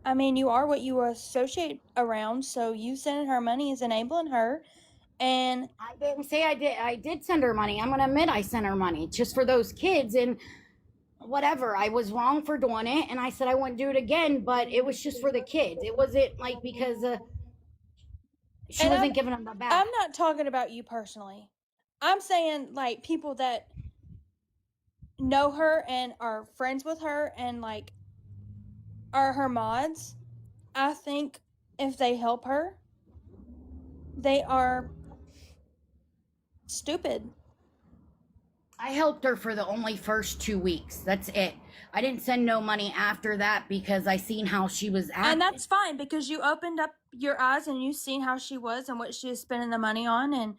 I mean, you are what you associate around, so you sending her money is enabling her. And I didn't say I did. I did send her money. I'm going to admit I sent her money just for those kids and whatever. I was wrong for doing it, and I said I wouldn't do it again. But it was just for the kids. It wasn't like because she and wasn't giving them the back. I'm not talking about you personally. I'm saying like people that know her and are friends with her and like are her mods. I think if they help her, they are stupid. I helped her for the only first 2 weeks. That's it. I didn't send no money after that because I seen how she was acting. And that's fine because you opened up your eyes and you seen how she was and what she was spending the money on. And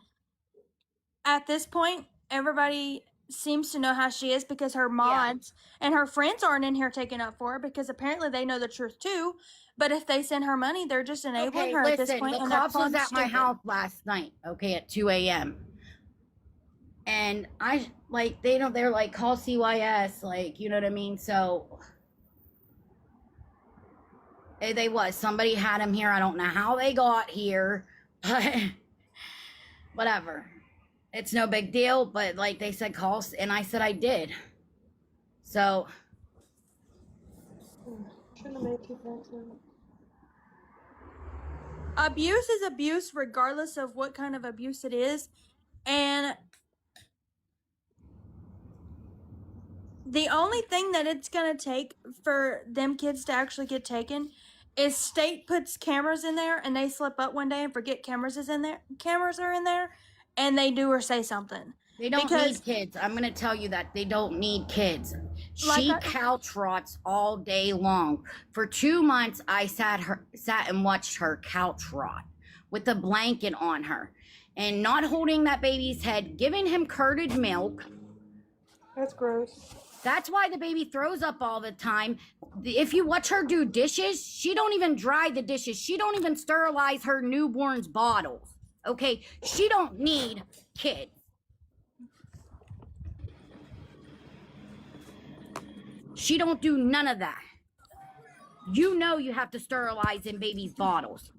at this point, everybody seems to know how she is because her mods and her friends aren't in here taking up for her because apparently they know the truth too. But if they send her money, they're just enabling her at this point. The And cops was at my stupid. house last night, okay, at 2 a.m. And I like they're like call CYS, like, you know what I mean? So they was somebody had him here. I don't know how they got here, but whatever. It's no big deal. But like they said, calls, and I said I did. So abuse is abuse regardless of what kind of abuse it is. And the only thing that it's going to take for them kids to actually get taken is state puts cameras in there and they slip up one day and forget cameras are in there, and they do or say something. They don't need kids. I'm going to tell you that they don't need kids. She couch rots all day long. For 2 months, I sat and watched her couch rot with a blanket on her and not holding that baby's head, giving him curded milk. That's gross. That's why the baby throws up all the time. If you watch her do dishes, she don't even dry the dishes. She don't even sterilize her newborn's bottles. Okay? She don't need kids. She don't do none of that. You know you have to sterilize in baby's bottles.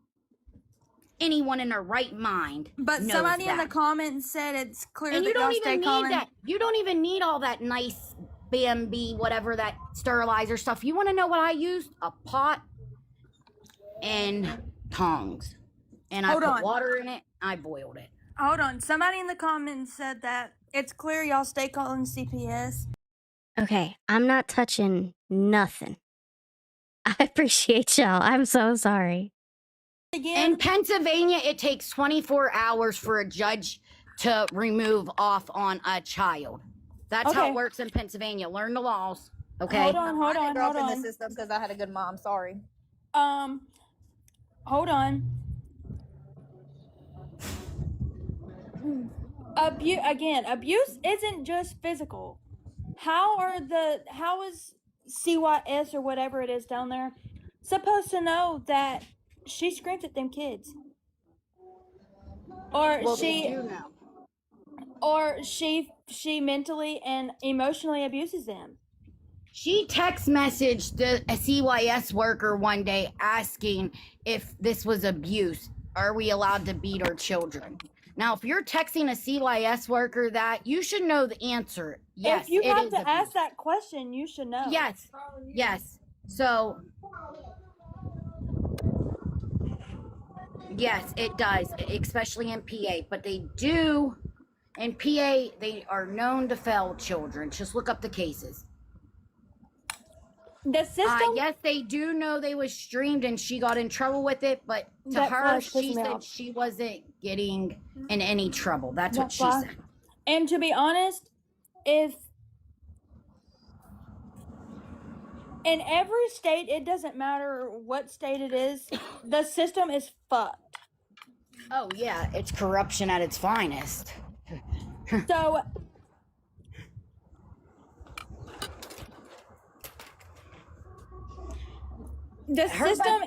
Anyone in their right mind But knows somebody that. in the comments said it's clear And that you don't y'all even stay need calling. that. You don't even need all that nice BMB, whatever, that sterilizer stuff. You want to know what I used? A pot and tongs. And I put water in it. I boiled it. Hold on. Somebody in the comments said that it's clear y'all stay calling CPS. Okay, I'm not touching nothing. I appreciate y'all. I'm so sorry. In Pennsylvania, it takes 24 hours for a judge to remove off on a child. That's how it works in Pennsylvania. Learn the laws. Okay. Hold on. I grew up in the system because I had a good mom. Sorry. Hold on. Abuse isn't just physical. How is CYS or whatever it is down there supposed to know that she screams at them kids? Or she mentally and emotionally abuses them. She text messaged a CYS worker one day asking if this was abuse. Are we allowed to beat our children? Now, if you're texting a CYS worker that, you should know the answer. Yes, if you have to ask that question, you should know. Yes, yes. So, yes, it does, especially in PA. But they do, in PA, they are known to fail children. Just look up the cases. The system. Yes, they do know they was streamed and she got in trouble with it, but to her, she said she wasn't getting in any trouble. That's what she said. And to be honest, if in every state, it doesn't matter what state it is, the system is fucked. Oh yeah, it's corruption at its finest. So the system,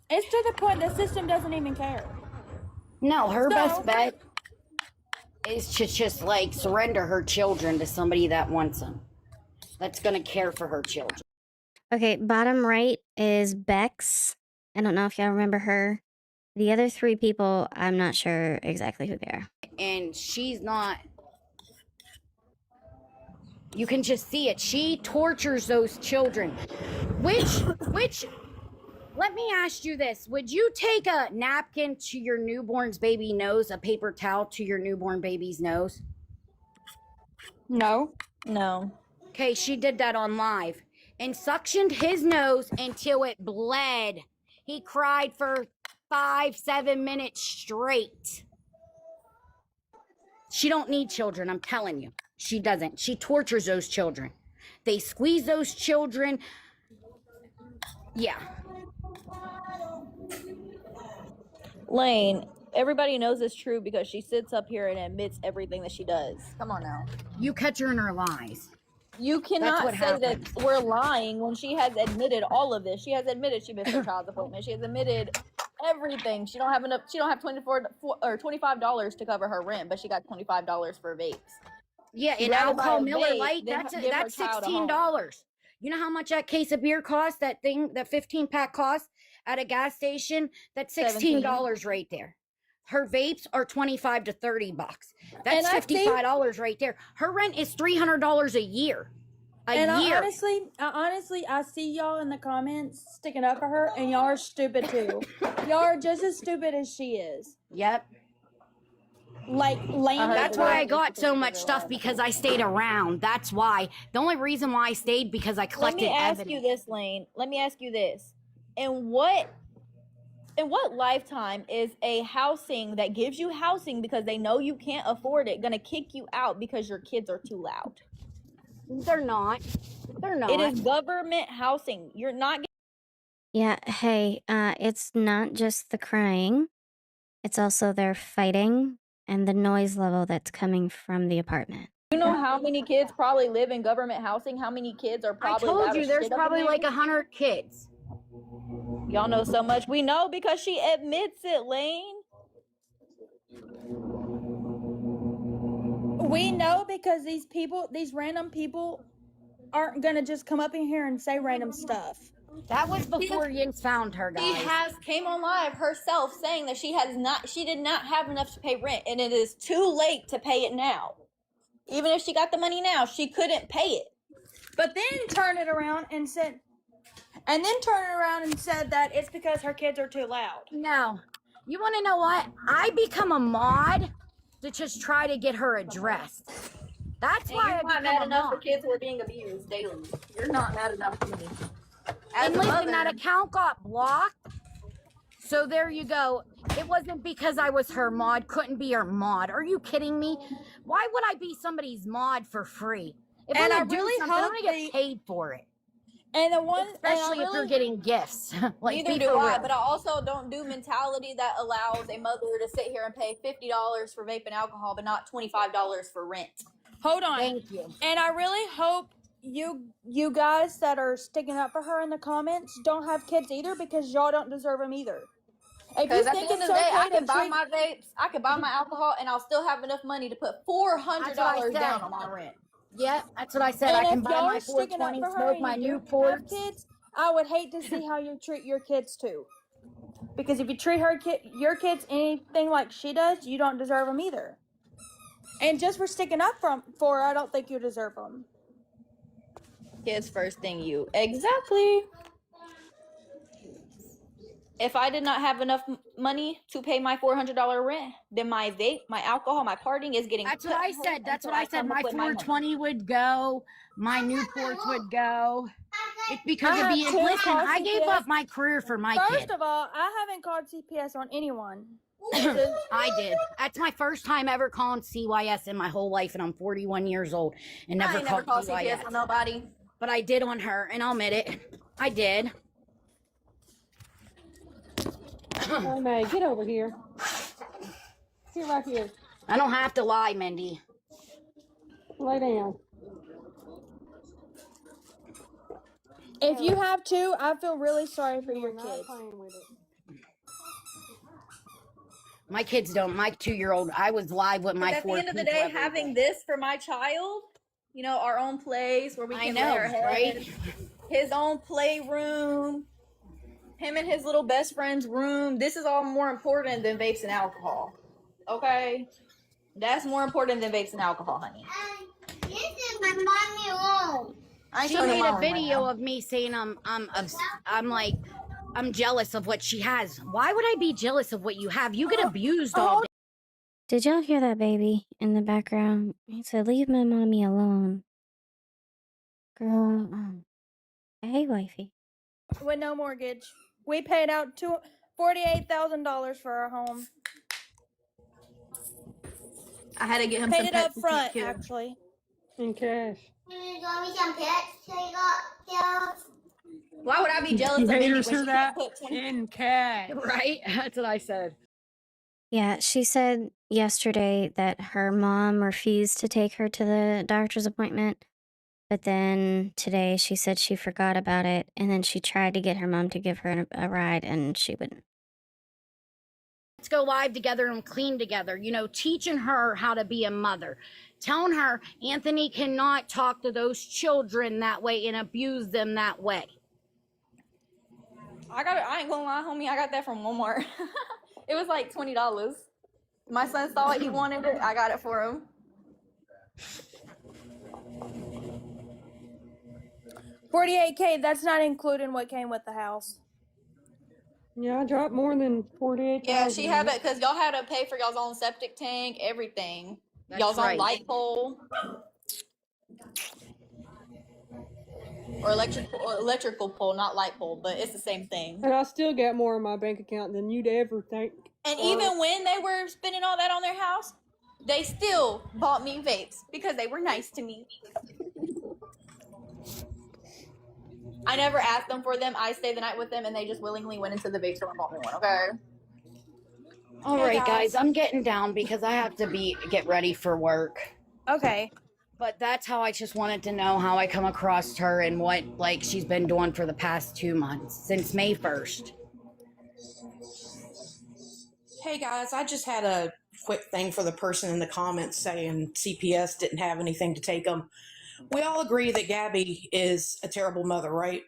it's to the point the system doesn't even care. No, her best bet is to just like surrender her children to somebody that wants them. That's going to care for her children. Okay, bottom right is Bex. I don't know if y'all remember her. The other 3 people, I'm not sure exactly who they are. And she's not. You can just see it. She tortures those children. Which, let me ask you this. Would you take a napkin to your newborn's baby nose, a paper towel to your newborn baby's nose? No. No. Okay, she did that on live and suctioned his nose until it bled. He cried for 5-7 minutes straight. She don't need children, I'm telling you. She doesn't. She tortures those children. They squeeze those children. Yeah. Lane, everybody knows it's true because she sits up here and admits everything that she does. Come on now. You catch her in her lies. You cannot what say happened. that we're lying when she has admitted all of this. She has admitted she missed her child's appointment. She has admitted everything. She don't have enough. She don't have $25 to cover her rent, but she got $25 for vapes. Yeah, She'd in rather buy alcohol a Miller vape Lite, than that's give her that's child a home. $16. You know how much that case of beer costs? That 15-pack costs at a gas station? That's $16 right there. Her vapes are $25 to $30. That's $55 right there. Her rent is $300 a year. A year. Honestly, I see y'all in the comments sticking up for her, and y'all are stupid too. Y'all are just as stupid as she is. Yep. Like Lane. That's why I got so much stuff, because I stayed around. That's why. The only reason why I stayed, because I collected evidence. Let me ask you this, Lane. Let me ask you this. In what lifetime is a housing that gives you housing because they know you can't afford it gonna kick you out because your kids are too loud? They're not. They're not. It is government housing. You're not. Yeah, hey, it's not just the crying. It's also their fighting and the noise level that's coming from the apartment. You know how many kids probably live in government housing? How many kids are probably? I told you there's probably like 100 kids. Y'all know so much. We know because she admits it, Lane. We know because these random people aren't gonna just come up in here and say random stuff. That was before Yinks found her, guys. She came on live herself saying that she did not have enough to pay rent, and it is too late to pay it now. Even if she got the money now, she couldn't pay it. But then turn it around and said that it's because her kids are too loud. No. You want to know what? I become a mod to just try to get her addressed. That's why you're not mad enough for kids who are being abused daily. You're not mad enough for me. And listen, that account got blocked. So there you go. It wasn't because I was her mod. Couldn't be her mod. Are you kidding me? Why would I be somebody's mod for free? If And I'm I really I'm hope gonna get paid for it. And the one, especially if you're getting gifts. Like, neither do I, but I also don't do mentality that allows a mother to sit here and pay $50 for vape and alcohol, but not $25 for rent. Hold on. Thank you. And I really hope you guys that are sticking up for her in the comments don't have kids either, because y'all don't deserve them either. Because at the end of the day, I can buy my vapes, I can buy my alcohol, and I'll still have enough money to put $400 down on my rent. Yeah, that's what I said. I can buy my 420, smoke my Newports. Kids, I would hate to see how you treat your kids too. Because if you treat your kids anything like she does, you don't deserve them either. And just for sticking up for her, I don't think you deserve them. Kids first thing, you. Exactly. If I did not have enough money to pay my $400 rent, then my vape, my alcohol, my partying is getting. That's what I said. That's what I said. My 420 would go. My Newports would go. It's because of being. Listen, I gave up my career for my kid. First of all, I haven't called CPS on anyone. I did. That's my first time ever calling CYS in my whole life, and I'm 41 years old and never called CYS on nobody. But I did on her, and I'll admit it. I did. Oh, May, get over here. Get right here. I don't have to lie, Mindy. Lay down. If you have to, I feel really sorry for your Not kids. playing with it. My kids don't. My 2-year-old, I was live with my 4 At the end of the day, having this for my child, you know, our own place where we can lay our head. right? his own playroom, him and his little best friend's room. This is all more important than vapes and alcohol. Okay? That's more important than vapes and alcohol, honey. This is my mommy room. She made a video of me saying I'm jealous of what she has. Why would I be jealous of what you have? You get abused all day. Did y'all hear that baby in the background? He said, "Leave my mommy alone." Girl, hey, wifey. With no mortgage. We paid out $48,000 for our home. I had to get him Paid some it up pets front, too. actually. In cash. You want me some pets? So you got Why would I be jealous of Mindy when she can't put 20? In cash. Right? That's what I said. Yeah, she said yesterday that her mom refused to take her to the doctor's appointment. But then today she said she forgot about it. And then she tried to get her mom to give her a ride and she wouldn't. Let's go live together and clean together. You know, teaching her how to be a mother. Telling her Anthony cannot talk to those children that way and abuse them that way. I ain't gonna lie, homie. I got that from Walmart. It was like $20. My son saw it. He wanted it. I got it for him. $48K, that's not including what came with the house. Yeah, I dropped more than 48,000. Yeah, she had it because y'all had to pay for y'all's own septic tank, everything. That's y'all's right. own light pole. Or electrical pole, not light pole, but it's the same thing. And I still got more in my bank account than you'd ever think. And even when they were spending all that on their house, they still bought me vapes because they were nice to me. I never asked them for them. I stayed the night with them, and they just willingly went into the vape store and bought me one. Okay. All Hey, right, guys, I'm getting down because I have to get ready for work. Okay. But that's how I just wanted to know how I come across her and what she's been doing for the past 2 months since May 1st. Hey guys, I just had a quick thing for the person in the comments saying CPS didn't have anything to take them. We all agree that Gabby is a terrible mother, right?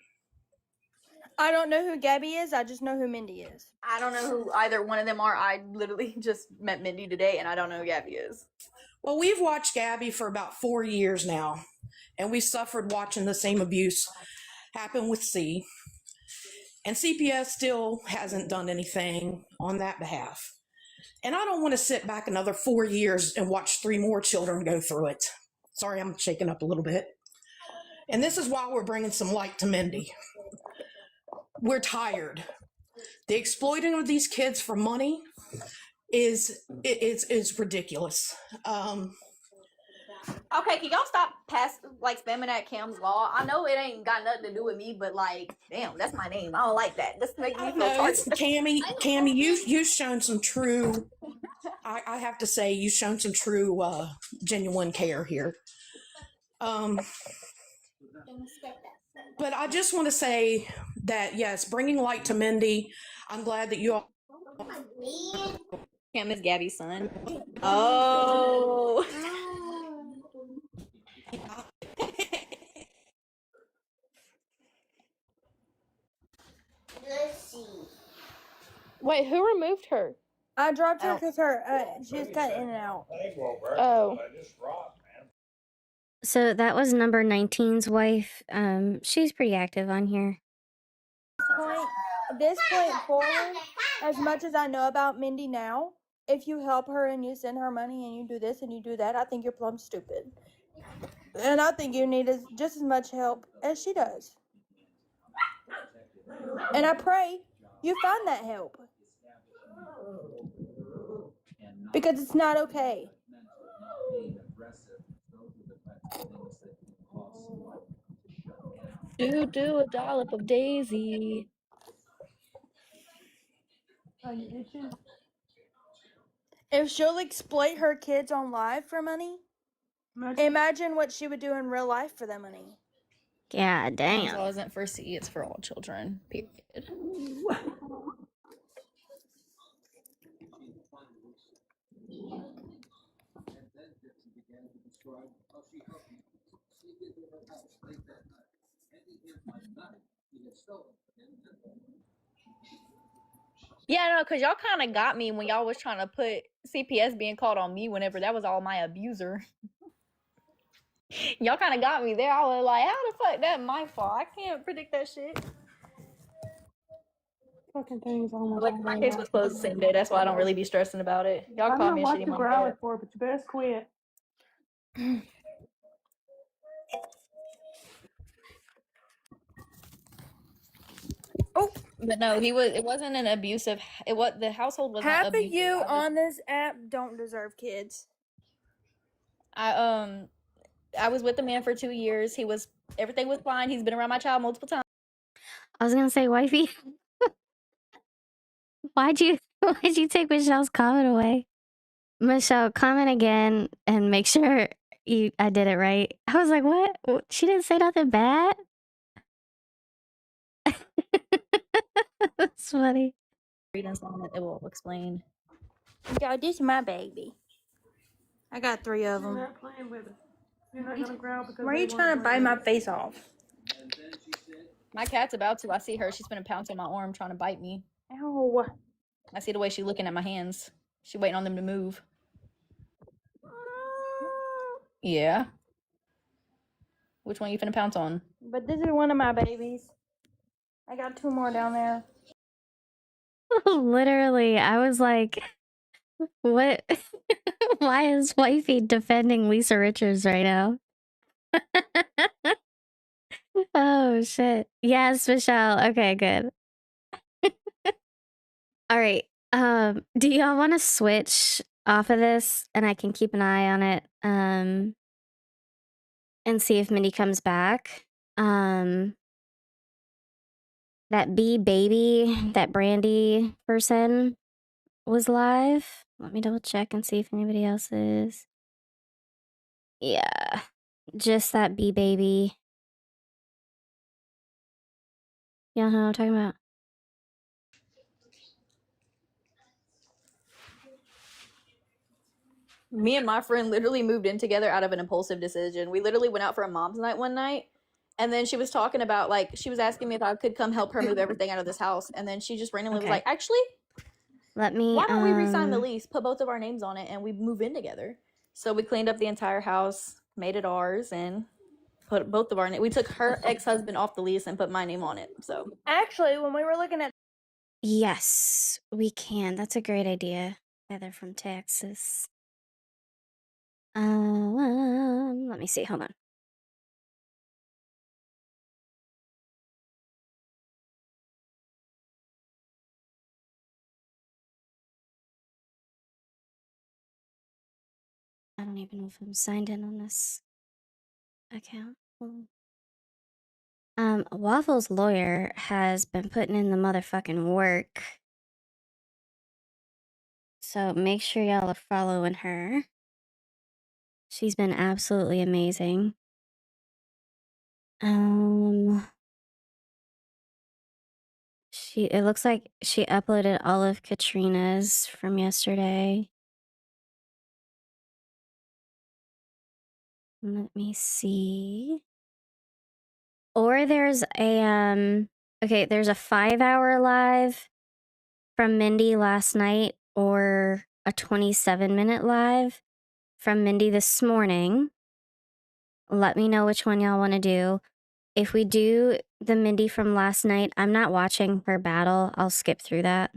I don't know who Gabby is. I just know who Mindy is. I don't know who either one of them are. I literally just met Mindy today, and I don't know who Gabby is. Well, we've watched Gabby for about 4 years now, and we suffered watching the same abuse happen with C. And CPS still hasn't done anything on that behalf. And I don't want to sit back another 4 years and watch 3 more children go through it. Sorry, I'm shaking up a little bit. And this is why we're bringing some light to Mindy. We're tired. The exploiting of these kids for money is ridiculous. Okay, can y'all stop spamming that Cam's Law? I know it ain't got nothing to do with me, but damn, that's my name. I don't like that. This makes me feel No, it's targeted. Cammy, you've shown some true, I have to say, you've shown some true, genuine care here. But I just want to say that, yes, bringing light to Mindy, I'm glad that you all. Cam is Gabby's son. Oh. Let's see. Wait, who removed her? I dropped her because she was cut in and out. Oh. So that was number 19's wife. She's pretty active on here. This point forward, as much as I know about Mindy now, if you help her and you send her money and you do this and you do that, I think you're plumb stupid. And I think you need just as much help as she does. And I pray you find that help. Because it's not okay. Do a dollop of Daisy. If she'll exploit her kids on live for money, imagine what she would do in real life for that money. Yeah, damn. Law isn't for C, it's for all children. Period. Yeah, no, because y'all kind of got me when y'all was trying to put CPS being called on me whenever that was all my abuser. Y'all kind of got me there. I was like, how the fuck that my fault? I can't predict that shit. Fucking thing's almost Like my case was closed the same day. That's why I don't really be stressing about it. Y'all I call know me a what shitty you're mom. growling for, but you best quit. Oh, but no, he was. It wasn't an abusive. It was the household was not Half of abusive. you on this app don't deserve kids. I was with the man for 2 years. Everything was fine. He's been around my child multiple times. I was gonna say, wifey, why'd you take Michelle's comment away? Michelle, comment again and make sure I did it right. I was like, what? She didn't say nothing bad? That's funny. It will explain. Yo, this is my baby. I got 3 of You're them. not playing with it. You're not gonna growl because Why are they you wanna trying to play bite with my it. face off? My cat's about to. I see her. She's been pouncing on my arm, trying to bite me. Ow. I see the way she's looking at my hands. She waiting on them to move. Yeah. Which one you finna pounce on? But this is one of my babies. I got 2 more down there. Literally, I was like, what? Why is wifey defending Lisa Richards right now? Oh, shit. Yes, Michelle. Okay, good. All right. Do y'all want to switch off of this and I can keep an eye on it and see if Mindy comes back? That bee baby, that Brandy person was live. Let me double check and see if anybody else is. Yeah, just that bee baby. Y'all know what I'm talking about? Me and my friend literally moved in together out of an impulsive decision. We literally went out for a mom's night one night, and then she was talking about, like, she was asking me if I could come help her move everything out of this house, and then she just randomly was Okay. like, actually, Let me, why don't we re-sign the lease, put both of our names on it, and we move in together? So we cleaned up the entire house, made it ours, and put both of our names. We took her ex-husband off the lease and put my name on it. So Actually, when we were looking at Yes, we can. That's a great idea. Heather from Texas. Let me see. Hold on. I don't even know if I'm signed in on this account. Waffle's lawyer has been putting in the motherfucking work. So make sure y'all are following her. She's been absolutely amazing. It looks like she uploaded all of Katrina's from yesterday. Let me see. Or there's a there's a 5-hour live from Mindy last night or a 27-minute live from Mindy this morning. Let me know which one y'all want to do. If we do the Mindy from last night, I'm not watching her battle. I'll skip through that.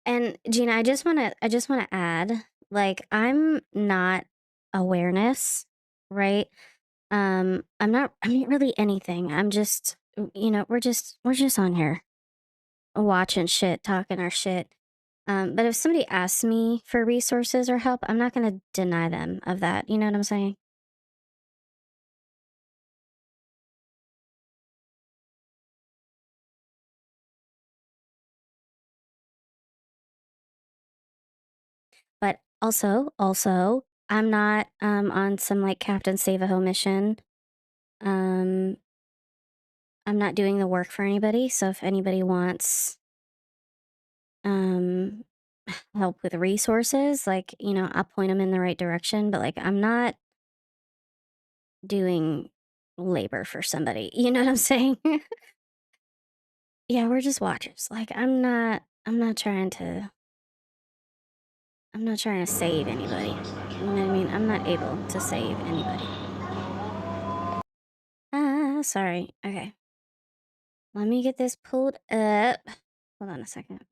And Gina, I just want to add, like, I'm not awareness, right? I'm not really anything. I'm just, we're just on here watching shit, talking our shit. But if somebody asks me for resources or help, I'm not going to deny them of that. You know what I'm saying? But also, I'm not on some like Captain Save-A-Ho mission. I'm not doing the work for anybody. So if anybody wants help with resources. Like, you know, I'll point them in the right direction, but like, I'm not doing labor for somebody. You know what I'm saying? Yeah, we're just watchers. Like, I'm not trying to save anybody. You know what I mean? I'm not able to save anybody. Sorry. Okay. Let me get this pulled up. Hold on a second.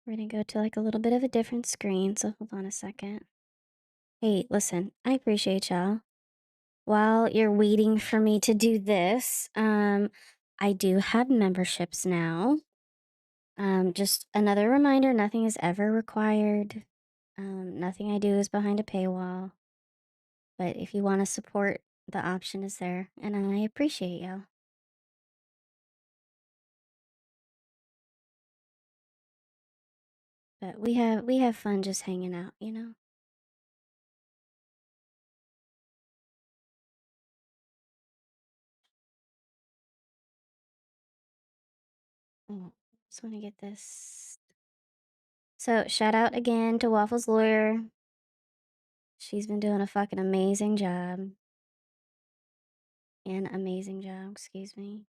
We're gonna go to like a little bit of a different screen, so hold on a second. Hey, listen, I appreciate y'all. While you're waiting for me to do this, I do have memberships now. Just another reminder, nothing is ever required. Nothing I do is behind a paywall. But if you want to support, the option is there, and I appreciate y'all. But we have fun just hanging out, you know? Oh, just want to get this. So, shout out again to Waffle's lawyer. She's been doing a fucking amazing job. An amazing job, excuse me.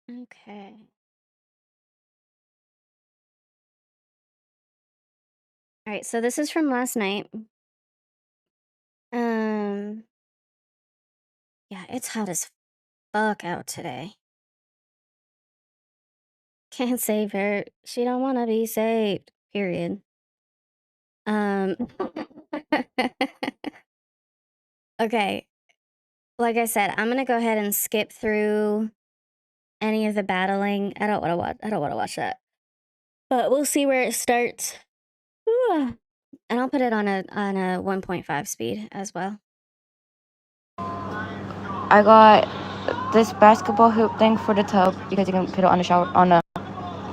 Okay. All right, so this is from last night. Yeah, it's hot as fuck out today. Can't save her. She don't want to be saved. Period. Okay. Like I said, I'm gonna go ahead and skip through any of the battling. I don't want to watch. I don't want to watch that. But we'll see where it starts. Ooh. And I'll put it on a 1.5 speed as well. I got this basketball hoop thing for the tub because you can put it on the shower on the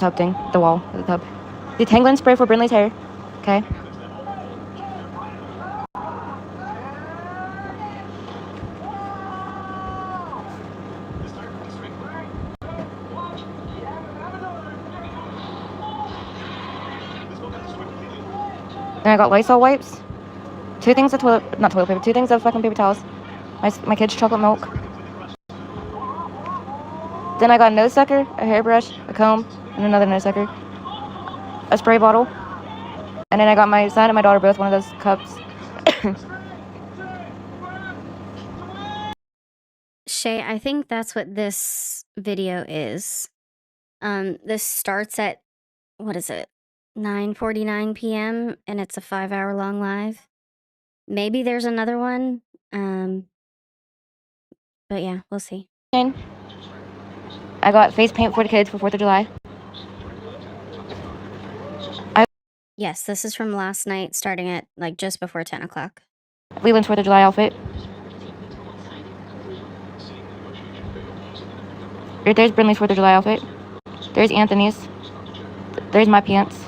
tub thing, the wall of the tub. Detangling spray for Brinley's hair. Okay. Then I got Lysol wipes. 2 things of not toilet paper, 2 things of fucking paper towels. My kids' chocolate milk. Then I got a nose sucker, a hairbrush, a comb, and another nose sucker. A spray bottle. And then I got my son and my daughter both one of those cups. Shay, I think that's what this video is. This starts at, what is it, 9:49 p.m. and it's a 5-hour long live. Maybe there's another one. But yeah, we'll see. I got face paint for the kids for 4th of July. Yes, this is from last night, starting at like just before 10 o'clock. Leland's 4th of July outfit. There's Brinley's 4th of July outfit. There's Anthony's. There's my pants.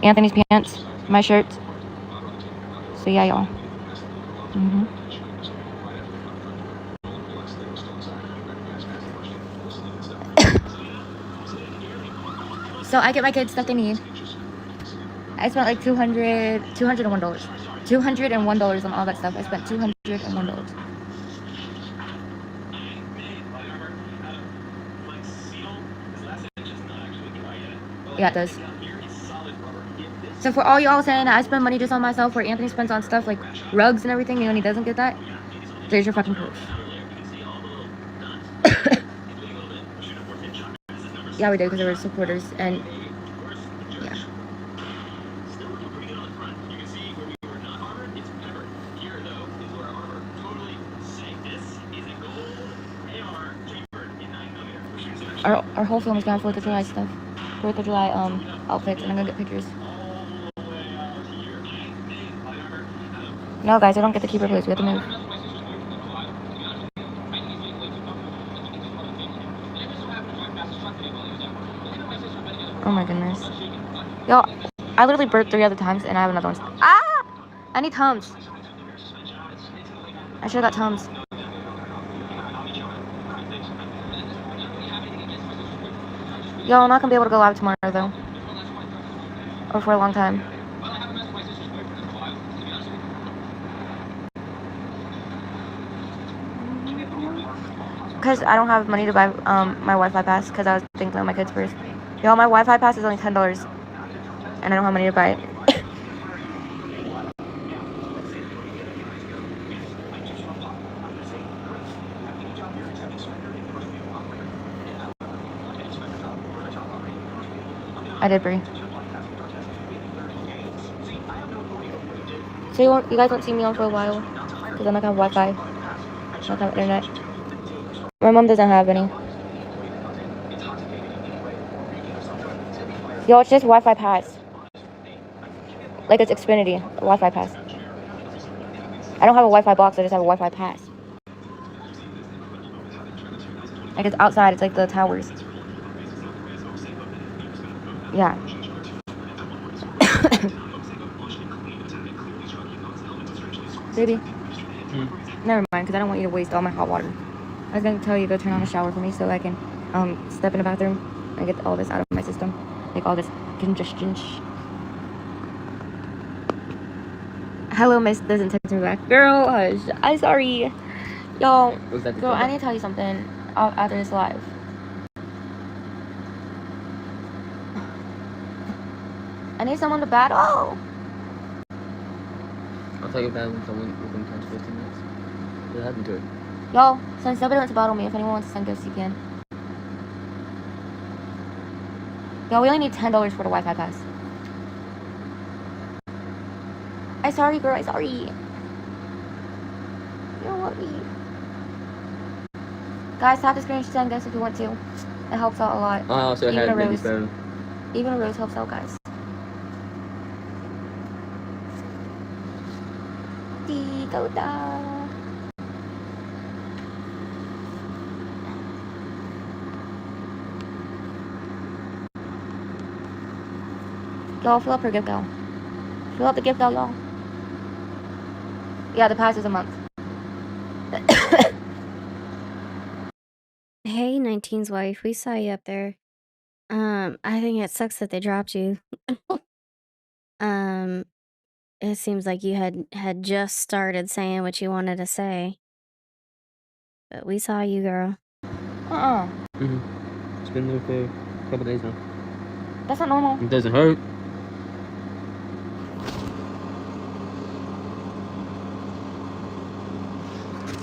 Anthony's pants. My shirt. So yeah, y'all. So I get my kids stuff they need. I spent like $201. $201 on all that stuff. I spent $201. Yeah, it does. So for all y'all saying that I spend money just on myself where Anthony spends on stuff like rugs and everything, you know, and he doesn't get that, there's your fucking proof. Yeah, we did because they were supporters, and yeah. Our whole film is going 4th of July stuff. 4th of July outfits, and I'm gonna get pictures. No, guys, I don't get to keep our place. We have to move. Oh my goodness. Yo, I literally burped 3 other times and I have another one. Ah! I need Tums. I should have got Tums. Yo, I'm not gonna be able to go live tomorrow though. Or for a long time. Because I don't have money to buy my Wi-Fi pass because I was thinking of my kids first. Yo, my Wi-Fi pass is only $10 and I don't have money to buy it. I did, Brie. So you guys won't see me on for a while because I'm not gonna have Wi-Fi. I'm not gonna have internet. My mom doesn't have any. Yo, it's just Wi-Fi pass. Like it's Xfinity, Wi-Fi pass. I don't have a Wi-Fi box, I just have a Wi-Fi pass. Like it's outside, it's like the towers. Yeah. Baby. Never mind, because I don't want you to waste all my hot water. I was going to tell you to go turn on a shower for me so I can step in the bathroom and get all this out of my system. Like all this congestion. Hello, miss doesn't text me back. Girl, hush. I'm sorry. Y'all, girl, I need to tell you something after this live. I need someone to battle. I'll tell you about when someone within 10 to 15 minutes. What happened to it? Y'all, since nobody wants to battle me, if anyone wants to send gifts, you can. Y'all, we only need $10 for the Wi-Fi pass. I'm sorry, girl. I'm sorry. You don't want me. Guys, tap the screen to send gifts if you want to. It helps out a lot. I also Even had a Mindy's rose. phone. Even a rose helps out, guys. Y'all, fill up her gift gal. Fill up the gift gal, y'all. Yeah, the pass is a month. Hey, 19's wife, we saw you up there. I think it sucks that they dropped you. It seems like you had just started saying what you wanted to say. But we saw you, girl. It's been there for a couple days now. That's not normal. It doesn't hurt.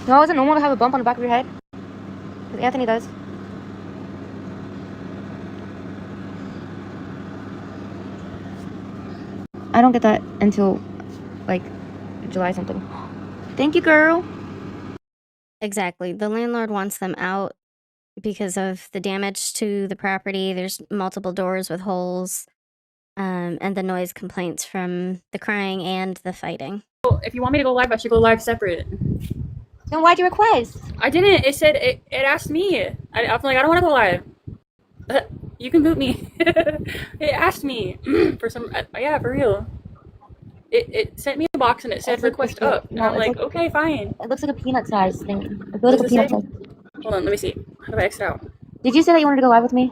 No, is it normal to have a bump on the back of your head? Because Anthony does. I don't get that until, like, July something. Thank you, girl. Exactly. The landlord wants them out because of the damage to the property. There's multiple doors with holes, and the noise complaints from the crying and the fighting. If you want me to go live, I should go live separate. Then why'd you request? I didn't. It said it asked me. I'm like, I don't want to go live. You can boot me. It asked me for some. Yeah, for real. It sent me a box and it said request up. And I'm like, okay, fine. It looks like a peanut size thing. It What feels does like a it peanut say? size. Hold on, let me see. How do I exit out? Did you say that you wanted to go live with me?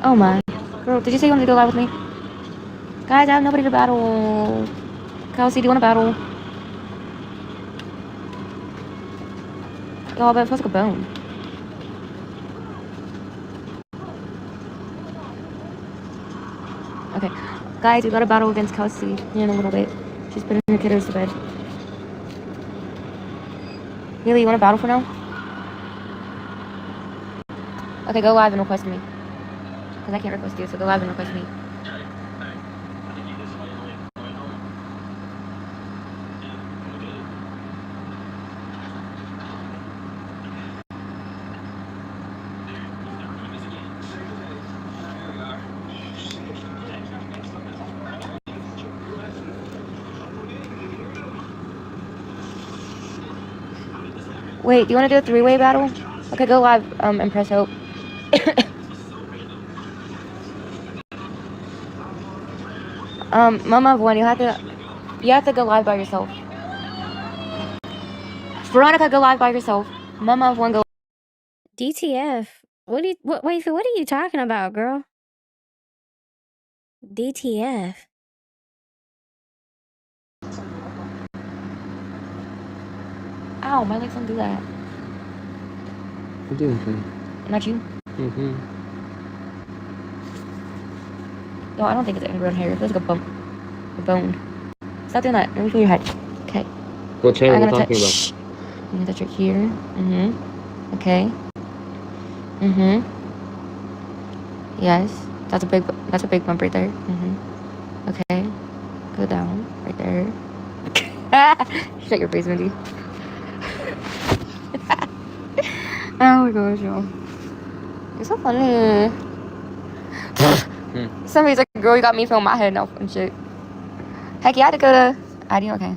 Oh my. Girl, did you say you wanted to go live with me? Guys, I have nobody to battle. Kelsey, do you want to battle? Y'all, but it feels like a bone. Okay. Guys, we got a battle against Kelsey in a little bit. She's putting her kiddos to bed. Really, you want to battle for now? Okay, go live and request me. Because I can't request you, so go live and request me. Wait, do you want to do a 3-way battle? Okay, go live and press hope. Mama of one, you have to go live by yourself. Veronica, go live by yourself. Mama of one, go. DTF. Wait, what are you talking about, girl? DTF. Ow, my legs don't do that. You're doing fine. Not you? Mm-hmm. No, I don't think it's ingrown hair. It feels like a bone. Stop doing that. Let me feel your head. Okay. What channel are I'm you gonna talking about? touch. I'm gonna touch it here. Mm-hmm. Okay. Mm-hmm. Yes. That's a big bump right there. Mm-hmm. Okay. Go down. Right there. Shut your face, Mindy. Oh my gosh, y'all. You're so funny. Somebody's like, girl, you got me filming my head now and shit. Heck, you had to go to ID, okay.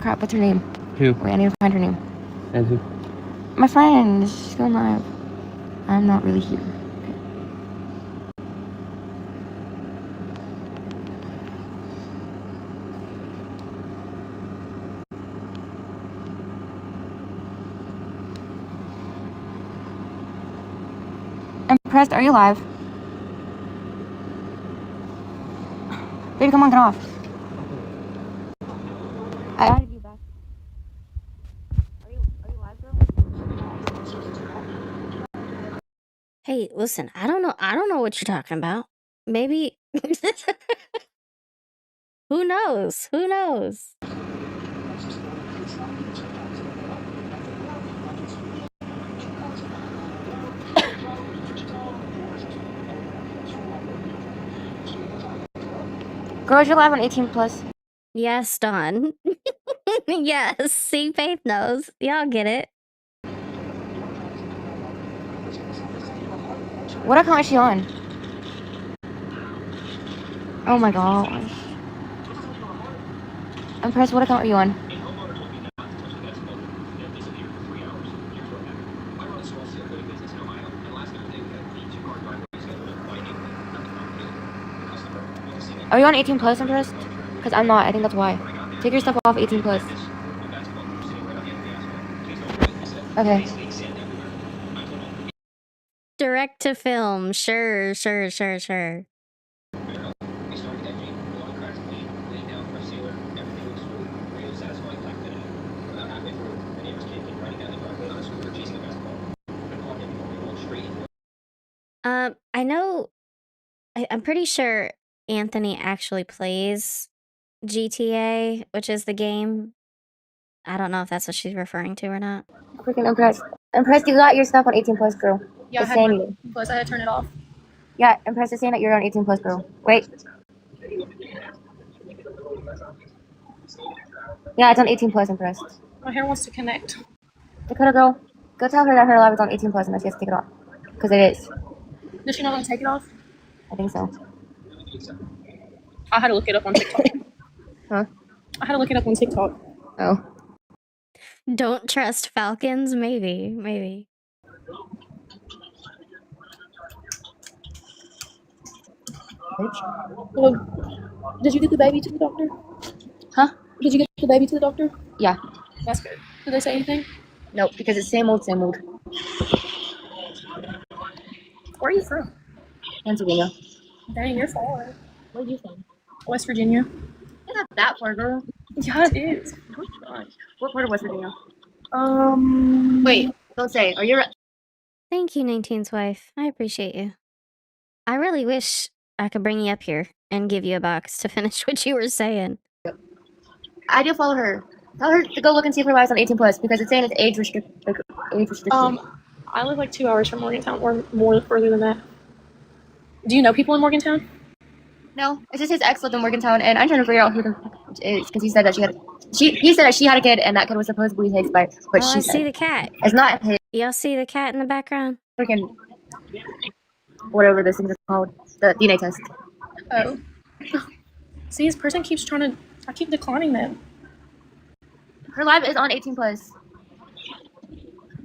Crap, what's her name? Who? Wait, I need to find her name. And who? My friend, she's going live. I'm not really here. Impressed, are you live? Baby, come on, get off. I added you back. Are you live, girl? Hey, listen, I don't know what you're talking about. Maybe who knows? Who knows? Girls, you're live on 18 plus. Yes, Dawn. Yes, see, Faith knows. Y'all get it. What account is she on? Oh my gosh. Impressed, what account are you on? Are you on 18 plus, Impressed? Because I'm not, I think that's why. Take your stuff off 18 plus. Okay. Direct to film. Sure. I know, I'm pretty sure Anthony actually plays GTA, which is the game. I don't know if that's what she's referring to or not. Freaking Impressed. Impressed, you got your stuff on 18 plus, girl. Yeah, I It's had my saying, plus. I had to turn it off. yeah, Impressed is saying that you're on 18 plus, girl. Wait. Yeah, it's on 18 plus, Impressed. My hair wants to connect. Dakota girl, go tell her that her live is on 18 plus and that she has to take it off. Because it is. Does she know how to take it off? I think so. I had to look it up on TikTok. Huh? I had to look it up on TikTok. Oh. Don't trust falcons? Maybe. Well, did you get the baby to the doctor? Huh? Did you get the baby to the doctor? Yeah. That's good. Did they say anything? Nope, because it's same old, same old. Where are you from? Pennsylvania. Dang, you're far. Where are you from? West Virginia. It's not that far, girl. Yeah, it is. Oh my gosh. What part of West Virginia? Wait. Don't say. Are you Thank you, 19's wife. I appreciate you. I really wish I could bring you up here and give you a box to finish what you were saying. I do follow her. Tell her to go look and see if her live's on 18 plus because it's saying it's age restricted. I live like 2 hours from Morgantown, or more further than that. Do you know people in Morgantown? No, it just says X lived in Morgantown, and I'm trying to figure out who the fuck it is because he said that he said that she had a kid, and that kid was supposedly his by what Oh, she I said. see the cat. It's not his Y'all see the cat in the background? freaking whatever this thing is called, the DNA test. Oh. See, this person keeps trying to. I keep declining them. Her live is on 18 plus.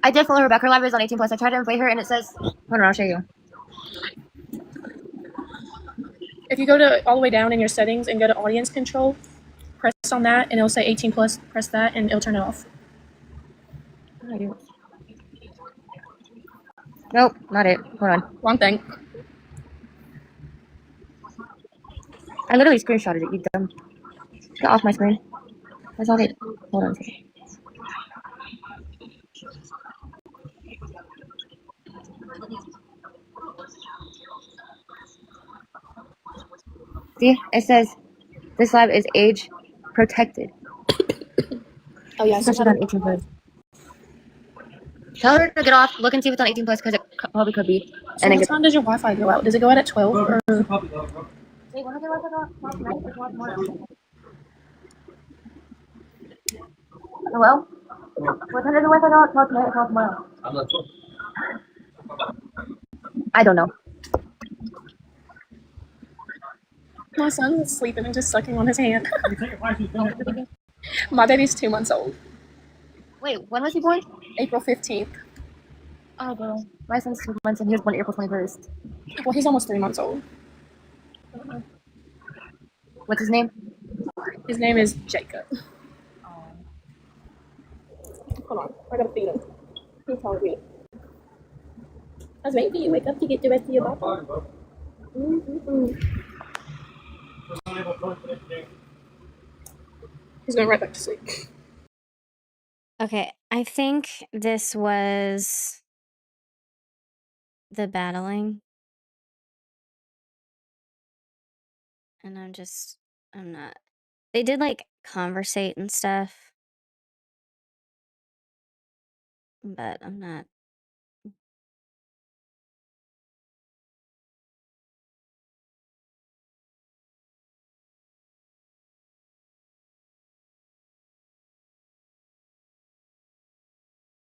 I did follow her back. Her live is on 18 plus. I tried to invite her, and it says Hold on, I'll show you. If you go to all the way down in your settings and go to audience control, press on that and it'll say 18 plus. Press that and it'll turn it off. Nope, not it. Hold on. Wrong thing. I literally screenshotted it, you dumb. Get off my screen. That's not it. Hold on a second. See, it says this live is age protected. Oh yeah, so Especially on 18 plus. Tell her to get off. Look and see if it's on 18 plus because it probably could be. So what time does your Wi-Fi go out? Does it go out at 12 or? Hello? What time does the Wi-Fi go out? Tell tonight or tell tomorrow? I don't know. My son was sleeping and just sucking on his hand. My baby's 2 months old. Wait, when was he born? April 15th. Oh, girl. My son's 2 months and he was born April 21st. Well, he's almost 3 months old. What's his name? His name is Jacob. Hold on, I gotta feed him. He's hungry. I was waiting for you to wake up to get the rest of your bottle. He's going right back to sleep. Okay, I think this was the battling. And I'm not. They did like conversate and stuff. But I'm not.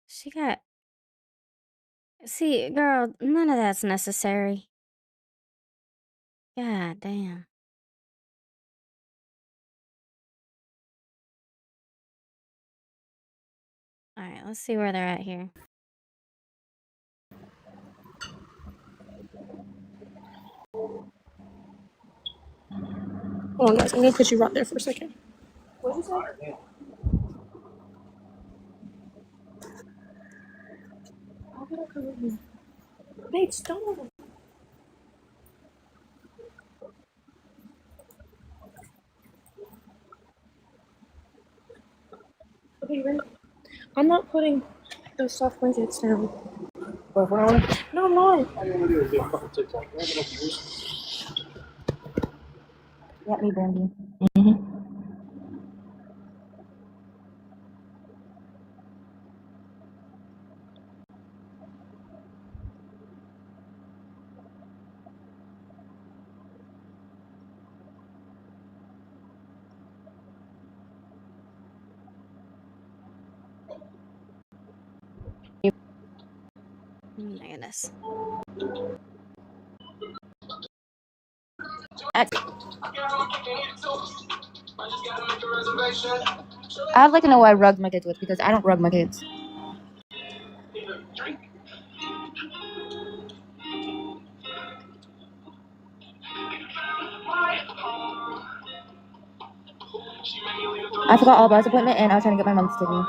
She got. See, girl, none of that's necessary. God damn. Alright, let's see where they're at here. Hold on, guys. I'm gonna put you right there for a second. What did you say? How did I come in here? Babe, stop. Okay, you ready? I'm not putting those soft blankets down. No, I'm not. Yeah, me, Brandy. Oh my goodness. I'd like to know why I rugged my kids with because I don't rug my kids. I forgot all about his appointment and I was trying to get my mom to take me.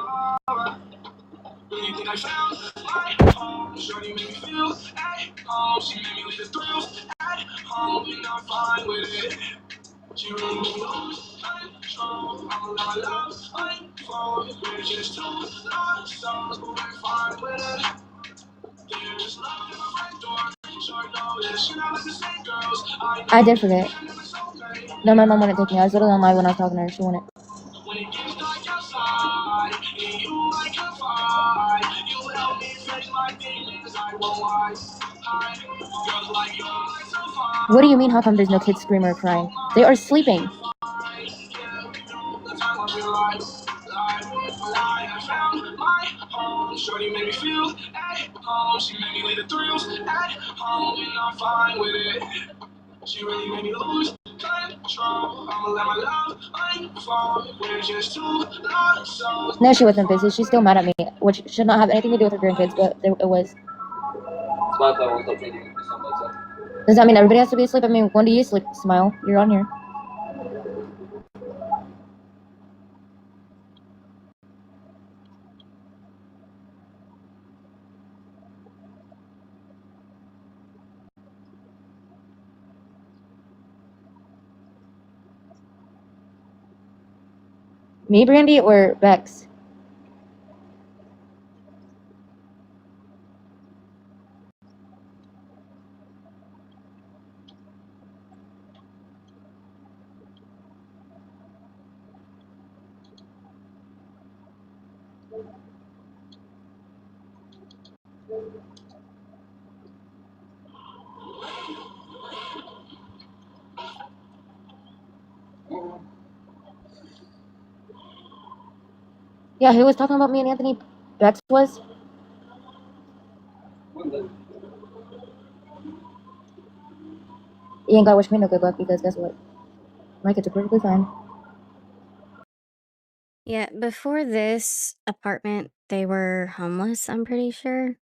I did forget. No, my mom wouldn't take me. I was literally on live when I was talking to her. She wouldn't. What do you mean, how come there's no kids screaming or crying? They are sleeping. Shorty made me feel at home. She made me leave the thrills at home, and I'm fine with it. She really made me lose control. I'ma let my love unfold. We're just too lost souls. No, she wasn't busy. She's still mad at me, which should not have anything to do with her grandkids, but it was. Does that mean everybody has to be asleep? I mean, when do you sleep? Smile. You're on here. Me, Brandy, or Bex? Yeah, who was talking about me and Anthony? Bex was? You ain't gotta wish me no good luck because guess what? My kids are perfectly fine. Yeah, before this apartment, they were homeless, I'm pretty sure.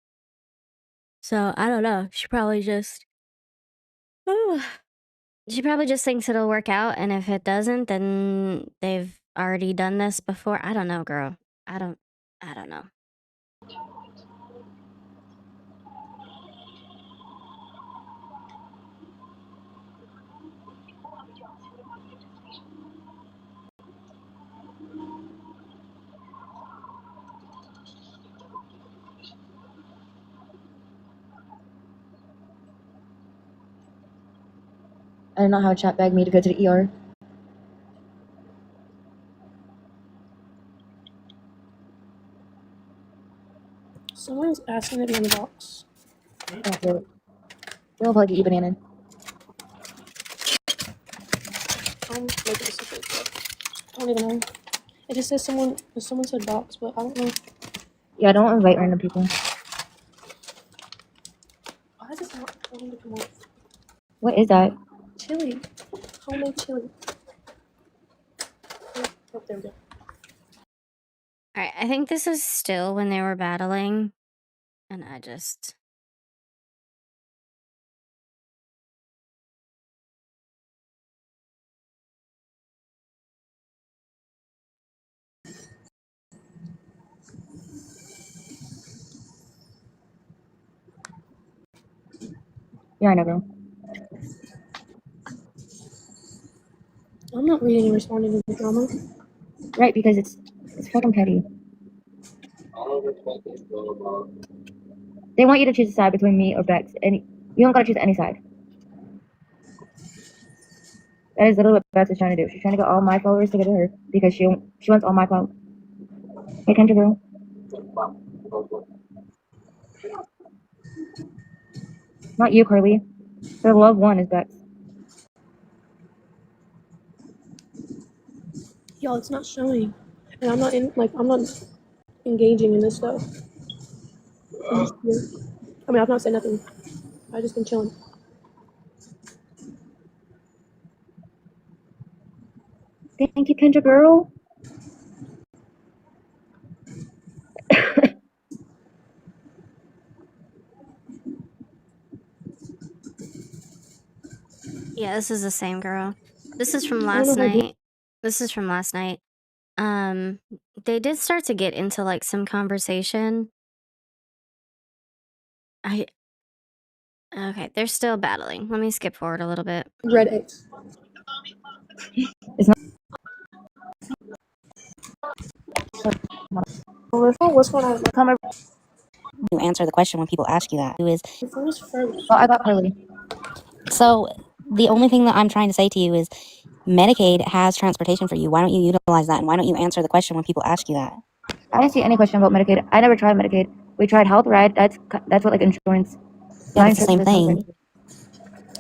So, I don't know. She probably just. She probably just thinks it'll work out, and if it doesn't, then they've already done this before. I don't know, girl. I don't know. I don't know how chat begged me to go to the ER. Someone's asking to be in the box. That's it. We'll probably eat banana. I'm making a secret. I don't even know. It just says someone said box, but I don't know. Yeah, don't invite random people. Why is this not wanting to come off? What is that? Chili. Homemade chili. Oh, there we go. Alright, I think this is still when they were battling. And I just. Yeah, I know, girl. I'm not reading and responding to the drama. Right, because it's fucking petty. They want you to choose a side between me or Bex, and you don't gotta choose any side. That is literally what Bex is trying to do. She's trying to get all my followers to go to her because she wants all my followers. Hey, Kendra girl. Not you, Carly. The love one is Bex. Y'all, it's not showing, and I'm not engaging in this stuff. I'm just here. I mean, I've not said nothing. I've just been chilling. Thank you, Kendra girl. Yeah, this is the same girl. This is from last night. This is from last night. They did start to get into like some conversation. Okay, they're still battling. Let me skip forward a little bit. Red X. It's not. What's going on? Come you answer the question when people ask you that. Who is? Your phone is first. Oh, I got Carly. So the only thing that I'm trying to say to you is Medicaid has transportation for you. Why don't you utilize that? And why don't you answer the question when people ask you that? I didn't see any question about Medicaid. I never tried Medicaid. We tried Health Ride. That's what like insurance. Yeah, it's the same thing.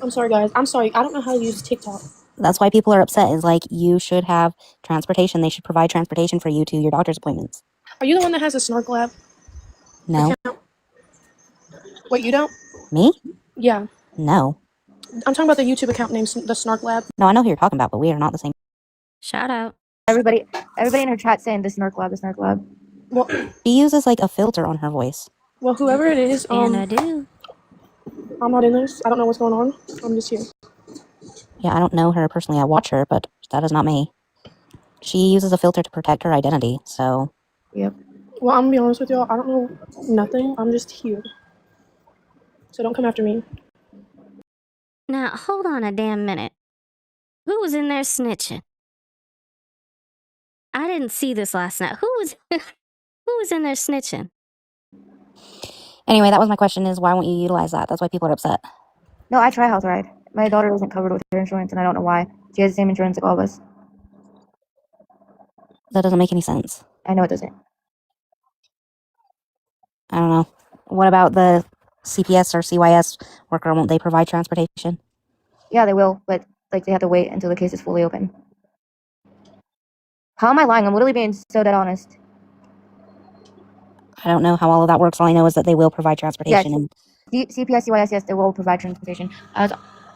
I'm sorry, guys. I'm sorry. I don't know how to use TikTok. That's why people are upset. Is like you should have transportation. They should provide transportation for you to your doctor's appointments. Are you the one that has a Snark Lab? No. Account? Wait, you don't? Me? Yeah. No. I'm talking about the YouTube account named the Snark Lab. No, I know who you're talking about, but we are not the same. Shout out. Everybody in her chat saying the Snark Lab, the Snark Lab. Well, she uses like a filter on her voice. Well, whoever it is, And I do. I'm not in this. I don't know what's going on. I'm just here. Yeah, I don't know her personally. I watch her, but that is not me. She uses a filter to protect her identity, so... Yep. Well, I'm gonna be honest with y'all. I don't know nothing. I'm just here. So don't come after me. Now, hold on a damn minute. Who was in there snitching? I didn't see this last night. Who was who was in there snitching? Anyway, that was my question, is why won't you utilize that? That's why people are upset. No, I try Health Ride. My daughter isn't covered with her insurance, and I don't know why. She has the same insurance like all of us. That doesn't make any sense. I know it doesn't. I don't know. What about the CPS or CYS worker? Won't they provide transportation? Yeah, they will, but like they have to wait until the case is fully open. How am I lying? I'm literally being so dead honest. I don't know how all of that works. All I know is that they will provide transportation. Yes. And CPS, CYS, yes, they will provide transportation. I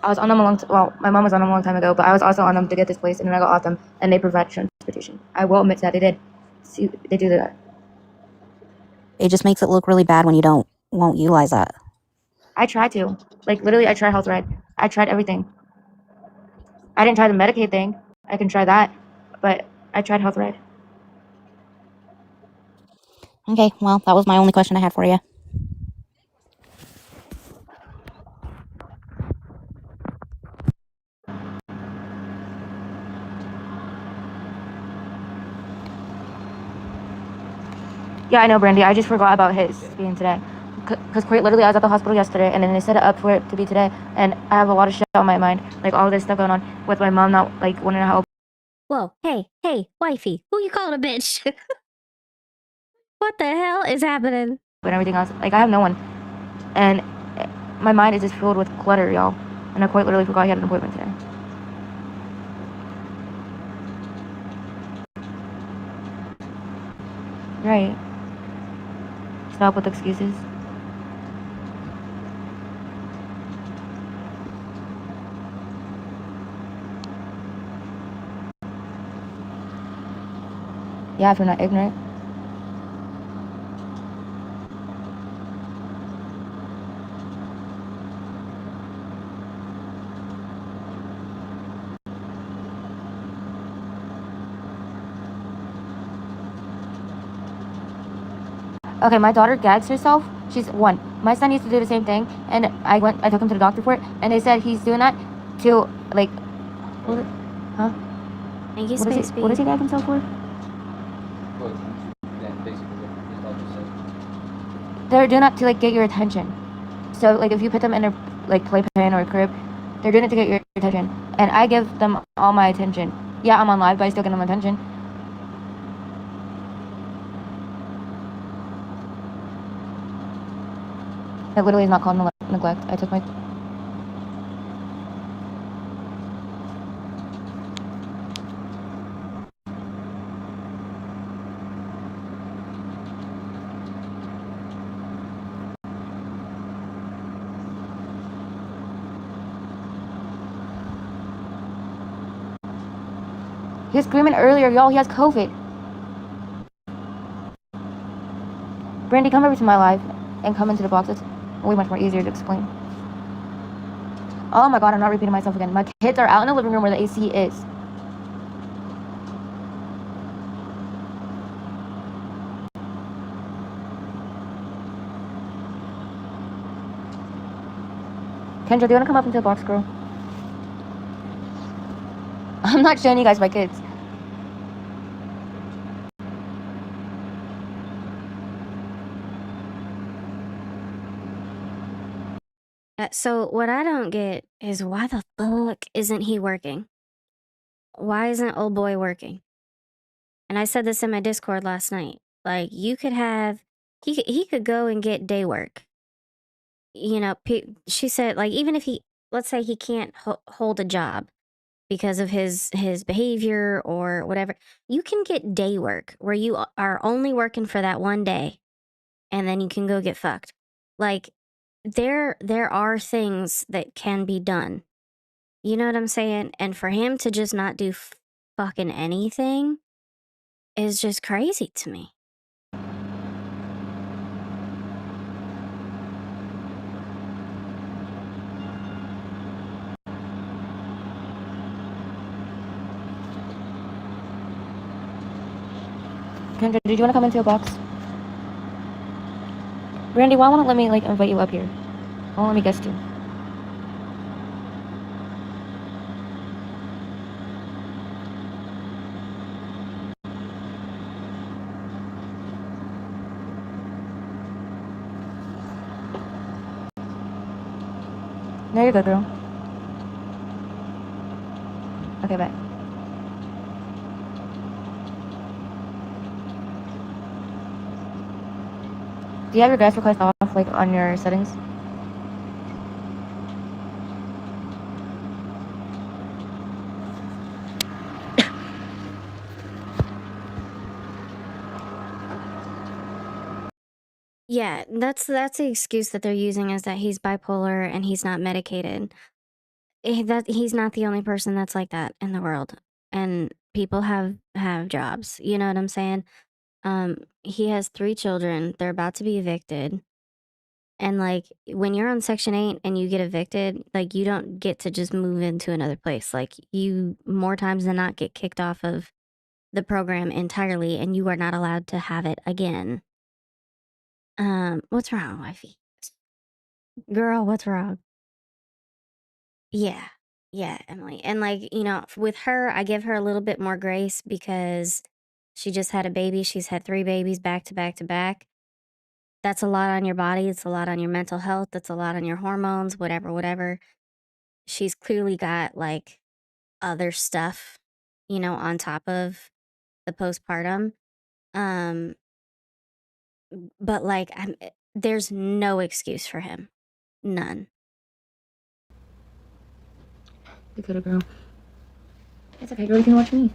was on them a long well, my mom was on them a long time ago, but I was also on them to get this place, and then I got off them, and they provide transportation. I will admit that they did. See, they do that. it just makes it look really bad when you won't utilize that. I tried to. Like, literally, I tried Health Ride. I tried everything. I didn't try the Medicaid thing. I can try that, but I tried Health Ride. Okay, well, that was my only question I had for you. Yeah, I know, Brandy. I just forgot about his being today. Because literally, I was at the hospital yesterday, and then they set it up for it to be today. And I have a lot of shit on my mind. Like, all this stuff going on with my mom not, like, wanting to help. Whoa, hey, wifey, who you calling a bitch? What the hell is happening? And everything else. Like, I have no one. And my mind is just filled with clutter, y'all. And I quite literally forgot he had an appointment today. Right. Stop with excuses. Yeah, if you're not ignorant. Okay, my daughter gags herself. She's 1. My son used to do the same thing, and I took him to the doctor for it, and they said he's doing that to, like, huh? Thank you, What does he gag himself for? Well, yeah, basically what his doctor said. They're doing that to, like, get your attention. So, like, if you put them in a, like, playpen or a crib, they're doing it to get your attention. And I give them all my attention. Yeah, I'm on live, but I still get them attention. It literally is not called neglect. I took my... He was screaming earlier, y'all. He has COVID. Brandy, come over to my live and come into the box. It's way much more easier to explain. Oh my god, I'm not repeating myself again. My kids are out in the living room where the AC is. Kendra, do you want to come up into the box, girl? I'm not showing you guys my kids. So what I don't get is why the fuck isn't he working? Why isn't old boy working? And I said this in my Discord last night. Like, you could have, he could go and get day work. You know, she said, like, even if he, let's say he can't hold a job because of his behavior or whatever, you can get day work where you are only working for that one day, and then you can go get fucked. Like, there are things that can be done. You know what I'm saying? And for him to just not do fucking anything is just crazy to me. Kendra, did you want to come into a box? Brandy, why won't it let me, like, invite you up here? Why won't let me guest you? No, you're good, girl. Okay, bye. Do you have your guest request off, like, on your settings? Yeah, that's the excuse that they're using, is that he's bipolar and he's not medicated. That he's not the only person that's like that in the world, and people have jobs. You know what I'm saying? He has 3 children. They're about to be evicted. And like when you're on Section 8 and you get evicted, like you don't get to just move into another place. Like you more times than not get kicked off of the program entirely, and you are not allowed to have it again. What's wrong, wifey? Girl, what's wrong? Yeah. Yeah, Emily. And like, you know, with her, I give her a little bit more grace because she just had a baby. She's had 3 babies back to back to back. That's a lot on your body. It's a lot on your mental health. That's a lot on your hormones, whatever, whatever. She's clearly got like other stuff, you know, on top of the postpartum. Um, but like, there's no excuse for him. None. You could have, girl. It's okay, girl. You can watch me.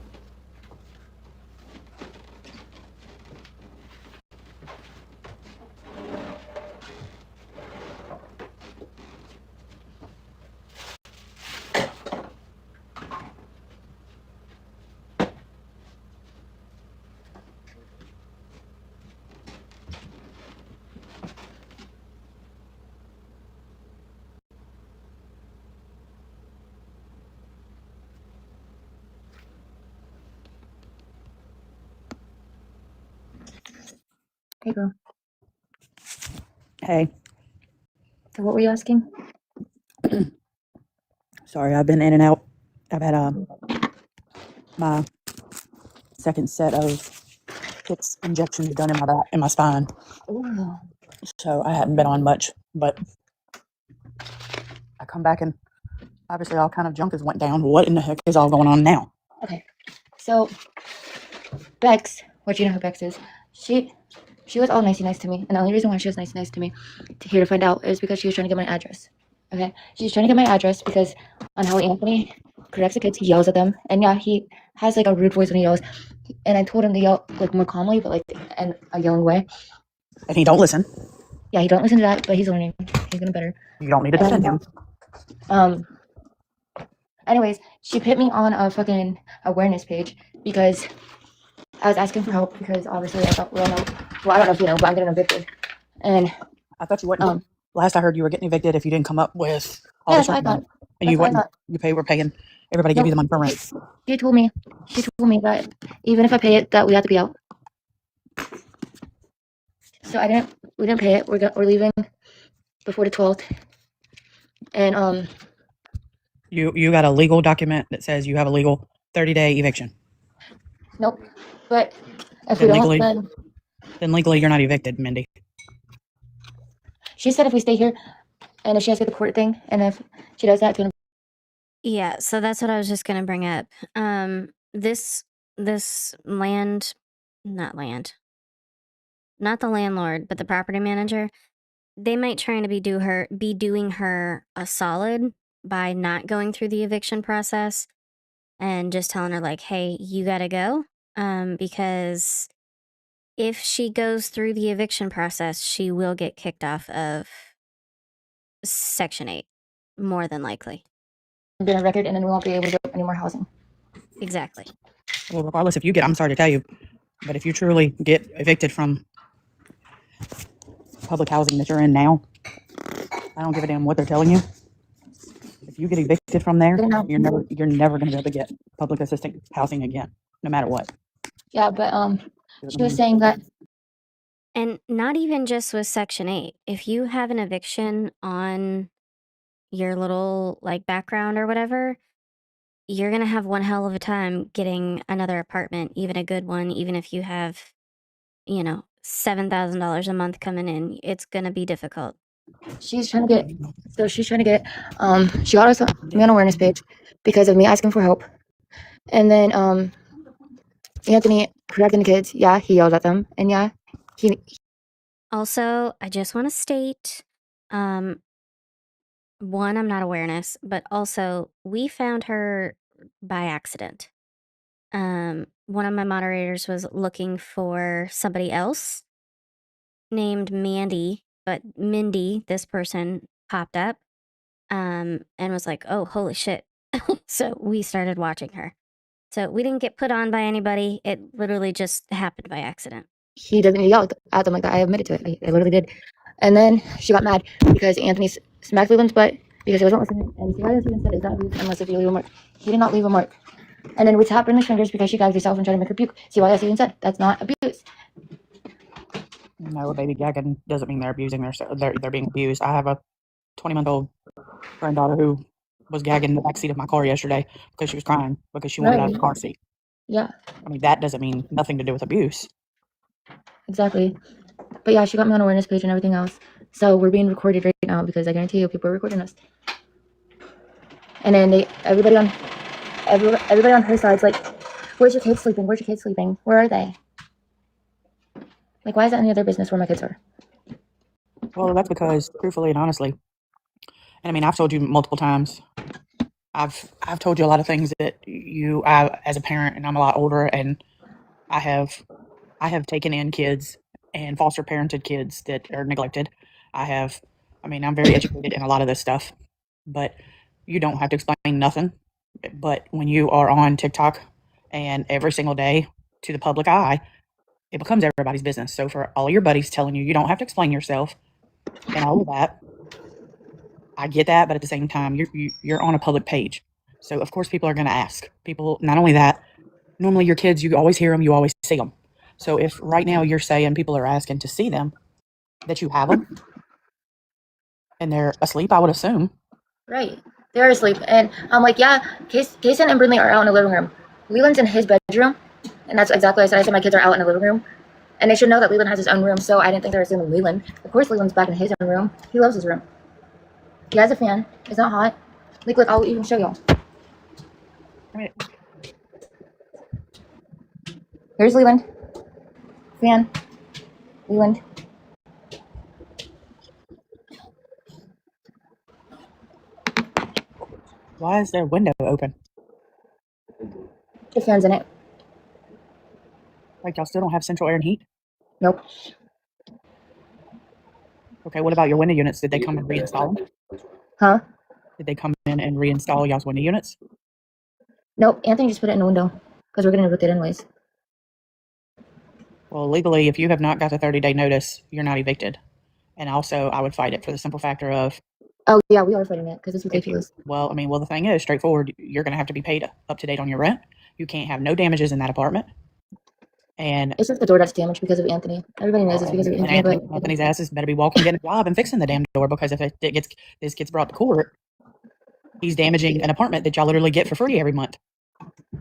Hey, girl. Hey, So what were you asking? sorry, I've been in and out. I've had my second set of 6 injections done in my back, in my spine, Ooh. so I hadn't been on much. But I come back and obviously all kind of junk has went down. What in the heck is all going on now? Okay. So Bex, what you know who Bex is? She was all nice to me, and the only reason why she was nice to me here to find out is because she was trying to get my address. Okay, she's trying to get my address because on how Anthony corrects the kids, he yells at them, and yeah, he has like a rude voice when he yells. And I told him to yell like more calmly, but like in a yelling way. And he don't listen. Yeah, he don't listen to that, but he's learning. He's getting better. You don't need to defend him. Anyways, she put me on a fucking awareness page because I was asking for help because obviously I thought, well, no, well, I don't know if you know, but I'm getting evicted. And I thought you wouldn't. Last I heard, you were getting evicted if you didn't come up with all yeah, this rent. And you wouldn't. We're paying. Everybody give you the money for rent. She told me that even if I pay it, that we have to be out. So we didn't pay it. We're leaving before the 12th. And You got a legal document that says you have a legal 30-day eviction. Nope. But if then we legally, don't, then legally you're not evicted, Mindy. She said if we stay here, and if she has to get the court thing, and if she does that, it's gonna. Yeah, so that's what I was just gonna bring up. This land, not the landlord, but the property manager, they might try to be doing her a solid by not going through the eviction process and just telling her like, hey, you gotta go. Because if she goes through the eviction process, she will get kicked off of Section 8, more than likely. Get a record, and then we won't be able to get any more housing. Exactly. Well, regardless, if you get, I'm sorry to tell you, but if you truly get evicted from public housing that you're in now, I don't give a damn what they're telling you. If you get evicted from there, you're never going to be able to get public assistance housing again, no matter what. Yeah, but She was saying that. And not even just with Section 8. If you have an eviction on your little like background or whatever, you're gonna have one hell of a time getting another apartment, even a good one, even if you have, you know, $7,000 a month coming in. It's gonna be difficult. She's trying to get. So she's trying to get. She got us a man awareness page because of me asking for help, and then Anthony correcting the kids. Yeah, he yelled at them, and yeah, he. Also, I just want to state, one, I'm not awareness, but also we found her by accident. One of my moderators was looking for somebody else named Mandy, but Mindy, this person, popped up, and was like, "Oh, holy shit!" So we started watching her. So we didn't get put on by anybody. It literally just happened by accident. He doesn't yell at them like that. I admitted to it. I literally did. And then she got mad because Anthony smacked Leland's butt because he wasn't listening. And see, I even said it's not abuse unless if you leave a mark. He did not leave a mark. And then we tapped her in the fingers because she gagged herself and tried to make her puke. See why I even said that's not abuse. No, a baby gagging doesn't mean they're abusing they're being abused. I have a 20-month-old granddaughter who was gagging in the backseat of my car yesterday because she was crying because she wanted out of the car seat. Yeah. I mean, that doesn't mean nothing to do with abuse. Exactly. But yeah, she got me on awareness page and everything else. So we're being recorded right now because I guarantee you people are recording us. And then everybody on her side's like, "Where's your kids sleeping? Where's your kids sleeping? Where are they?" Like, why is that any of their business where my kids are? Well, that's because, truthfully and honestly, and I mean, I've told you multiple times, I've told you a lot of things that as a parent, and I'm a lot older, and I have taken in kids and foster parented kids that are neglected. I'm very educated in a lot of this stuff, but you don't have to explain nothing. But when you are on TikTok and every single day to the public eye, it becomes everybody's business. So for all your buddies telling you don't have to explain yourself and all of that, I get that, but at the same time, you're on a public page, so of course people are going to ask. People, not only that, normally your kids, you always hear them, you always see them. So if right now you're saying people are asking to see them, that you have them, and they're asleep, I would assume. Right. They're asleep. And I'm like, yeah, Kason and Brindley are out in the living room. Leland's in his bedroom. And that's exactly what I said. I said my kids are out in the living room. And they should know that Leland has his own room, so I didn't think they were assuming Leland. Of course Leland's back in his own room. He loves his room. He has a fan. It's not hot. Look, I'll even show y'all. Right. Here's Leland. Fan. Leland. Why is their window open? The fan's in it. Like, y'all still don't have central air and heat? Nope. Okay, what about your window units? Did they come and reinstall them? Huh? Did they come in and reinstall y'all's window units? Nope. Anthony just put it in the window because we're going to evict it anyways. Well, legally, if you have not got the 30-day notice, you're not evicted. And also, I would fight it for the simple factor of... Oh, yeah, we are fighting it because it's ridiculous. Well, the thing is, straightforward, you're going to have to be paid up to date on your rent. You can't have no damages in that apartment. And it's just the door that's damaged because of Anthony. Everybody knows it's because of Anthony. Anthony's asses better be walking, getting a job, and fixing the damn door, because if this gets brought to court, he's damaging an apartment that y'all literally get for free every month.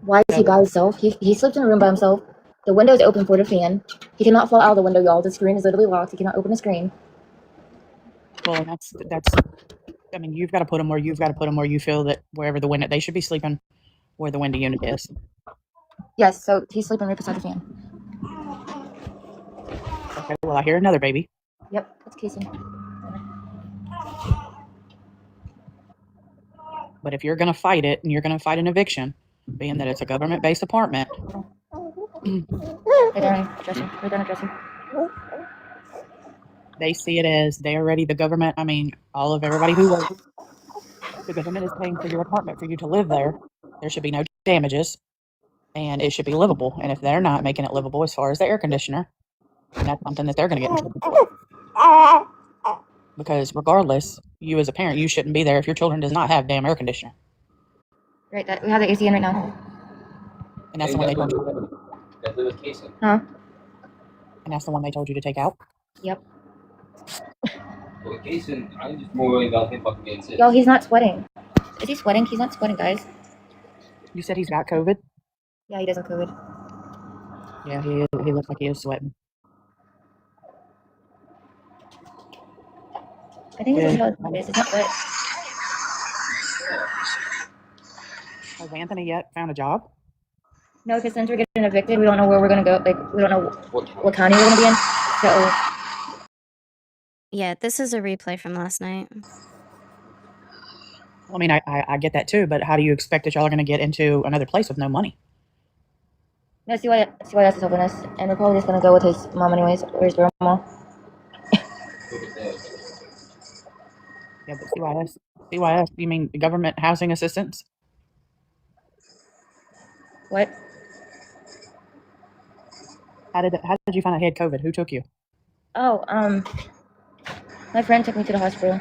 Why is he by himself? He sleeps in a room by himself. The window's open for the fan. He cannot fall out of the window, y'all. The screen is literally locked. He cannot open the screen. Well, that's. You've got to put them where you feel that wherever the window, they should be sleeping where the window unit is. Yes, so he's sleeping right beside the fan. Okay, well, I hear another baby. Yep, that's Casey. But if you're going to fight it, and you're going to fight an eviction, being that it's a government-based apartment. Right down a dresser. They see it as they already, the government, everybody who works, the government is paying for your apartment for you to live there. There should be no damages, and it should be livable. And if they're not making it livable as far as the air conditioner, then that's something that they're going to get in trouble for. Because regardless, you as a parent, you shouldn't be there if your children does not have damn air conditioner. Right, we have the AC in right now. And that's the one they don't. That live with Casey. Huh? And that's the one they told you to take out? Yep. Well, Jason, I'm just more worried about him fucking getting sick. Yo, he's not sweating. Is he sweating? He's not sweating, guys. You said he's got COVID? Yeah, he doesn't COVID. Yeah, he looks like he is sweating. I think this is Good. how it's not sweat. Has Anthony yet found a job? No, because since we're getting evicted, we don't know where we're gonna go. Like, we don't know what county we're gonna be in. So, Yeah, this is a replay from last night. Well, I mean, I get that too, but how do you expect that y'all are going to get into another place with no money? no, CYS is helping us, and we're probably just gonna go with his mom anyways, or his grandma. Yeah, but CYS, you mean government housing assistance? What? How did you find out he had COVID? Who took you? Oh, my friend took me to the hospital,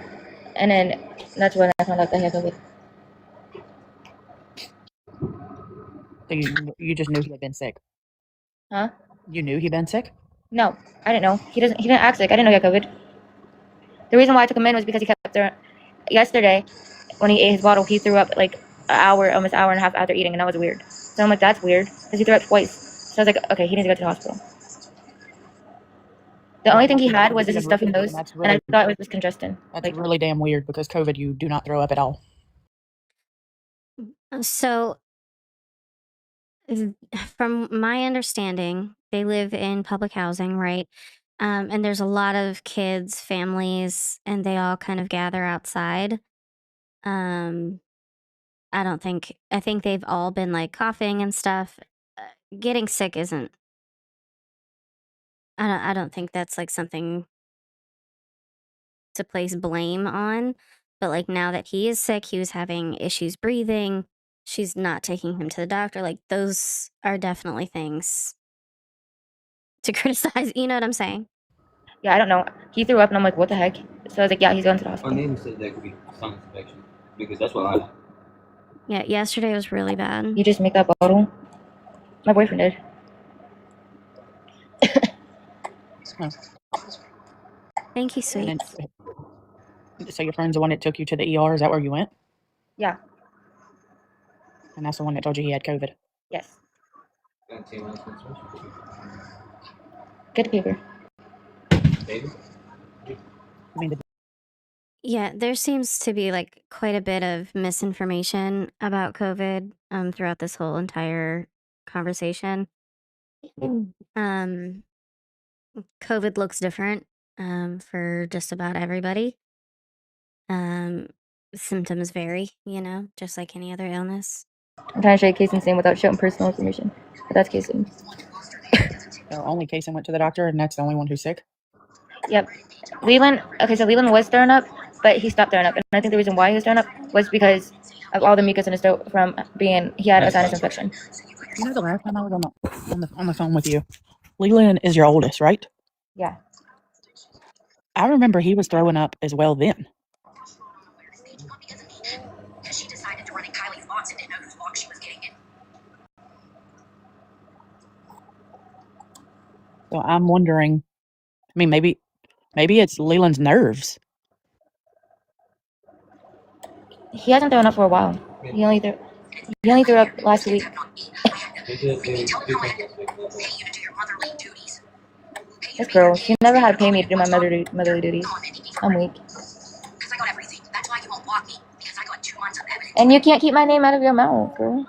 and then that's when I found out that he had COVID. So you just knew he had been sick? Huh? You knew he'd been sick? No, I didn't know. He didn't act sick. I didn't know he had COVID. The reason why I took him in was because he kept throwing. Yesterday, when he ate his bottle, he threw up like almost an hour and a half after eating, and that was weird. So I'm like, that's weird, because he threw up twice. So I was like, okay, he needs to go to the hospital. The only thing he had was this stuffy nose, and I thought it was just congestion. That's really damn weird, because COVID, you do not throw up at all. So, from my understanding, they live in public housing, right? And there's a lot of kids, families, and they all kind of gather outside. I think they've all been like coughing and stuff. Getting sick isn't. I don't think that's like something to place blame on. But like now that he is sick, he was having issues breathing. She's not taking him to the doctor. Like those are definitely things to criticize. You know what I'm saying? Yeah, I don't know. He threw up, and I'm like, what the heck? So I was like, yeah, he's going to the My hospital. neighbor said that could be sinus infection because that's what I have. Yeah, yesterday was really bad. You just make that bottle? My boyfriend did. Thank you, sweet. So your friend's the one that took you to the ER? Is that where you went? Yeah. And that's the one that told you he had COVID? Yes. Get the paper. Baby? Yeah, there seems to be like quite a bit of misinformation about COVID throughout this whole entire conversation. COVID looks different for just about everybody. Symptoms vary, just like any other illness. I'm trying to show you Casey's name without showing personal information. But that's Casey. So only Kason went to the doctor, and that's the only one who's sick? Yep. Leland was throwing up, but he stopped throwing up. And I think the reason why he was throwing up was because of all the mucus in his throat from he had a sinus infection. You know, the last time I was on the phone with you, Leland is your oldest, right? Yeah. I remember he was throwing up as well then. Because she decided to run in Kylie's box and didn't know whose box she was getting in. So I'm wondering, I mean, maybe it's Leland's nerves. He hasn't thrown up for a while. He only threw up last week. This girl, she never had to pay me to do my motherly duties. I'm weak. Because I got everything. That's why you won't block me. Because I got 2 months of evidence. And you can't keep my name out of your mouth, girl.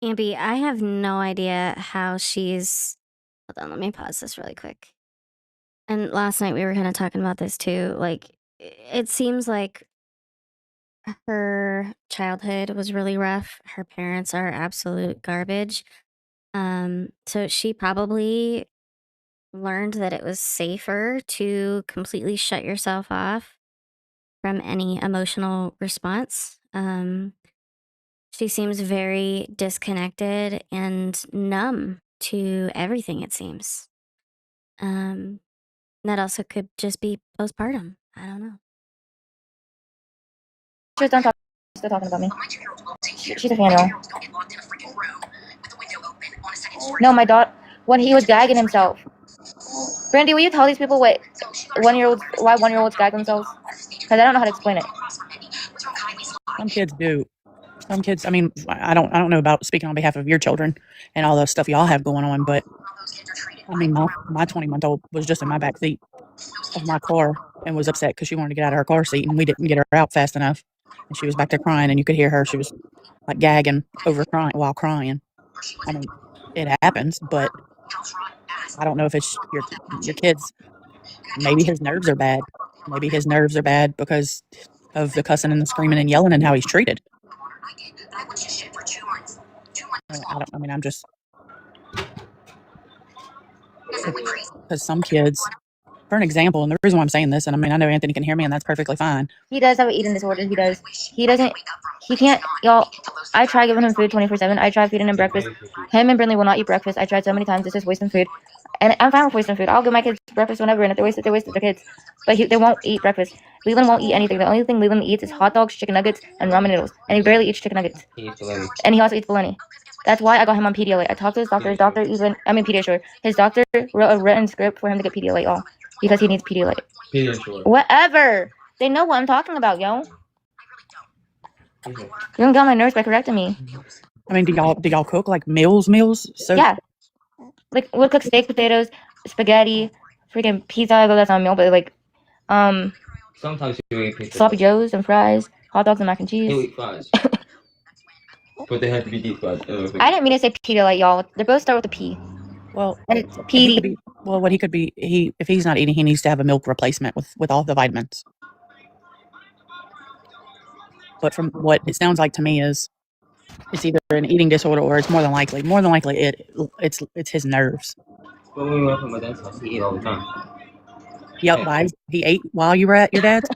Ambi, I have no idea how she's. Hold on, let me pause this really quick. And last night we were kind of talking about this too. Like, it seems like her childhood was really rough. Her parents are absolute garbage. So she probably learned that it was safer to completely shut yourself off from any emotional response. She seems very disconnected and numb to everything, it seems. That also could just be postpartum. I don't know. She's still talking about me. She's a fan, y'all. No, my daughter. when he was gagging himself. Brandy, will you tell these people why 1-year-olds gag themselves? Because I don't know how to explain it. Some kids do. Some kids, I mean, I don't know about speaking on behalf of your children and all the stuff y'all have going on, but I mean, my 20-month-old was just in my back seat of my car and was upset because she wanted to get out of her car seat and we didn't get her out fast enough. And she was back there crying and you could hear her. She was like gagging over crying while crying. I mean, it happens, but I don't know if it's your kids. Maybe his nerves are bad. Maybe his nerves are bad because of the cussing and the screaming and yelling and how he's treated. I mean, I'm just because some kids, for an example, and the reason why I'm saying this, and I mean, I know Anthony can hear me, and that's perfectly fine. He does have an eating disorder. He does. He can't, y'all. I try giving him food 24/7. I try feeding him breakfast. Him and Brinley will not eat breakfast. I tried so many times. It's just wasting food. And I'm fine with wasting food. I'll give my kids breakfast whenever, and if they wasted, their kids. But they won't eat breakfast. Leland won't eat anything. The only thing Leland eats is hot dogs, chicken nuggets, and ramen noodles. And he barely eats chicken nuggets. And he also eats bologna. That's why I got him on Pedialyte. I talked to his doctor. His doctor Pediasure. His doctor wrote a written script for him to get Pedialyte, y'all, because he needs Pedialyte. Whatever. They know what I'm talking about, yo. You don't get on my nerves by correcting me. I mean, do y'all cook like meals? So yeah, like we'll cook steak, potatoes, spaghetti, freaking pizza. I go that's not a meal, but like Sometimes you eat pizza. sloppy joes and fries, hot dogs and mac and cheese. He'll eat fries. But they have to be deep fried. I didn't mean to say Pedialyte, y'all. They both start with a P. Well, and it's PD. What he could be, if he's not eating, he needs to have a milk replacement with all the vitamins. But from what it sounds like to me is, it's either an eating disorder or it's more than likely it's his nerves. When we went to my dad's house, he ate all the time. Yep, yeah. He ate while you were at your dad's?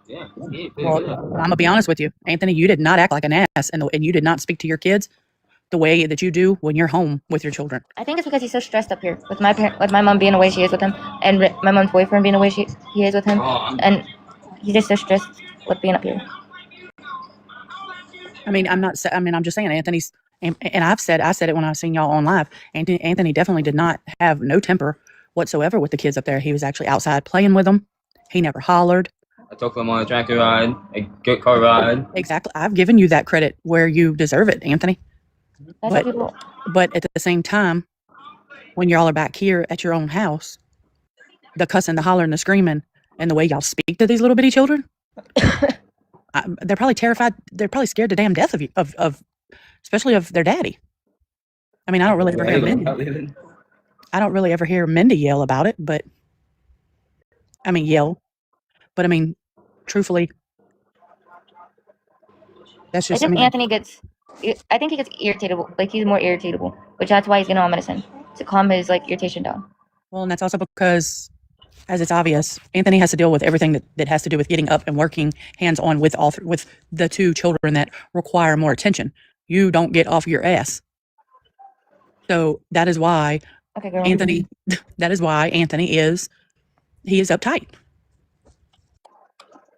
Yeah, he ate. Well, I'm gonna be honest with you, Anthony. You did not act like an ass, and you did not speak to your kids the way that you do when you're home with your children. I think it's because he's so stressed up here with my mom being away she is with him, and my mom's boyfriend being away he is with him, and he's just so stressed with being up here. I mean, I'm just saying, Anthony's, and I said it when I was seeing y'all on live. Anthony definitely did not have no temper whatsoever with the kids up there. He was actually outside playing with them. He never hollered. I took them on a tractor ride, a good car ride. Exactly. I've given you that credit where you deserve it, Anthony. But at the same time, when y'all are back here at your own house, the cussing, the hollering, the screaming, and the way y'all speak to these little bitty children, they're probably terrified. They're probably scared to damn death of you, especially of their daddy. I mean, I don't really ever hear Mindy. I don't really ever hear Mindy yell about it, but I mean, yell. But I mean, truthfully, that's just. I think Anthony gets. I think he gets irritable. Like he's more irritable, which that's why he's getting on medicine to calm his like irritation down. Well, and that's also because, as it's obvious, Anthony has to deal with everything that has to do with getting up and working hands-on with with the two children that require more attention. You don't get off your ass. So that is why Anthony. That is why Anthony is uptight.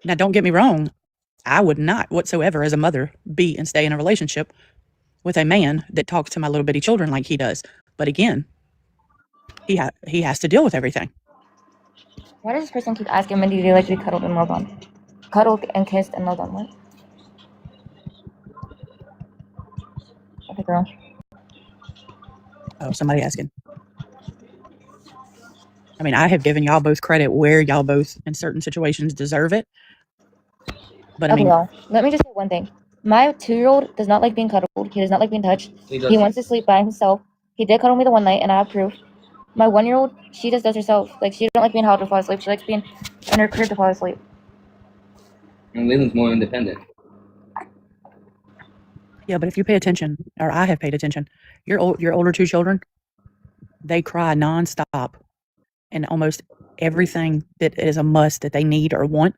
Now, don't get me wrong. I would not whatsoever, as a mother, be and stay in a relationship with a man that talks to my little bitty children like he does. But again, he has to deal with everything. Why does this person keep asking Mindy, do you like to be cuddled and loved on? Cuddled and kissed and loved on, what? Okay, girl. Oh, somebody asking. I mean, I have given y'all both credit where y'all both, in certain situations, deserve it. But I mean, y'all, let me just say one thing. My 2-year-old does not like being cuddled. He does not like being touched. He wants to sleep by himself. He did cuddle me the one night, and I have proof. My 1-year-old, she just does herself. Like, she don't like being held to fall asleep. She likes being in her crib to fall asleep. And Leland's more independent. Yeah, but if you pay attention, or I have paid attention, your older two children, they cry nonstop, and almost everything that is a must that they need or want.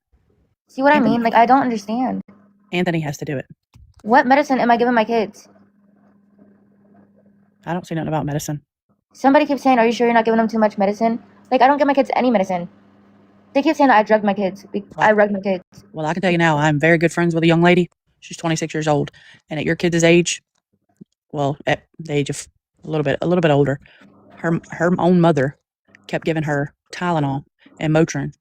See what I mean? Like, I don't understand. Anthony has to do it. What medicine am I giving my kids? I don't see nothing about medicine. Somebody keeps saying, are you sure you're not giving them too much medicine? Like, I don't give my kids any medicine. They keep saying that I drugged my kids. I drugged my kids. Well, I can tell you now, I'm very good friends with a young lady. She's 26 years old. And at your kids' age, well, at the age of a little bit older, her own mother kept giving her Tylenol and Motrin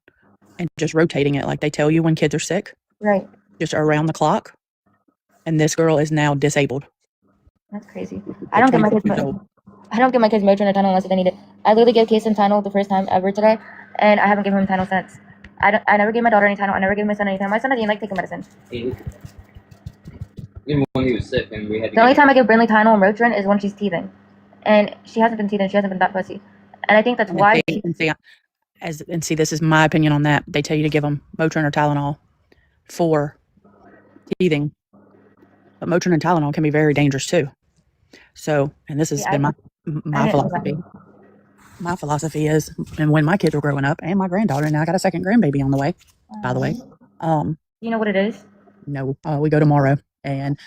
and just rotating it like they tell you when kids are sick, Right. just around the clock. And this girl is now disabled. That's crazy. At I don't get my 26 kids. years old. I don't get my kids Motrin or Tylenol unless they need it. I literally gave Kason Tylenol the first time ever today, and I haven't given him Tylenol since. I never gave my daughter any Tylenol. I never gave my son any Tylenol. My son doesn't even like taking medicine. Even when he was sick and we had to The only get time I give Brinley Tylenol and Motrin is when she's teething, and she hasn't been teething. She hasn't been that pussy, and I think that's And why. see, this is my opinion on that. They tell you to give them Motrin or Tylenol for teething, but Motrin and Tylenol can be very dangerous too. So, and this has been my philosophy. My philosophy is, and when my kids were growing up, and my granddaughter, and now I got a second grandbaby on the way, by the way. You know what it is? No, we go tomorrow, and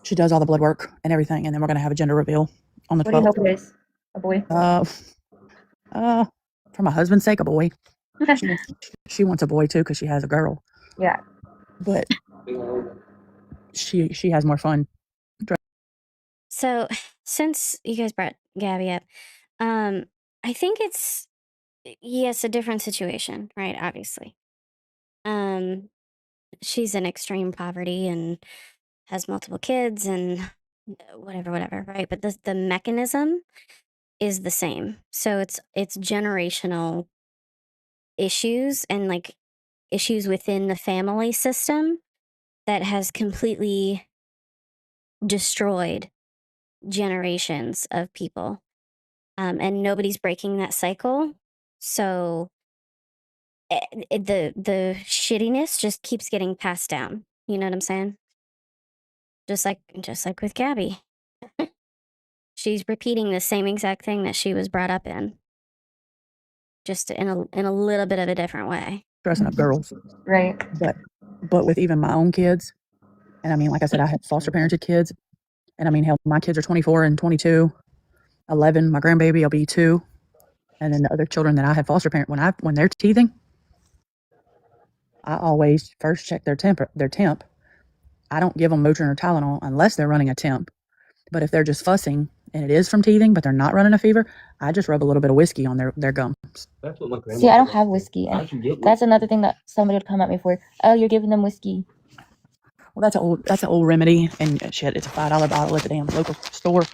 she does all the blood work and everything, and then we're gonna have a gender reveal on the 12th. What do you hope it is? A boy? For my husband's sake, a boy. She wants a boy too because she has a girl. Yeah. But she has more fun. So, since you guys brought Gabby up, I think it's yes, a different situation, right? Obviously. She's in extreme poverty and has multiple kids and whatever, right? But the mechanism is the same. So it's generational issues and like issues within the family system that has completely destroyed generations of people. And nobody's breaking that cycle. So the shittiness just keeps getting passed down. You know what I'm saying? Just like with Gabby. She's repeating the same exact thing that she was brought up in. Just in a little bit of a different way. Dressing up girls. Right. But with even my own kids, and I mean, like I said, I had foster parented kids, and I mean, hell, my kids are 24 and 22, 11. My grandbaby will be 2, and then the other children that I had foster parent when they're teething, I always first check their temp. I don't give them Motrin or Tylenol unless they're running a temp. But if they're just fussing and it is from teething, but they're not running a fever, I just rub a little bit of whiskey on their gums. That's what my grandma See, I don't did. have whiskey, and that's another thing that somebody would come at me for. Oh, you're giving them whiskey. Well, that's an old remedy, and shit, it's a $5 bottle at the damn local store.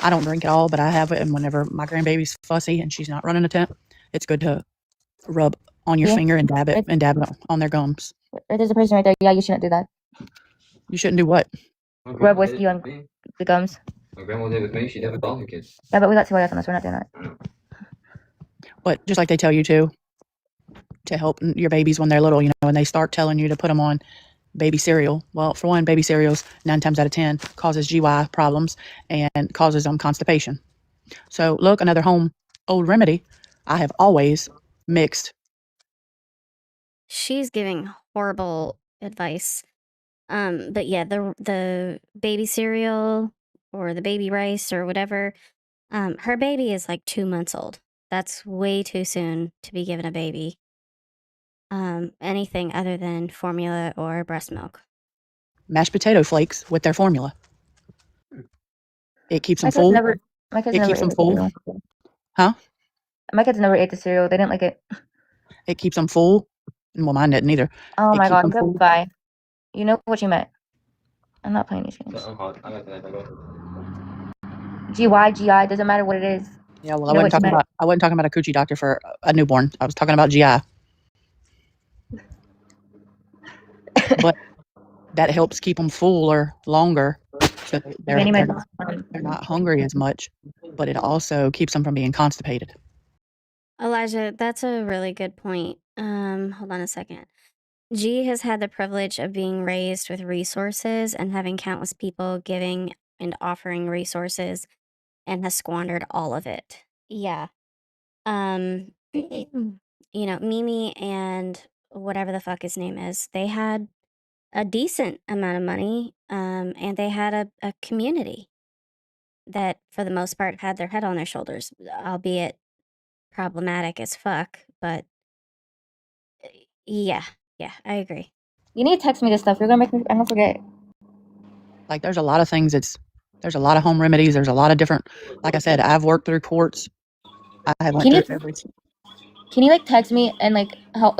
I don't drink it all, but I have it, and whenever my grandbaby's fussy and she's not running a temp, it's good to rub on your finger and dab it on their gums. There's a person right there. Yeah, you shouldn't do that. You shouldn't do what? Rub whiskey on the gums. My grandma did with me. She did with all her kids. Yeah, but we got CYS on this. We're not doing that. But just like they tell you to help your babies when they're little, and they start telling you to put them on baby cereal. Well, for one, baby cereals 9 times out of 10 causes GY problems and causes them constipation. So look, another old remedy. I have always mixed. She's giving horrible advice. But yeah, the baby cereal or the baby rice or whatever, her baby is like 2 months old. That's way too soon to be given a baby. Anything other than formula or breast milk. Mashed potato flakes with their formula. It keeps them full. My kids never ate the cereal. Huh? My kids never ate the cereal. They didn't like it. It keeps them full. Well, mine didn't either. Oh my god, goodbye. You know what you meant. I'm not playing these games. GY, GI, doesn't matter what it is. Yeah, well, I wasn't talking about a coochie doctor for a newborn. I was talking about GI. But that helps keep them fuller longer, so they're not hungry as much. But it also keeps them from being constipated. Elijah, that's a really good point. Hold on a second. G has had the privilege of being raised with resources and having countless people giving and offering resources and has squandered all of it. Yeah. Mimi and whatever the fuck his name is, they had a decent amount of money, and they had a community that, for the most part, had their head on their shoulders, albeit problematic as fuck, but yeah, I agree. You need to text me this stuff. You're gonna make me. I'm gonna forget. Like, there's a lot of things that's There's a lot of home remedies. There's a lot of different, like I said, I've worked through courts. I have went through every. Can you like text me and like help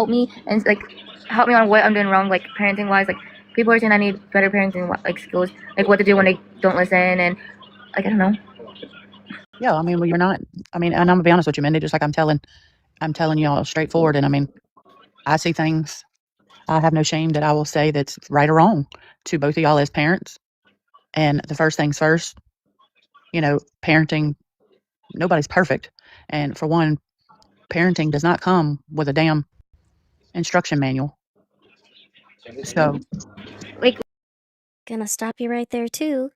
me and like help me on what I'm doing wrong, like parenting wise? Like people are saying I need better parenting like skills, like what to do when they don't listen, and like I don't know. Yeah, I mean, well, you're not. I mean, and I'm gonna be honest with you, Mindy. Just like I'm telling y'all straightforward. And I mean, I see things. I have no shame that I will say that's right or wrong to both of y'all as parents. And the first things first, parenting. Nobody's perfect, and for one, parenting does not come with a damn instruction manual. So, Gonna stop you right there too.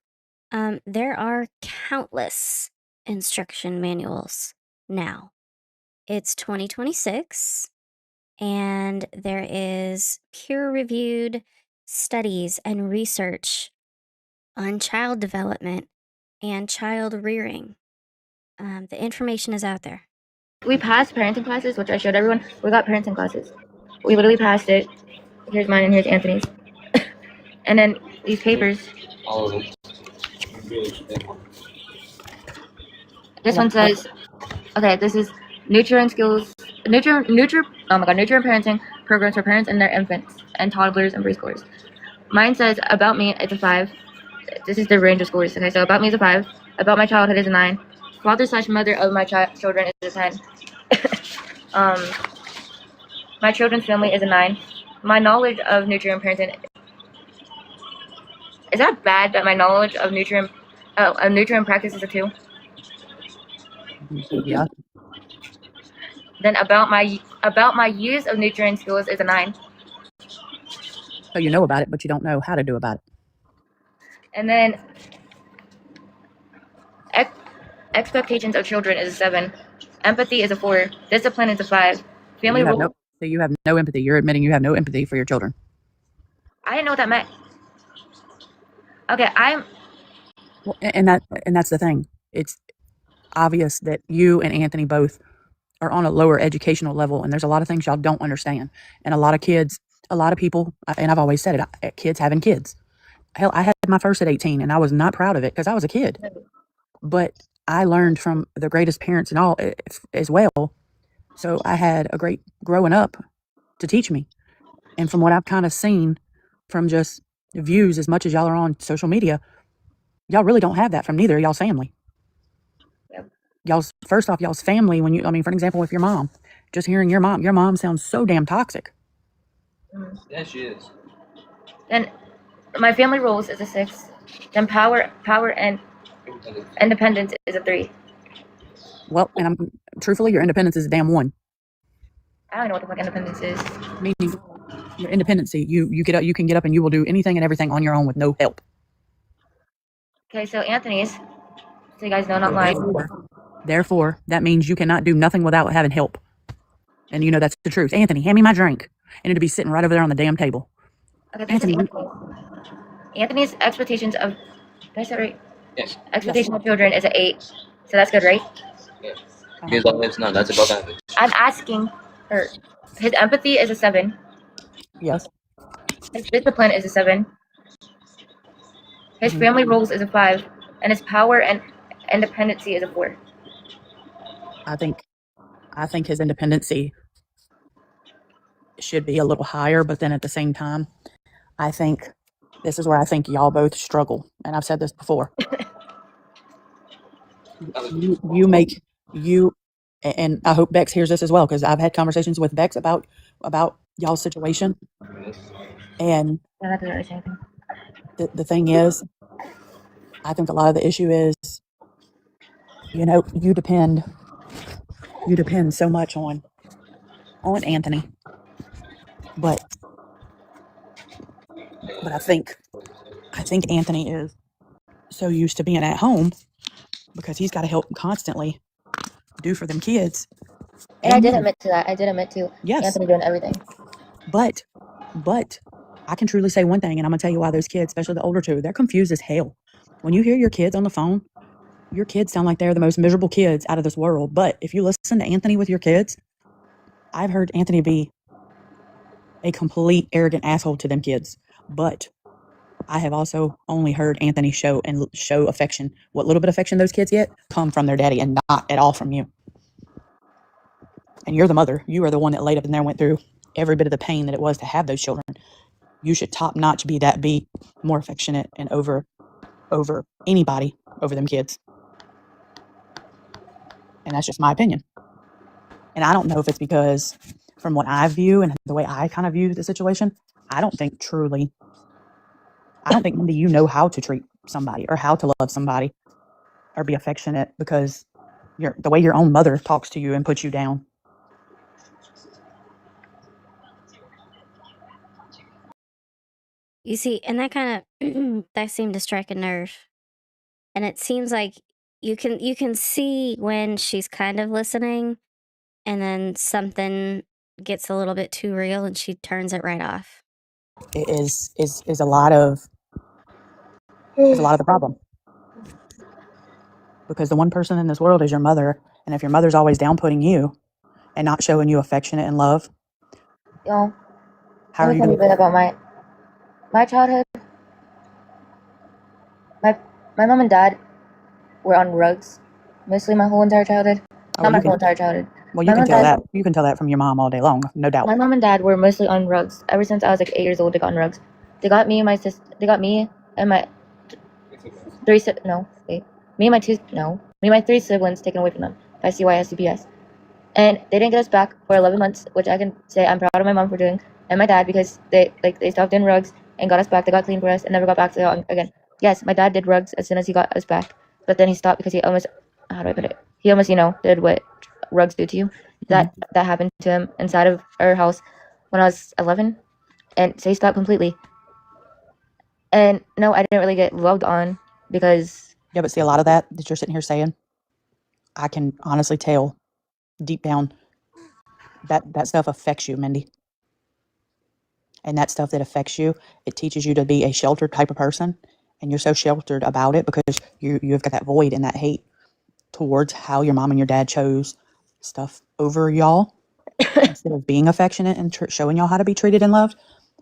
There are countless instruction manuals now. It's 2026, and there is peer-reviewed studies and research on child development and child rearing. The information is out there. We passed parenting classes, which I showed everyone. We got parenting classes. We literally passed it. Here's mine and here's Anthony's. And then these papers. All of them. This one says, okay, this is nutrient skills, nutrient parenting programs for parents and their infants and toddlers and preschoolers. Mine says about me, it's a 5. This is the range of scores. Okay, so about me is a 5. About my childhood is a 9. Father/mother of my children is a 10. My children's family is a 9. My knowledge of nutrient parenting, is that bad that my knowledge of nutrient practice is a 2? Yeah. Then about my use of nutrient skills is a 9. So you know about it, but you don't know how to do about it. And then expectations of children is a 7. Empathy is a 4. Discipline is a 5. Family rule. So you have no empathy. You're admitting you have no empathy for your children. I didn't know what that meant. Okay, Well, and that's the thing. It's obvious that you and Anthony both are on a lower educational level, and there's a lot of things y'all don't understand. And a lot of kids, a lot of people, and I've always said it, kids having kids. Hell, I had my first at 18, and I was not proud of it because I was a kid. But I learned from the greatest parents and all as well. So I had a great growing up to teach me. And from what I've kind of seen from just views, as much as y'all are on social media, y'all really don't have that from neither of y'all's family. Y'all's family, for an example, with your mom, just hearing your mom sounds so damn toxic. Yeah, she is. Then my family rules is a 6. Then power and independence is a 3. Well, and truthfully, your independence is a damn 1. I don't know what the fuck independence is. Meaning your independency, you get up, you can get up and you will do anything and everything on your own with no help. Okay, so Anthony's, so you guys know, not lying. Therefore, that means you cannot do nothing without having help. And that's the truth. Anthony, hand me my drink. And it'll be sitting right over there on the damn table. Okay, Anthony's expectations of, did I say right? Yes. Expectation of children is an 8. So that's good, right? Yes. Here's all it's not. That's above average. I'm asking her. His empathy is a 7. Yes. His discipline is a 7. His family rules is a 5. And his power and independency is a 4. I think his independency should be a little higher, but then at the same time, I think this is where I think y'all both struggle. And I've said this before. you and I hope Bex hears this as well, because I've had conversations with Bex about y'all's situation. And the thing is, I think a lot of the issue is, you depend so much on Anthony. But I think Anthony is so used to being at home because he's got to help constantly do for them kids. And I did admit to that. I did admit to Anthony doing everything. But I can truly say one thing, and I'm going to tell you why those kids, especially the older two, they're confused as hell. When you hear your kids on the phone, your kids sound like they're the most miserable kids out of this world. But if you listen to Anthony with your kids, I've heard Anthony be a complete arrogant asshole to them kids. But I have also only heard Anthony show affection. What little bit of affection those kids get come from their daddy and not at all from you. And you're the mother. You are the one that laid up in there and went through every bit of the pain that it was to have those children. You should top notch be more affectionate and over anybody over them kids. And that's just my opinion. And I don't know if it's because from what I view and the way I kind of view the situation, I don't think Mindy, you know how to treat somebody or how to love somebody or be affectionate because the way your own mother talks to you and puts you down. You see, and that kind of that seemed to strike a nerve. And it seems like you can see when she's kind of listening and then something gets a little bit too real and she turns it right off. It is a lot of the problem. Because the one person in this world is your mother, and if your mother's always down-putting you and not showing you affectionate and love, Y'all, how let are me you tell you a going bit about my childhood. My mom and dad were on rugs mostly my whole entire childhood. Oh, Not my you whole can entire childhood. well, My you mom can and tell dad that. You can tell that from your mom all day long, no doubt. My mom and dad were mostly on rugs ever since I was like 8 years old. They got on rugs. They got me and my sis. They got me and my three. No, wait. Me and my two. No, me and my three siblings taken away from them by CYSCPS, and they didn't get us back for 11 months, which I can say I'm proud of my mom for doing and my dad because they stopped doing rugs and got us back. They got clean for us and never got back to it again. Yes, my dad did rugs as soon as he got us back, but then he stopped because he almost. How do I put it? He almost did what rugs do to you. That happened to him inside of our house when I was 11, and so he stopped completely. And no, I didn't really get loved on because Yeah, but see, a lot of that you're sitting here saying, I can honestly tell deep down that stuff affects you, Mindy. And that stuff that affects you, it teaches you to be a sheltered type of person, and you're so sheltered about it because you've got that void and that hate towards how your mom and your dad chose stuff over y'all instead of being affectionate and showing y'all how to be treated and loved,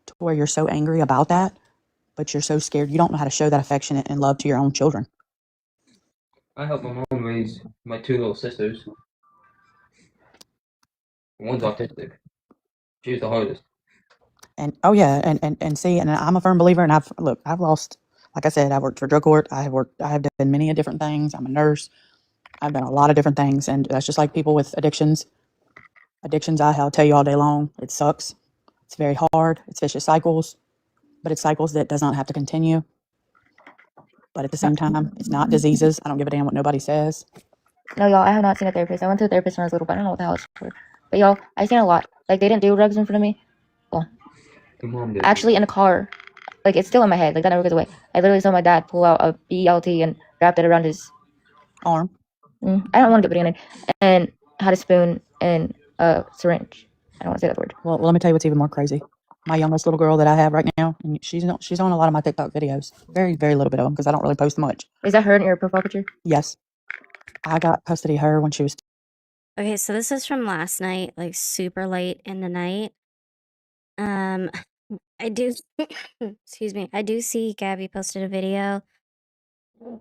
to where you're so angry about that, but you're so scared you don't know how to show that affection and love to your own children. I helped my mom raise my two little sisters. One's autistic. She's the hardest. And oh yeah, and see, and I'm a firm believer, and I've lost, like I said, I've worked for drug court, I have done many different things. I'm a nurse. I've done a lot of different things, and that's just like people with addictions. I'll tell you all day long, it sucks. It's very hard. It's vicious cycles, but it's cycles that does not have to continue. But at the same time, it's not diseases. I don't give a damn what nobody says. no, y'all, I have not seen a therapist. I went to a therapist when I was little, but I don't know what the hell it's for. But y'all, I seen a lot. Like they didn't do rugs in front of me. Well, actually, in a car, like it's still in my head. Like that never goes away. I literally saw my dad pull out a BLT and wrapped it around his arm. I don't want to get bananas. And had a spoon and a syringe. I don't want to say that word. Well, let me tell you what's even more crazy. My youngest little girl that I have right now, and she's on a lot of my TikTok videos. Very, very little bit of them because I don't really post much. Is that her in your profile picture? Yes. I got custody of her when she was. Okay, so this is from last night, like super late in the night. I do, excuse me, I do see Gabby posted a video.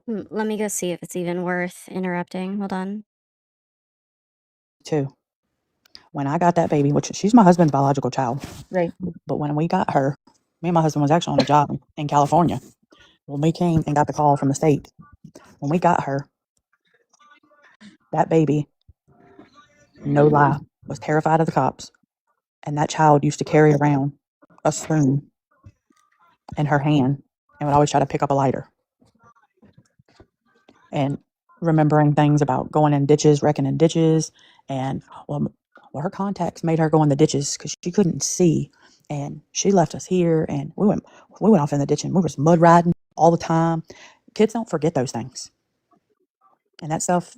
Let me go see if it's even worth interrupting. Hold on. Too. When I got that baby, which she's my husband's biological child. Right. But when we got her, me and my husband was actually on a job in California. When we came and got the call from the state, when we got her, that baby, no lie, was terrified of the cops. And that child used to carry around a spoon in her hand and would always try to pick up a lighter. And remembering things about going in ditches, wrecking in ditches, and her contacts made her go in the ditches because she couldn't see, and she left us here, and we went off in the ditch, and we was mud riding all the time. Kids don't forget those things, and that stuff,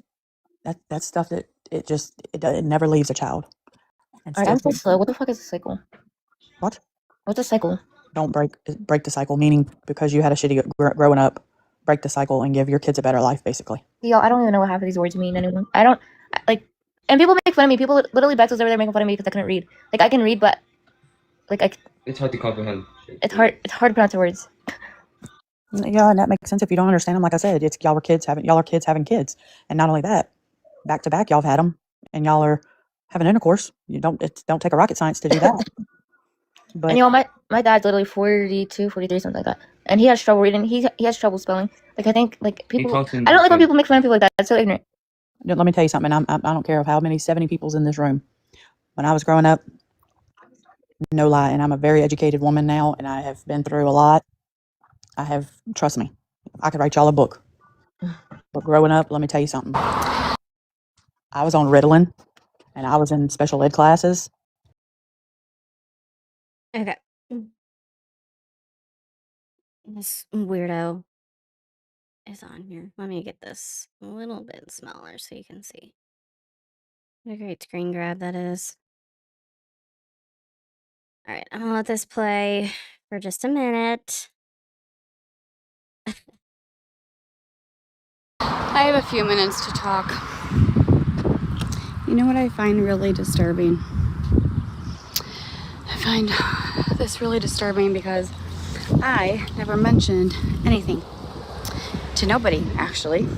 that's stuff that it never leaves a child. All right, I'm so slow. What the fuck is a cycle? What? What's a cycle? Don't break the cycle, meaning because you had a shitty growing up, break the cycle and give your kids a better life, basically. Yo, I don't even know what half of these words mean anymore. I don't, like, and people make fun of me. People, literally, Bex was over there making fun of me because I couldn't read. Like, I can read, but, like, It's hard to comprehend. It's hard to pronounce the words. Yeah, and that makes sense if you don't understand them. Like I said, it's y'all are kids having kids, and not only that, back to back, y'all have had them, and y'all are having intercourse. Don't take a rocket science to do that. But and you know, my dad's literally 42, 43, something like that, and he has trouble reading. He has trouble spelling. Like I think like people. I don't like when people make fun of people like that. It's so ignorant. let me tell you something. I don't care of how many 70 people's in this room. When I was growing up, no lie, and I'm a very educated woman now, and I have been through a lot. Trust me, I could write y'all a book. But growing up, let me tell you something. I was on Ritalin, and I was in special ed classes. Okay. This weirdo is on here. Let me get this a little bit smaller so you can see. What a great screen grab that is. All right, I'm gonna let this play for just a minute. I have a few minutes to talk. You know what I find really disturbing? I find this really disturbing because I never mentioned anything to nobody, actually.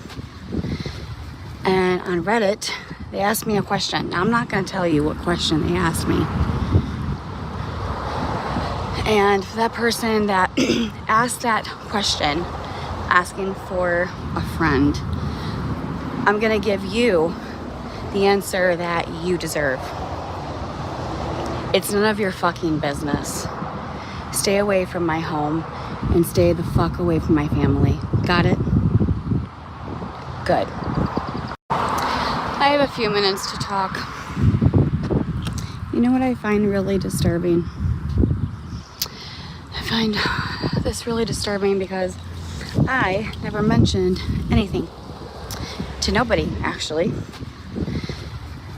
And on Reddit, they asked me a question. Now, I'm not going to tell you what question they asked me. And for that person that asked that question, asking for a friend, I'm going to give you the answer that you deserve. It's none of your fucking business. Stay away from my home and stay the fuck away from my family. Got it? Good. I have a few minutes to talk. You know what I find really disturbing? I find this really disturbing because I never mentioned anything to nobody, actually.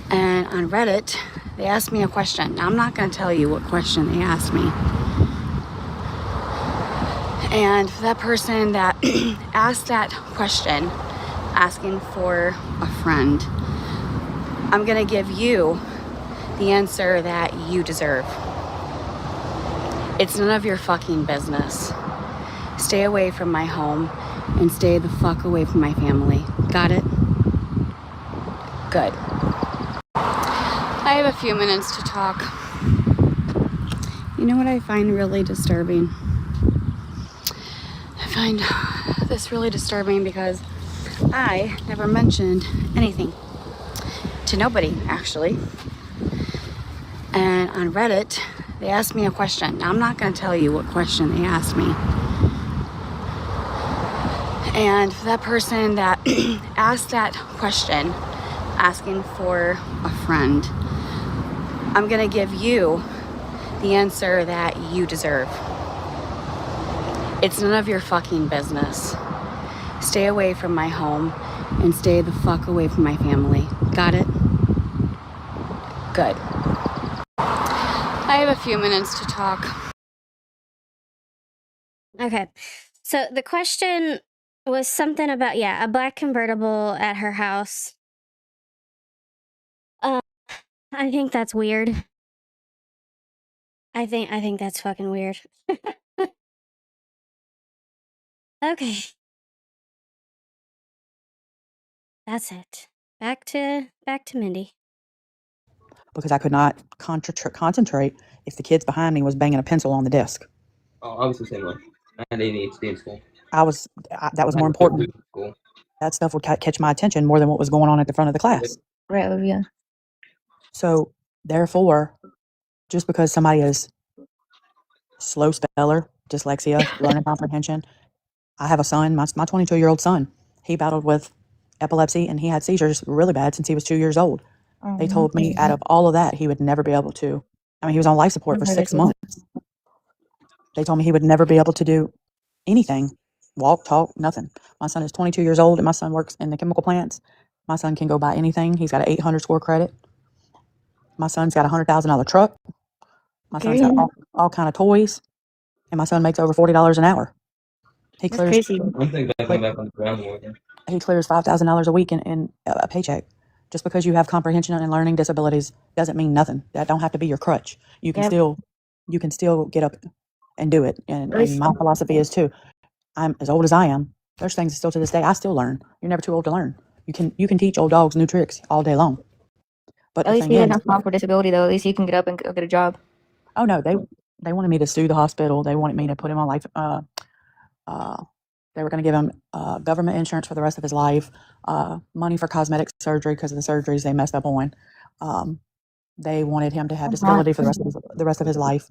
And on Reddit, they asked me a question. Now, I'm not going to tell you what question they asked me. And for that person that asked that question, asking for a friend, I'm going to give you the answer that you deserve. It's none of your fucking business. Stay away from my home and stay the fuck away from my family. Got it? Good. I have a few minutes to talk. You know what I find really disturbing? I find this really disturbing because I never mentioned anything to nobody, actually. And on Reddit, they asked me a question. Now, I'm not going to tell you what question they asked me. And for that person that asked that question, asking for a friend, I'm going to give you the answer that you deserve. It's none of your fucking business. Stay away from my home and stay the fuck away from my family. Got it? Good. I have a few minutes to talk. Okay. So the question was something about, yeah, a black convertible at her house. I think that's weird. I think that's fucking weird. Okay. That's it. Back to Mindy. because I could not concentrate if the kids behind me was banging a pencil on the desk. Oh, obviously same way. I had ADHD in school. That was more important. That stuff would catch my attention more than what was going on at the front of the class. Right, Olivia. So therefore, just because somebody is slow speller, dyslexia, learning comprehension, I have a son, my 22-year-old son. He battled with epilepsy and he had seizures really bad since he was 2 years old. They told me out of all of that, he would never be able to. I mean, he was on life support for 6 months. They told me he would never be able to do anything, walk, talk, nothing. My son is 22 years old and my son works in the chemical plants. My son can go buy anything. He's got an 800 score credit. My son's got a $100,000 truck. My son's got all kind of toys. And my son makes over $40 an hour. He That's clears crazy. One thing back on the ground more. he clears $5,000 a week in a paycheck. Just because you have comprehension and learning disabilities doesn't mean nothing. That don't have to be your crutch. You can still get up and do it. And my philosophy is too. I'm as old as I am. There's things still to this day I still learn. You're never too old to learn. You can teach old dogs new tricks all day long. But At the least thing he is, didn't have file for disability though. At least he can get up and go get a job. oh no, they wanted me to sue the hospital. They wanted me to put him on life. They were going to give him government insurance for the rest of his life, money for cosmetic surgery because of the surgeries they messed up on. They wanted him to have disability for the rest of his life.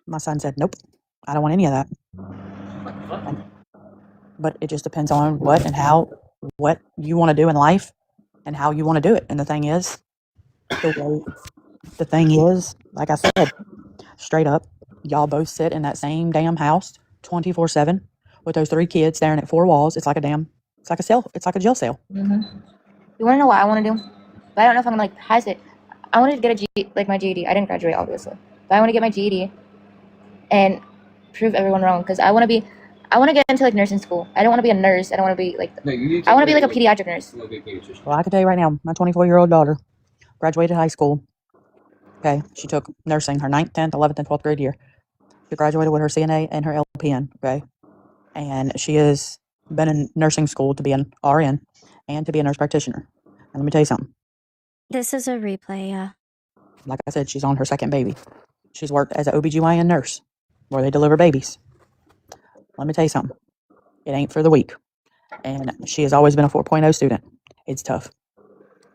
My son said, "Nope, I don't want any of that." But it just depends on what and how, what you want to do in life, and how you want to do it. And the thing is, like I said, straight up, y'all both sit in that same damn house 24/7 with those 3 kids staring at 4 walls. It's like a jail cell. Mm-hmm. You want to know what I want to do? But I don't know if I'm gonna like pass it. I wanted to get my GED. I didn't graduate obviously, but I want to get my GED and prove everyone wrong because I want to get into like nursing school. I don't want to be a nurse. I don't want to be like I want to be like a pediatric nurse. Well, I can tell you right now, my 24-year-old daughter graduated high school. Okay, she took nursing her 9th, 10th, 11th, and 12th grade year. She graduated with her CNA and her LPN. Okay, and she has been in nursing school to be an RN and to be a nurse practitioner. And let me tell you something. This is a replay, yeah. Like I said, she's on her 2nd baby. She's worked as an OBGYN nurse where they deliver babies. Let me tell you something. It ain't for the weak. And she has always been a 4.0 student. It's tough.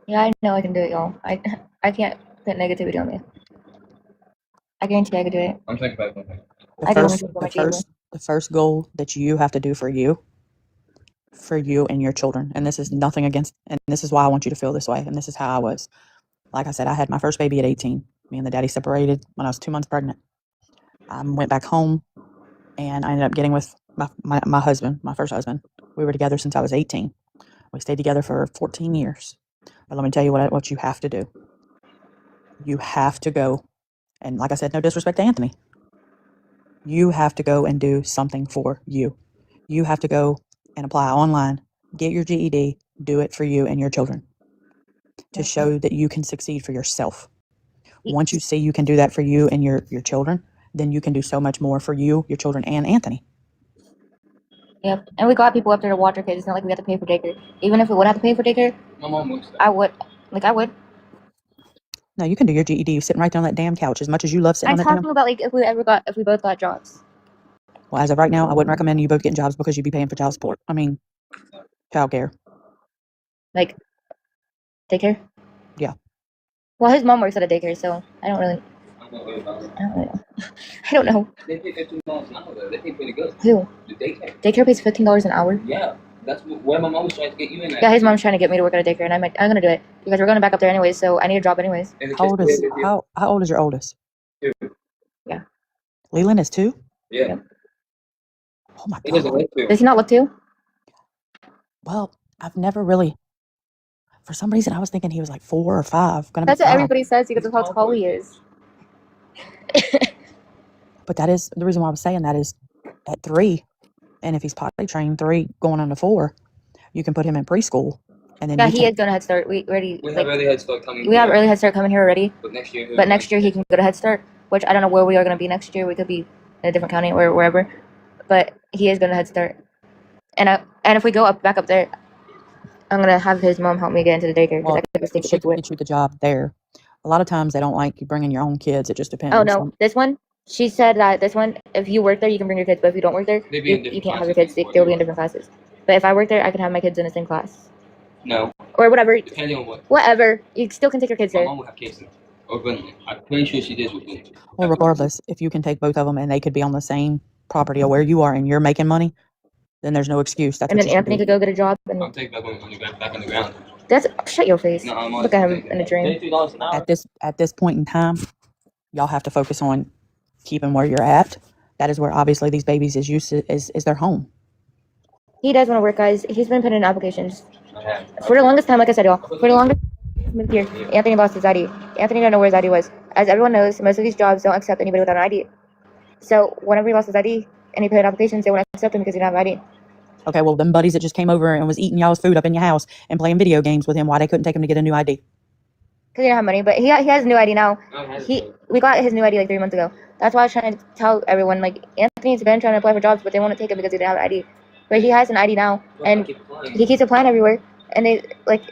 Yeah, I know I can do it, y'all. I can't put negativity on me. I guarantee I can do it. I'm taking back one thing. The first goal that you have to do for you and your children, and this is nothing against, and this is why I want you to feel this way, and this is how I was. Like I said, I had my first baby at 18. Me and the daddy separated when I was 2 months pregnant. I went back home, and I ended up getting with my husband, my first husband. We were together since I was 18. We stayed together for 14 years. But let me tell you what you have to do. You have to go, and like I said, no disrespect to Anthony. You have to go and do something for you. You have to go and apply online, get your GED, do it for you and your children to show that you can succeed for yourself. Once you see you can do that for you and your children, then you can do so much more for you, your children, and Anthony. Yep, and we got people up there to watch our kids. It's not like we have to pay for daycare. Even if we would have to pay for daycare, My mom works there. I would. No, you can do your GED sitting right there on that damn couch as much as you love sitting I'm on that damn. talking about like if we both got jobs. Well, as of right now, I wouldn't recommend you both getting jobs because you'd be paying for child support. I mean, child care. Like daycare. Yeah. Well, his mom works at a daycare, so I don't really know. I don't know. They pay $15 an hour though. They pay pretty good. Who? The daycare. Daycare pays $15 an hour. Yeah, that's where my mom was trying to get you in. Yeah, his mom's trying to get me to work at a daycare, and I'm gonna do it because we're going back up there anyways. So I need a job anyways. How old is your oldest? 2. Yeah. Leland is 2? Yeah. Oh my He doesn't God. look 2. Does he not look 2? Well, I've never really. For some reason, I was thinking he was like 4 or 5. That's what everybody says because of how tall he is. But that is the reason why I was saying that is at 3, and if he's potty trained 3 going on to 4, you can put him in preschool, and then Yeah, he is going to Head Start. We already have early Head Start coming. We have early Head Start coming here already. But next year he can go to Head Start, which I don't know where we are going to be next year. We could be in a different county or wherever, but he is going to Head Start. And if we go back up there, I'm gonna have his mom help me get into the daycare because I can just take she can get you the job there. A lot of times they don't like you bringing your own kids. It just depends. Oh no, this one. She said that this one, if you work there, you can bring your kids, but if you don't work there, you can't have your kids. They'll be in different classes. But if I work there, I can have my kids in the same class. No. Or whatever. Depending on what. Whatever. You still can take your kids there. My mom will have kids there. Or Glenley. I'm pretty sure she did with Glenley. Well, regardless, if you can take both of them and they could be on the same property or where you are and you're making money, then there's no excuse. That's and what then Anthony could go get a job. And I'll take back on the ground. That's shut your face. No, look at him in a dream. $33 an hour. At this point in time, y'all have to focus on keeping where you're at. That is where obviously these babies is their home. He does want to work, guys. He's been putting in applications for the longest time. Like I said, y'all, for the longest time here, Anthony lost his ID. Anthony didn't know where his ID was. As everyone knows, most of these jobs don't accept anybody without an ID. So whenever he lost his ID and he put in applications, they wouldn't accept him because he didn't have an ID. Okay, well, them buddies that just came over and was eating y'all's food up in your house and playing video games with him, why they couldn't take him to get a new ID? because he didn't have money. But he has a new ID now. We got his new ID like 3 months ago. That's why I was trying to tell everyone, like, Anthony's been trying to apply for jobs, but they won't take it because he didn't have an ID. But he has an ID now, and he keeps applying everywhere, and they, like,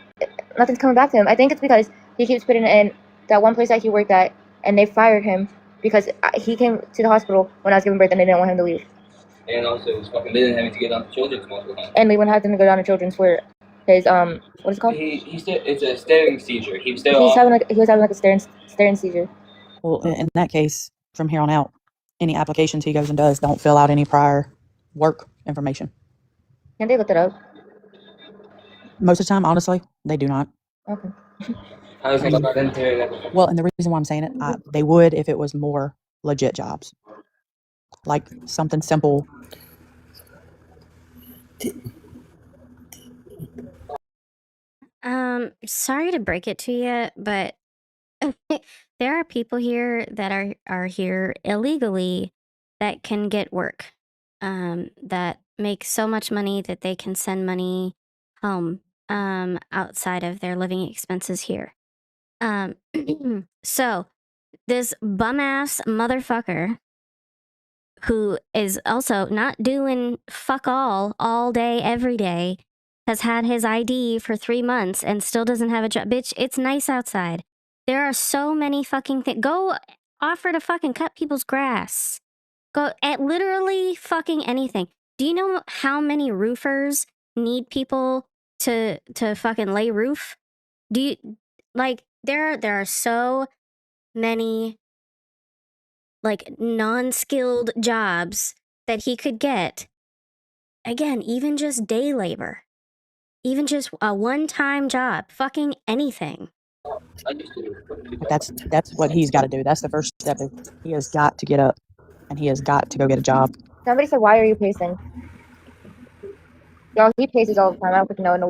nothing's coming back to him. I think it's because he keeps putting it in that one place that he worked at, and they fired him because he came to the hospital when I was giving birth, and they didn't want him to leave. And also, it was fucking living having to get down to children's multiple times. And we wouldn't have him to go down to children's for his, what is it called? It's a staring seizure. He was having like a staring seizure. Well, in that case, from here on out, any applications he goes and does, don't fill out any prior work information. Can they look it up? Most of the time, honestly, they do not. Okay. Well, and the reason why I'm saying it, they would if it was more legit jobs. Like something simple. Sorry to break it to you, but there are people here that are here illegally that can get work, that make so much money that they can send money home, outside of their living expenses here. So this bum ass motherfucker who is also not doing fuck all day, every day, has had his ID for 3 months and still doesn't have a job. Bitch, it's nice outside. There are so many fucking things. Go offer to fucking cut people's grass. Go at literally fucking anything. Do you know how many roofers need people to fucking lay roof? Do you, like, there are so many, like, non-skilled jobs that he could get. Again, even just day labor. Even just a one-time job. Fucking anything. That's what he's got to do. That's the first step. He has got to get up and he has got to go get a job. Somebody said, why are you pacing? Y'all, he paces all the time. I don't fucking know. It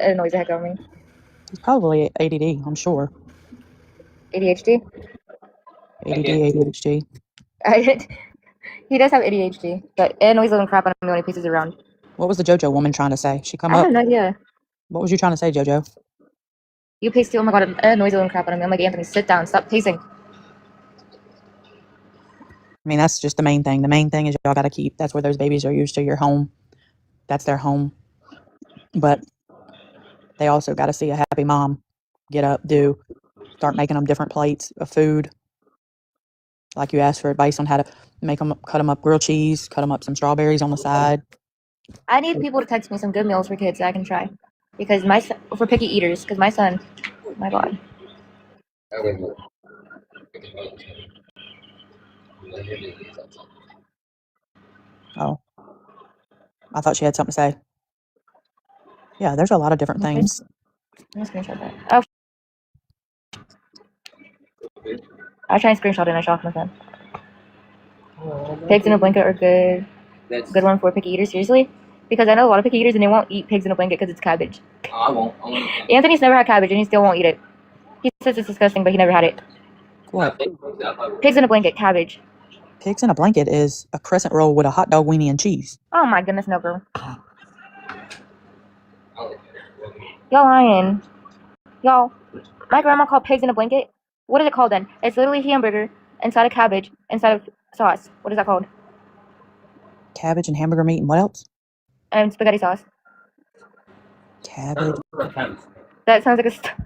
annoys the heck out of me. He's probably ADD, I'm sure. ADHD? ADHD. He does have ADHD, but it annoys the living crap out of me when he paces around. What was the JoJo woman trying to say? She come I up? have no idea. What was you trying to say, JoJo? You pace too. Oh my god, it annoys the living crap out of me. I'm like, Anthony, sit down. Stop pacing. I mean, that's just the main thing. The main thing is y'all got to keep. That's where those babies are used to, your home. That's their home. But they also got to see a happy mom get up, start making them different plates of food. Like you asked for advice on how to cut them up grilled cheese, cut them up some strawberries on the side. I need people to text me some good meals for kids that I can try. Because for picky eaters, because my son, oh my god. Oh. I thought she had something to say. Yeah, there's a lot of different things. I'm gonna screenshot that. Oh. I try and screenshot it and I show off my phone. Pigs in a blanket are good. Good one for picky eaters, seriously? Because I know a lot of picky eaters and they won't eat pigs in a blanket because it's cabbage. I won't. Anthony's never had cabbage and he still won't eat it. He says it's disgusting, but he never had it. What? Pigs in a blanket, cabbage. Pigs in a blanket is a crescent roll with a hot dog, weenie, and cheese. Oh my goodness, no, girl. Y'all lying. Y'all, my grandma called pigs in a blanket. What is it called then? It's literally hamburger inside of cabbage, inside of sauce. What is that called? Cabbage and hamburger meat and what else? And spaghetti sauce. Cabbage. That sounds like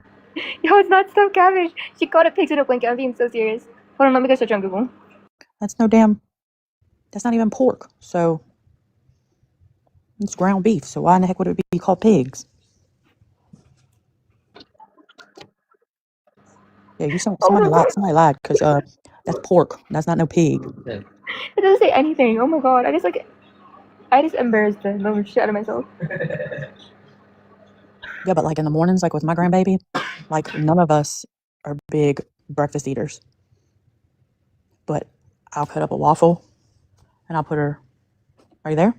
Yo, it's not stuffed cabbage. She called it pigs in a blanket. I'm being so serious. Hold on, let me go search on Google. That's not even pork. So it's ground beef. So why in the heck would it be called pigs? Yeah, somebody lied because that's pork. That's not no pig. It doesn't say anything. Oh my god, I just embarrassed the little shit out of myself. Yeah, but like in the mornings, like with my grandbaby, like none of us are big breakfast eaters. But I'll cut up a waffle and I'll put her. Are you there?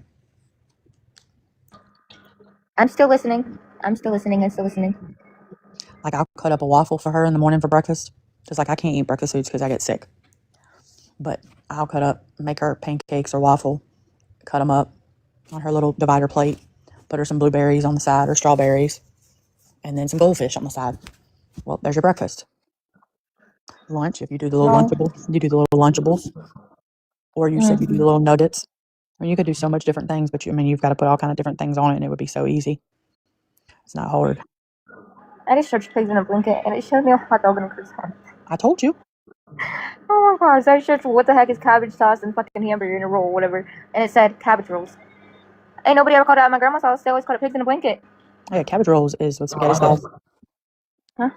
I'm still listening. Like I'll cut up a waffle for her in the morning for breakfast. Just like I can't eat breakfast foods because I get sick. But I'll make her pancakes or waffle, cut them up on her little divider plate, put her some blueberries on the side or strawberries, and then some goldfish on the side. Well, there's your breakfast. Lunch, if you do the little Lunchables, you do the little Lunchables. Or you said you do the little nuggets. I mean, you could do so much different things, but you've got to put all kind of different things on it, and it would be so easy. It's not hard. I just searched pigs in a blanket, and it showed me a hot dog and a croissant. I told you. Oh my gosh, I searched what the heck is cabbage sauce and fucking hamburger in a roll, whatever, and it said cabbage rolls. Ain't nobody ever called it at my grandma's house. They always called it pigs in a blanket. Oh, yeah, cabbage rolls is with spaghetti sauce. Huh?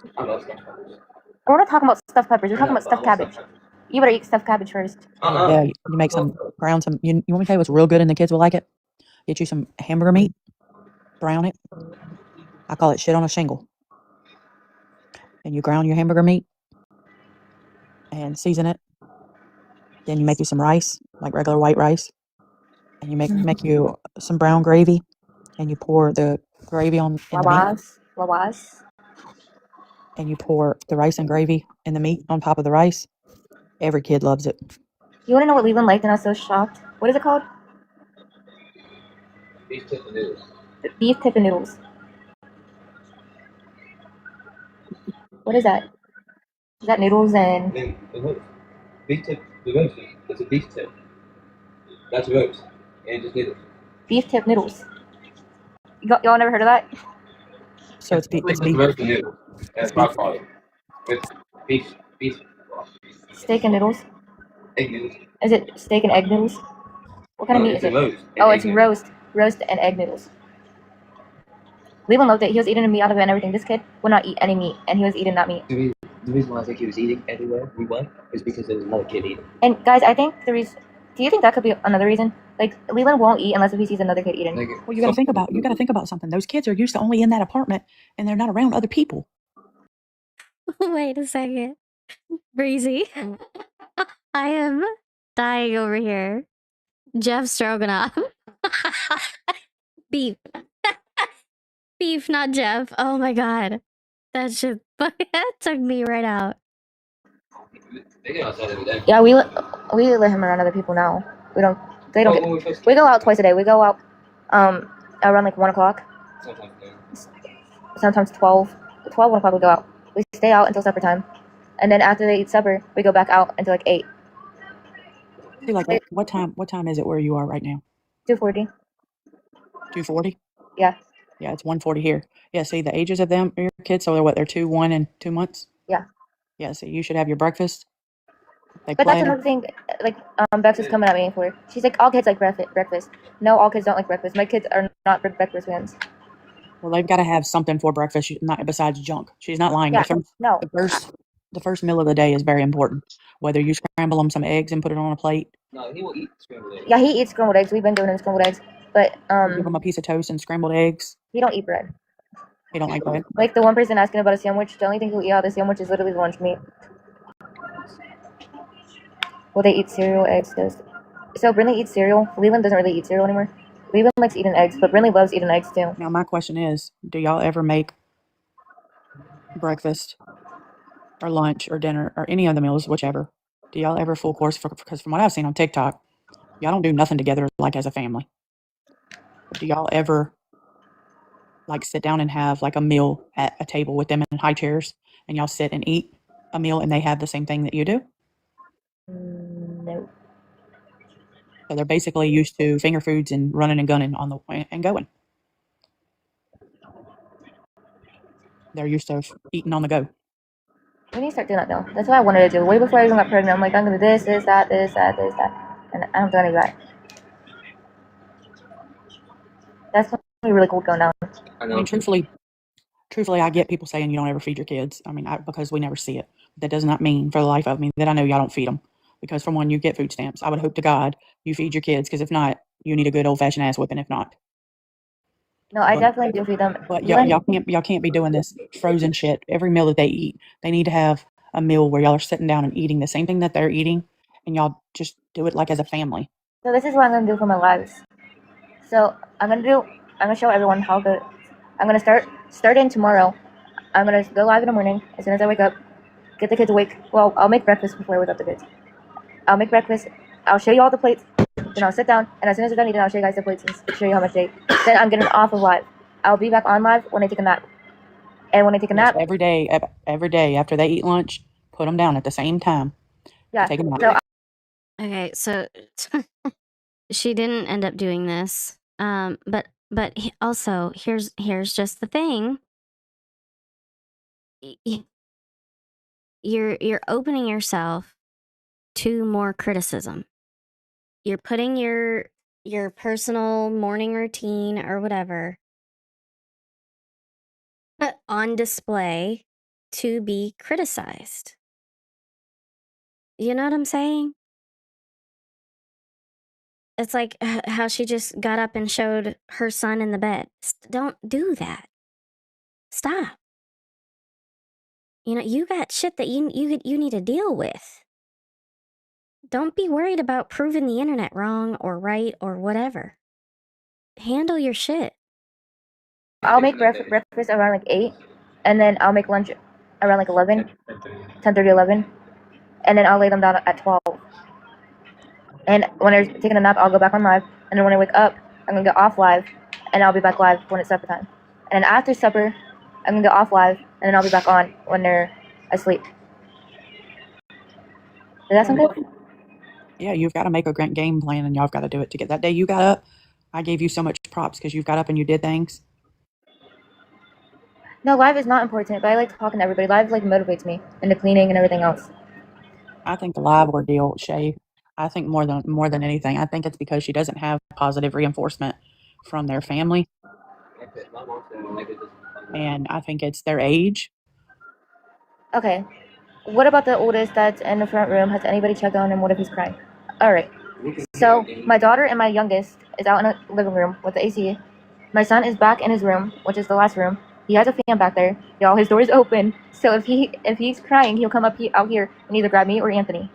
We're not talking about stuffed peppers. We're talking about stuffed cabbage. You better eat stuffed cabbage first. Yeah, you make some, brown some, you want me to tell you what's real good and the kids will like it? Get you some hamburger meat, brown it. I call it shit on a shingle. And you ground your hamburger meat and season it. Then you make you some rice, like regular white rice. And you make you some brown gravy, and you pour the gravy in the meat. And you pour the rice and gravy and the meat on top of the rice. Every kid loves it. You want to know what Leland liked and I was so shocked? What is it called? Beef tip and noodles. Beef tip and noodles. What is that? Is that noodles and... Beef tip, the roast. It's a beef tip. That's roast. And just noodles. Beef tip noodles. Y'all never heard of that? So it's beef. It's roast and noodles. That's my fault. With beef. Steak and noodles? Egg noodles. Is it steak and egg noodles? What kind of meat is it? Oh, it's roast and egg noodles. Leland loved it. He was eating the meat out of it and everything. This kid would not eat any meat, and he was eating that meat. The reason why I think he was eating everywhere we went is because there was another kid eating. And guys, I think the reason. Do you think that could be another reason? Like Leland won't eat unless if he sees another kid eating. Well, you got to think about something. Those kids are used to only in that apartment, and they're not around other people. Wait a second, Breezy. I am dying over here. Jeff Stroganoff. Beef. Beef, not Jeff. Oh my god. That shit that took me right out. Yeah, we let him around other people now. We don't. They don't. We go out twice a day. We go out around like 1 o'clock. Sometimes 12. 1 o'clock we go out. We stay out until supper time, and then after they eat supper, we go back out until like 8. See, like what time is it where you are right now? 2:40. 2:40? Yeah. Yeah, it's 1:40 here. Yeah, see the ages of them, your kids, so they're what, they're 2, 1, and 2 months? Yeah. Yeah, so you should have your breakfast. But that's another thing, like, Bex is coming at me for. She's like, all kids like breakfast. No, all kids don't like breakfast. My kids are not breakfast fans. Well, they've got to have something for breakfast, not besides junk. She's not lying. Yeah, The first meal of the day is very important. Whether you scramble them some eggs and put it on a plate. No, he will eat scrambled eggs. Yeah, he eats scrambled eggs. We've been doing him scrambled eggs. But, give him a piece of toast and scrambled eggs. He don't eat bread. He don't like bread? Like, the one person asking about a sandwich, the only thing he'll eat out of the sandwich is literally the lunch meat. Well, they eat cereal, eggs, toast. So Brinley eats cereal. Leland doesn't really eat cereal anymore. Leland likes eating eggs, but Brinley loves eating eggs too. Now, my question is, do y'all ever make breakfast or lunch or dinner or any of the meals, whichever? Do y'all ever full course? Because from what I've seen on TikTok, y'all don't do nothing together like as a family. Do y'all ever like sit down and have like a meal at a table with them in high chairs and y'all sit and eat a meal and they have the same thing that you do? No. So they're basically used to finger foods and running and gunning and going. They're used to eating on the go. We need to start doing that though. That's what I wanted to do. Way before I even got pregnant, I'm like, I'm gonna do this, that. And I haven't done any of that. That's really cool going down. I mean, truthfully, I get people saying you don't ever feed your kids. I mean, because we never see it. That does not mean for the life of me that I know y'all don't feed them. Because from one, you get food stamps. I would hope to God you feed your kids, because if not, you need a good old-fashioned ass whipping if not. No, I definitely do feed them. But y'all can't be doing this frozen shit. Every meal that they eat, they need to have a meal where y'all are sitting down and eating the same thing that they're eating, and y'all just do it like as a family. So this is what I'm gonna do for my lives. So I'm gonna show everyone how good. I'm gonna start in tomorrow. I'm gonna go live in the morning as soon as I wake up. Get the kids awake. Well, I'll make breakfast before I wake up the kids. I'll make breakfast. I'll show you all the plates. Then I'll sit down, and as soon as I'm done eating, I'll show you guys the plates and show you how much they ate. Then I'm getting off of live. I'll be back on live when I take a nap. And when they take a nap, every day after they eat lunch, put them down at the same time. Yeah. To take a nap. So okay, so she didn't end up doing this. But also here's just the thing. You're opening yourself to more criticism. You're putting your personal morning routine or whatever on display to be criticized. You know what I'm saying? It's like how she just got up and showed her son in the bed. Don't do that. Stop. You know, you got shit that you need to deal with. Don't be worried about proving the internet wrong or right or whatever. Handle your shit. I'll make breakfast around like 8, and then I'll make lunch around like 11, 10:30, 11, and then I'll lay them down at 12. And when they're taking a nap, I'll go back on live, and then when I wake up, I'm gonna get off live, and I'll be back live when it's supper time. And then after supper, I'm gonna go off live, and then I'll be back on when they're asleep. Does that sound good? Yeah, you've got to make a great game plan, and y'all got to do it together. That day you got up, I gave you so much props because you've got up and you did things. No, live is not important, but I like talking to everybody. Live like motivates me into cleaning and everything else. I think the live ordeal, Shay, I think more than anything, I think it's because she doesn't have positive reinforcement from their family. And I think it's their age. Okay. What about the oldest that's in the front room? Has anybody checked on him? What if he's crying? All right. So my daughter and my youngest is out in the living room with the AC. My son is back in his room, which is the last room. He has a fan back there. Y'all, his door is open. So if he's crying, he'll come out here and either grab me or Anthony.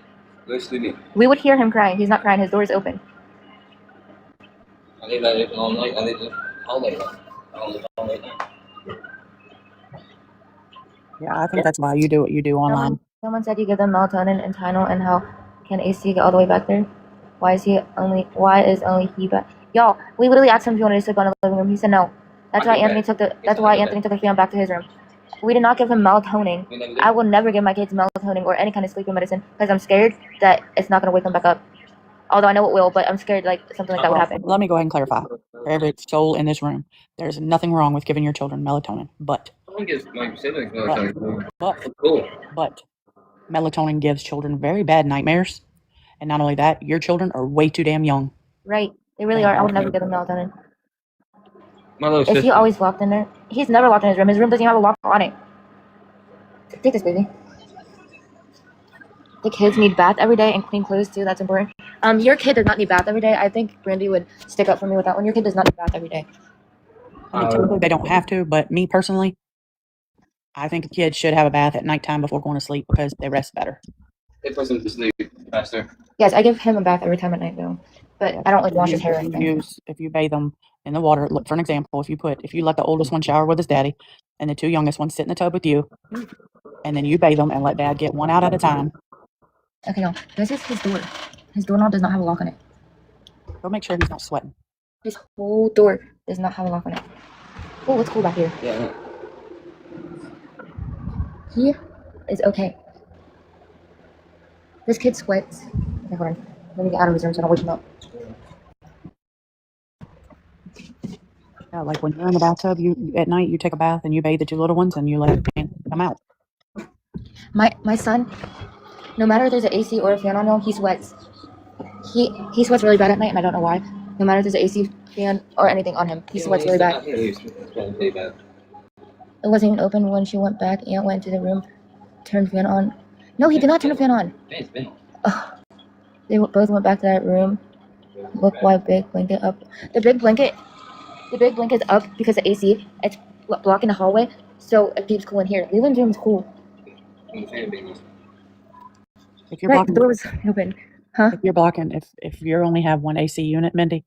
We would hear him crying. He's not crying. His door is open. Yeah, I think that's why you do what you do online. Someone said you give them melatonin and Tylenol, and how can AC get all the way back there? Why is only he back? Y'all, we literally asked him if he wanted to sleep on the living room. He said no. That's why Anthony took the fan back to his room. We did not give him melatonin. I will never give my kids melatonin or any kind of sleeping medicine because I'm scared that it's not going to wake them back up. Although I know it will, but I'm scared like something like that would happen. Let me go ahead and clarify. For every soul in this room, there's nothing wrong with giving your children melatonin, but melatonin gives children very bad nightmares. And not only that, your children are way too damn young. Right. They really are. I would never give them melatonin. Is he always locked in there? He's never locked in his room. His room doesn't even have a lock on it. Take this, baby. The kids need bath every day and clean clothes too. That's important. Your kid does not need bath every day. I think Brandy would stick up for me with that one. Your kid does not need bath every day. I mean, typically they don't have to, but me personally, I think a kid should have a bath at nighttime before going to sleep because they rest better. It puts him to sleep faster. Yes, I give him a bath every time at night though. But I don't like wash his hair or anything. If you bathe them in the water, look for an example. If you let the oldest one shower with his daddy and the two youngest ones sit in the tub with you, and then you bathe them and let dad get one out at a time. Okay, no, this is his door. His doorknob does not have a lock on it. Go make sure he's not sweating. His whole door does not have a lock on it. Oh, it's cool back here. Yeah. He is okay. This kid sweats. Okay, hold on. Let me get out of his room so I don't wake him up. Yeah, like when you're in the bathtub, you at night you take a bath and you bathe the two little ones and you let them come out. My son, no matter if there's an AC or a fan on him, he sweats. He sweats really bad at night, and I don't know why. No matter if there's an AC, fan, or anything on him, he sweats really bad. It wasn't even open when she went back. Aunt went to the room, turned the fan on. No, he did not turn the fan on. Ugh. They both went back to that room. Look why big blanket up. The big blanket's up because the AC. It's blocking the hallway, so it keeps cool in here. Leland's room is cool. If you're blocking, the door was open. Huh? If you only have one AC unit, Mindy,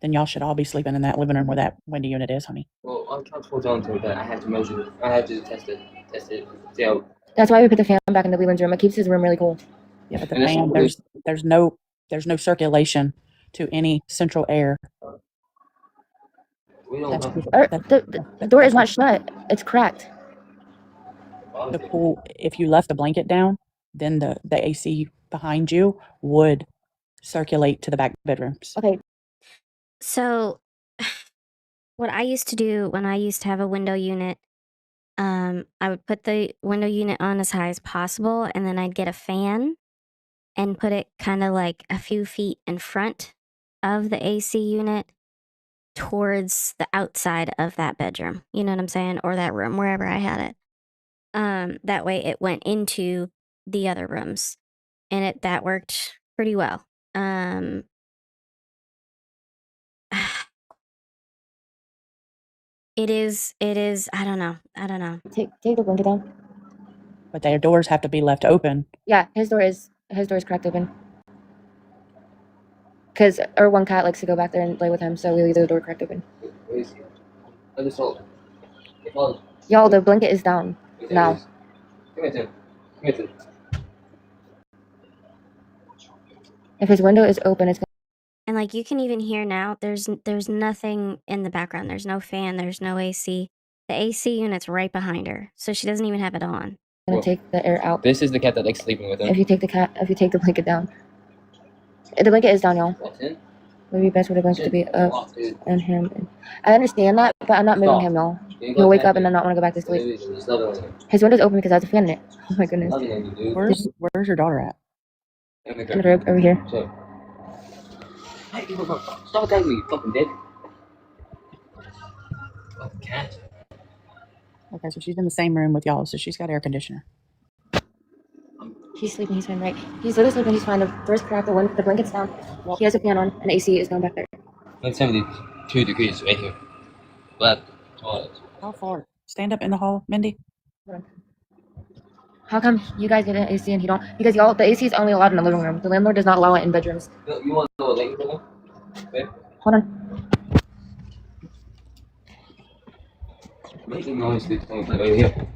then y'all should all be sleeping in that living room where that window unit is, honey. Well, I'm trying to hold on to that. I have to measure it. I have to test it. See how. That's why we put the fan back in the Leland's room. It keeps his room really cool. Yeah, but the fan, there's no circulation to any central air. The door is not shut. It's cracked. the cool, if you left the blanket down, then the AC behind you would circulate to the back bedrooms. Okay. So, what I used to do when I used to have a window unit, I would put the window unit on as high as possible, and then I'd get a fan and put it kind of like a few feet in front of the AC unit towards the outside of that bedroom. You know what I'm saying? Or that room, wherever I had it. That way it went into the other rooms, and that worked pretty well. It is, I don't know. Take the blanket down. But their doors have to be left open. Yeah, his door is cracked open. Because our one cat likes to go back there and play with him, so we leave the door cracked open. Y'all, the blanket is down now. If his window is open, it's And like you can even hear now, there's nothing in the background. There's no fan. There's no AC. The AC unit's right behind her, so she doesn't even have it on. gonna take the air out. This is the cat that likes sleeping with him. If you take the blanket down, the blanket is down, y'all. Maybe best for the blanket to be up and him. I understand that, but I'm not moving him, y'all. He'll wake up and then not want to go back to sleep. His window's open because I have a fan in it. Oh my goodness. Where's your daughter at? In the room over here. Stop attacking me, you fucking dick. Fucking cat. Okay, so she's in the same room with y'all, so she's got air conditioner. He's sleeping, he's fine, right? He's literally sleeping, he's fine. The door's cracked, the blanket's down. He has a fan on, and AC is going back there. Like 72 degrees right here. Left toilet. How far? Stand up in the hall, Mindy. How come you guys get an AC and he don't? Because y'all, the AC is only allowed in the living room. The landlord does not allow it in bedrooms. You want to know what link for them? Okay. Hold on. Making noise to come play right here.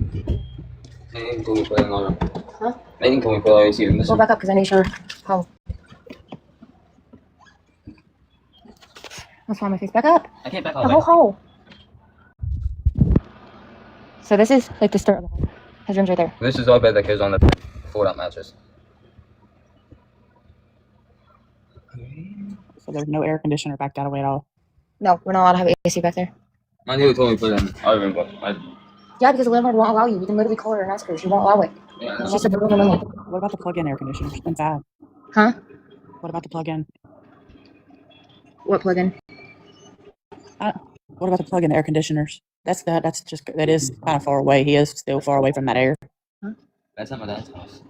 Making come play on Huh? Making come play right here. Go back up because I need sure how. What's wrong with my face? Back up. I can't back The up. whole hole. So this is like the start of the hole. His room's right there. This is our bed that goes on the fold-out mattress. So there's no air conditioner back that way at all. No, we're not allowed to have AC back there. My neighbor told me to put it in our room, but Yeah, because the landlord won't allow you. You can literally call her and ask her. She won't allow it. yeah, She said the room only. What about the plug-in air conditioners inside? Huh? What about the plug-in? What plug-in? What about the plug-in air conditioners? That is kind of far away. He is still far away from that air. that's not my dad's house.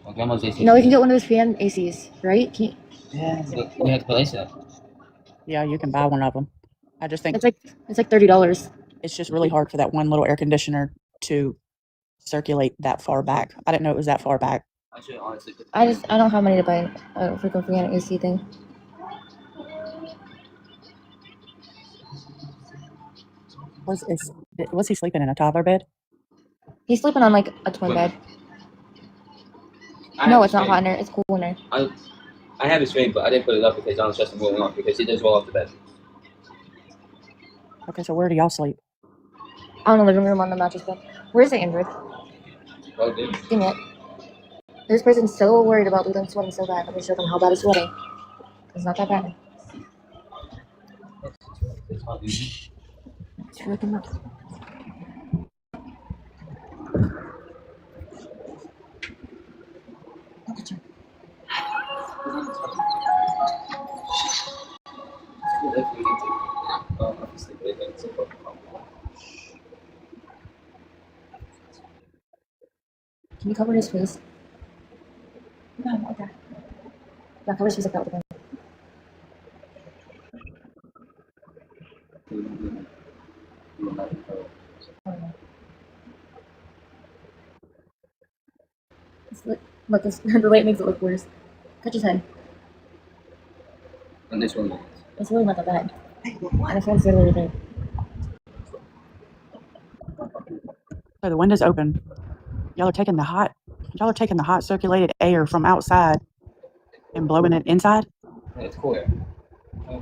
My grandma's AC. No, you can get one of those fan ACs, right? Can you? Yeah, but we have to place that. Yeah, you can buy one of them. I just think It's like $30. it's just really hard for that one little air conditioner to circulate that far back. I didn't know it was that far back. I should honestly put I don't have money to buy a freaking fan AC thing. Was he sleeping in a toddler bed? He's sleeping on like a twin bed. No, it's not hot in there. It's cool in there. I have it straight, but I didn't put it up because I was just rolling off because he does roll off the bed. Okay, so where do y'all sleep? On the living room on the mattress bed. Where's the Android? Well, dude. Give me it. This person's so worried about Leland sweating so bad. Let me show them how bad it's sweating. It's not that bad. It's hot, dude. It's freaking nuts. Look at you. Can you cover his face? No, okay. Yeah, cover his face like that with the Look, the light makes it look worse. Touch his head. And this one. It's really not that bad. And the phone's literally there. So the window's open. Y'all are taking the hot circulated air from outside and blowing it inside? Yeah, it's cool here. Yeah,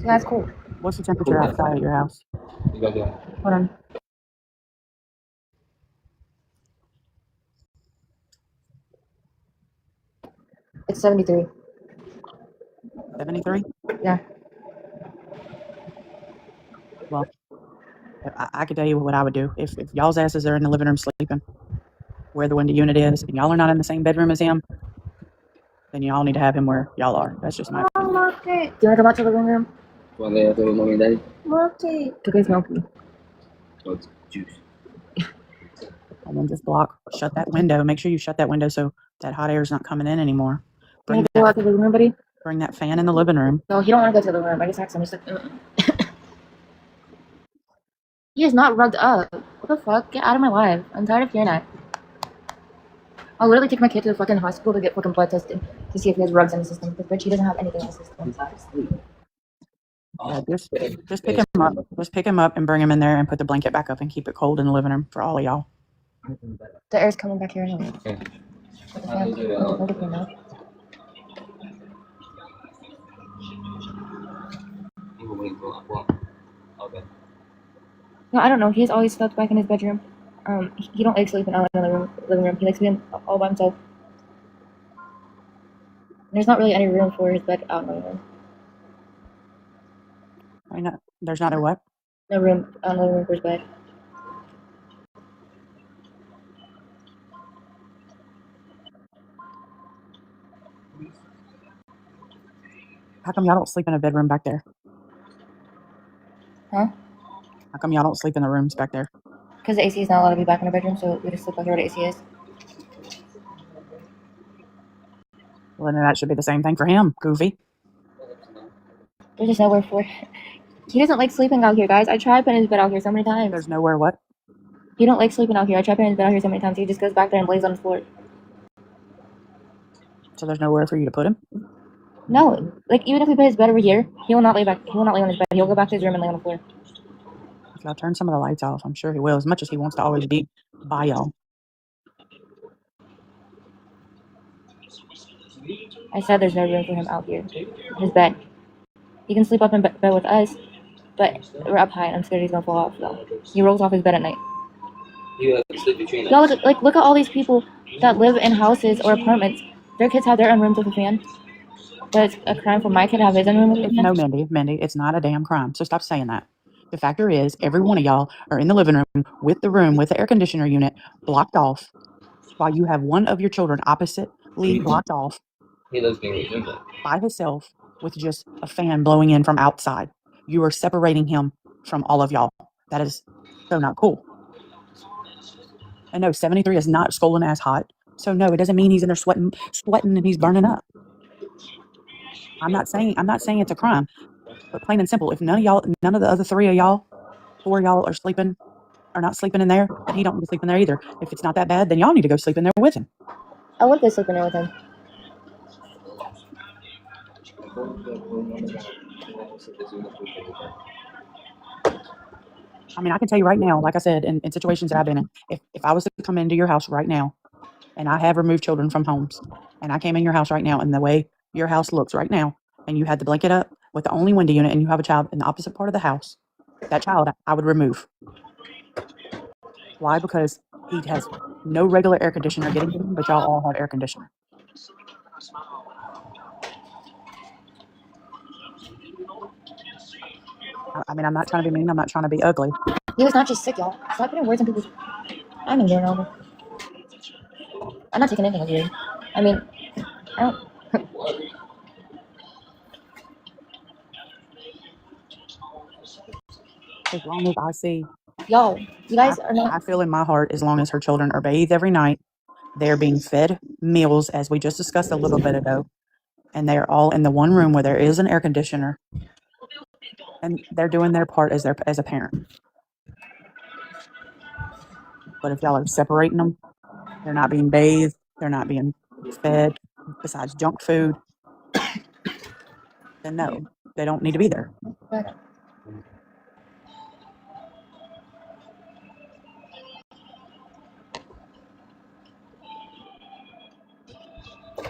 that's cool. What's the temperature outside at your house? You got that. Hold on. It's 73. 73? Yeah. Well, I could tell you what I would do. If y'all's asses are in the living room sleeping, where the window unit is, and y'all are not in the same bedroom as him, then y'all need to have him where y'all are. That's just my opinion. Milky. Do you want to come out to the living room? Well, they have to mommy and daddy. Milky. Today's Milky. Oh, it's juice. And then just shut that window. Make sure you shut that window so that hot air is not coming in anymore. You want to go out to the living room, buddy? Bring that fan in the living room. No, he don't want to go to the living room. I just asked him. He's like, he is not rugged up. What the fuck? Get out of my life. I'm tired of hearing that. I'll literally take my kid to the fucking hospital to get fucking blood tested to see if he has rugs in his system. Because bitch, he doesn't have anything in his system. Yeah, just pick him up. Just pick him up and bring him in there and put the blanket back up and keep it cold in the living room for all of y'all. The air's coming back here anyway. Okay. With the fan. With the fan now. Okay. No, I don't know. He's always slept back in his bedroom. He don't like sleeping out in the living room. He likes being all by himself. There's not really any room for his bed out in the living room. Why not? There's not a what? No room out in the living room for his bed. How come y'all don't sleep in a bedroom back there? Huh? How come y'all don't sleep in the rooms back there? Because the AC is not allowed to be back in the bedroom, so we just sleep back here where the AC is. Well, then that should be the same thing for him, goofy. There's just nowhere for. He doesn't like sleeping out here, guys. I tried putting his bed out here so many times. There's nowhere what? He don't like sleeping out here. I tried putting his bed out here so many times. He just goes back there and lays on the floor. So there's nowhere for you to put him? No, like even if we put his bed over here, he will not lay back. He will not lay on his bed. He'll go back to his room and lay on the floor. If y'all turn some of the lights off, I'm sure he will, as much as he wants to always be by y'all. I said there's no room for him out here. His bed. He can sleep up in bed with us, but we're up high and I'm scared he's gonna fall off though. He rolls off his bed at night. You have to sleep between us. Y'all look at all these people that live in houses or apartments. Their kids have their own rooms with a fan. But it's a crime for my kid to have his own room with a fan. No, Mindy, it's not a damn crime. So stop saying that. The factor is, every one of y'all are in the living room with the air conditioner unit blocked off, while you have one of your children oppositely blocked off. He lives being reasonable. By himself with just a fan blowing in from outside. You are separating him from all of y'all. That is so not cool. And no, 73 is not scolding ass hot. So no, it doesn't mean he's in there sweating and he's burning up. I'm not saying it's a crime. But plain and simple, if none of the other 4 of y'all are not sleeping in there, then he don't need to sleep in there either. If it's not that bad, then y'all need to go sleep in there with him. I would go sleep in there with him. I mean, I can tell you right now, like I said, in situations that I've been in, if I was to come into your house right now, and I have removed children from homes, and I came in your house right now, and the way your house looks right now, and you had the blanket up with the only window unit, and you have a child in the opposite part of the house, that child I would remove. Why? Because he has no regular air conditioner getting to him, but y'all all have air conditioner. I mean, I'm not trying to be mean. I'm not trying to be ugly. He was not just sick, y'all. Stop putting words in people's. I'm ignoring all this. I'm not taking anything of you. I mean, I don't. As long as I see, Y'all, you guys are not. I feel in my heart, as long as her children are bathed every night, they're being fed meals, as we just discussed a little bit ago, and they're all in the one room where there is an air conditioner, and they're doing their part as a parent. But if y'all are separating them, they're not being bathed, they're not being fed, besides junk food, then no, they don't need to be there.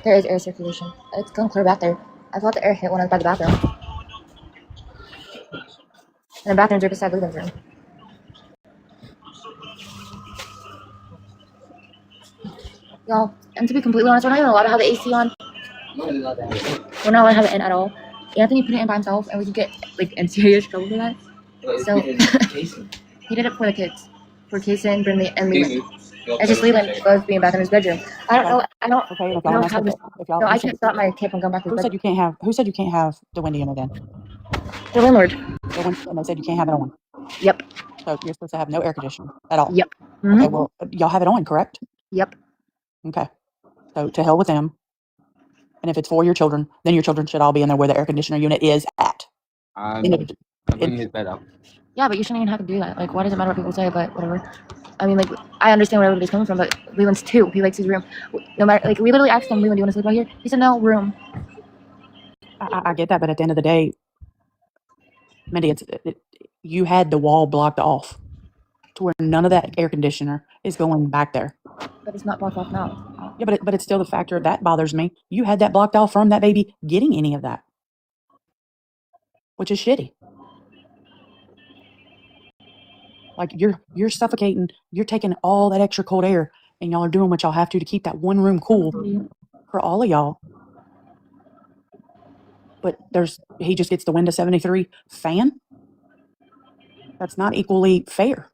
There is air circulation. It's going clear back there. I felt the air hit when I was by the bathroom. And the bathroom's right beside Luden's room. Y'all, and to be completely honest, we're not even allowed to have the AC on. We're not allowed to have it in at all. Anthony put it in by himself, and we could get like in serious trouble for that. So he did it for the kids, for Kason, Brinley, and Leland. And just Leland was being back in his bedroom. I don't know. I don't. Okay, if I y'all don't have this. No, I can't stop my kid from going back to his who said bedroom. you can't have? Who said you can't have the window unit in? The landlord. And they said you can't have it on. Yep. So you're supposed to have no air conditioning at all. Yep. Okay, well, y'all have it on, correct? Yep. Okay. So to hell with them. And if it's for your children, then your children should all be in there where the air conditioner unit is at. I'm bringing his bed up. Yeah, but you shouldn't even have to do that. Like, why does it matter what people say? But whatever. I mean, like, I understand where everybody's coming from, but Leland's too. He likes his room. No matter, like, we literally asked him, Leland, do you want to sleep out here? He said, no, room. I get that, but at the end of the day, Mindy, you had the wall blocked off to where none of that air conditioner is going back there. But it's not blocked off now. Yeah, but it's still the factor that bothers me. You had that blocked off from that baby getting any of that, which is shitty. Like you're suffocating. You're taking all that extra cold air, and y'all are doing what y'all have to keep that one room cool for all of y'all. But he just gets the Windows 73 fan. That's not equally fair.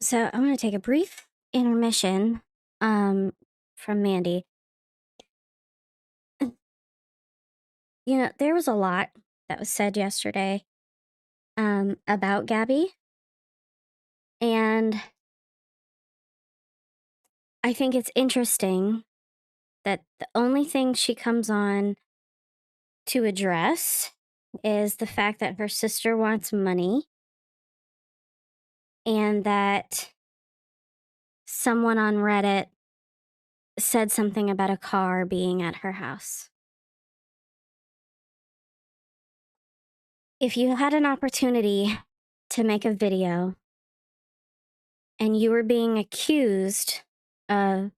So I'm going to take a brief intermission from Mandy. You know, there was a lot that was said yesterday about Gabby. And I think it's interesting that the only thing she comes on to address is the fact that her sister wants money and that someone on Reddit said something about a car being at her house. If you had an opportunity to make a video and you were being accused of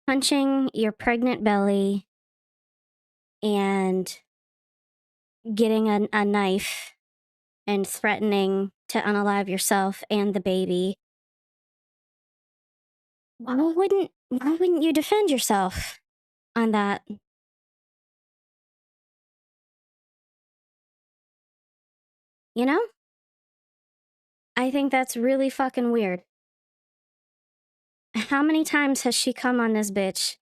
punching your pregnant belly and getting a knife and threatening to unalive yourself and the baby, why wouldn't you defend yourself on that? You know? I think that's really fucking weird. How many times has she come on this bitch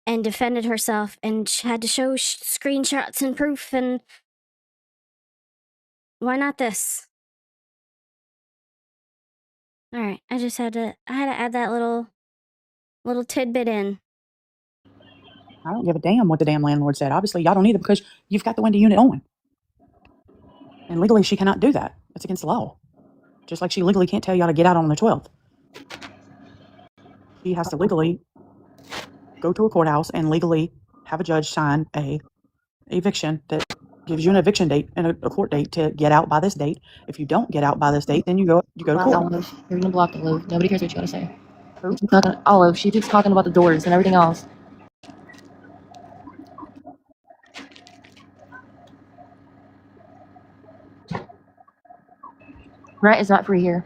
and defended herself and had to show screenshots and proof, and why not this? All right, I had to add that little tidbit in. I don't give a damn what the damn landlord said. Obviously, y'all don't either because you've got the window unit on. And legally, she cannot do that. That's against the law. Just like she legally can't tell y'all to get out on the 12th. She has to legally go to a courthouse and legally have a judge sign a eviction that gives you an eviction date and a court date to get out by this date. If you don't get out by this date, then you go to court. Olive, you're gonna block Olive. Nobody cares what you gotta say. Who? Olive. She keeps talking about the doors and everything else. Rent is not free here.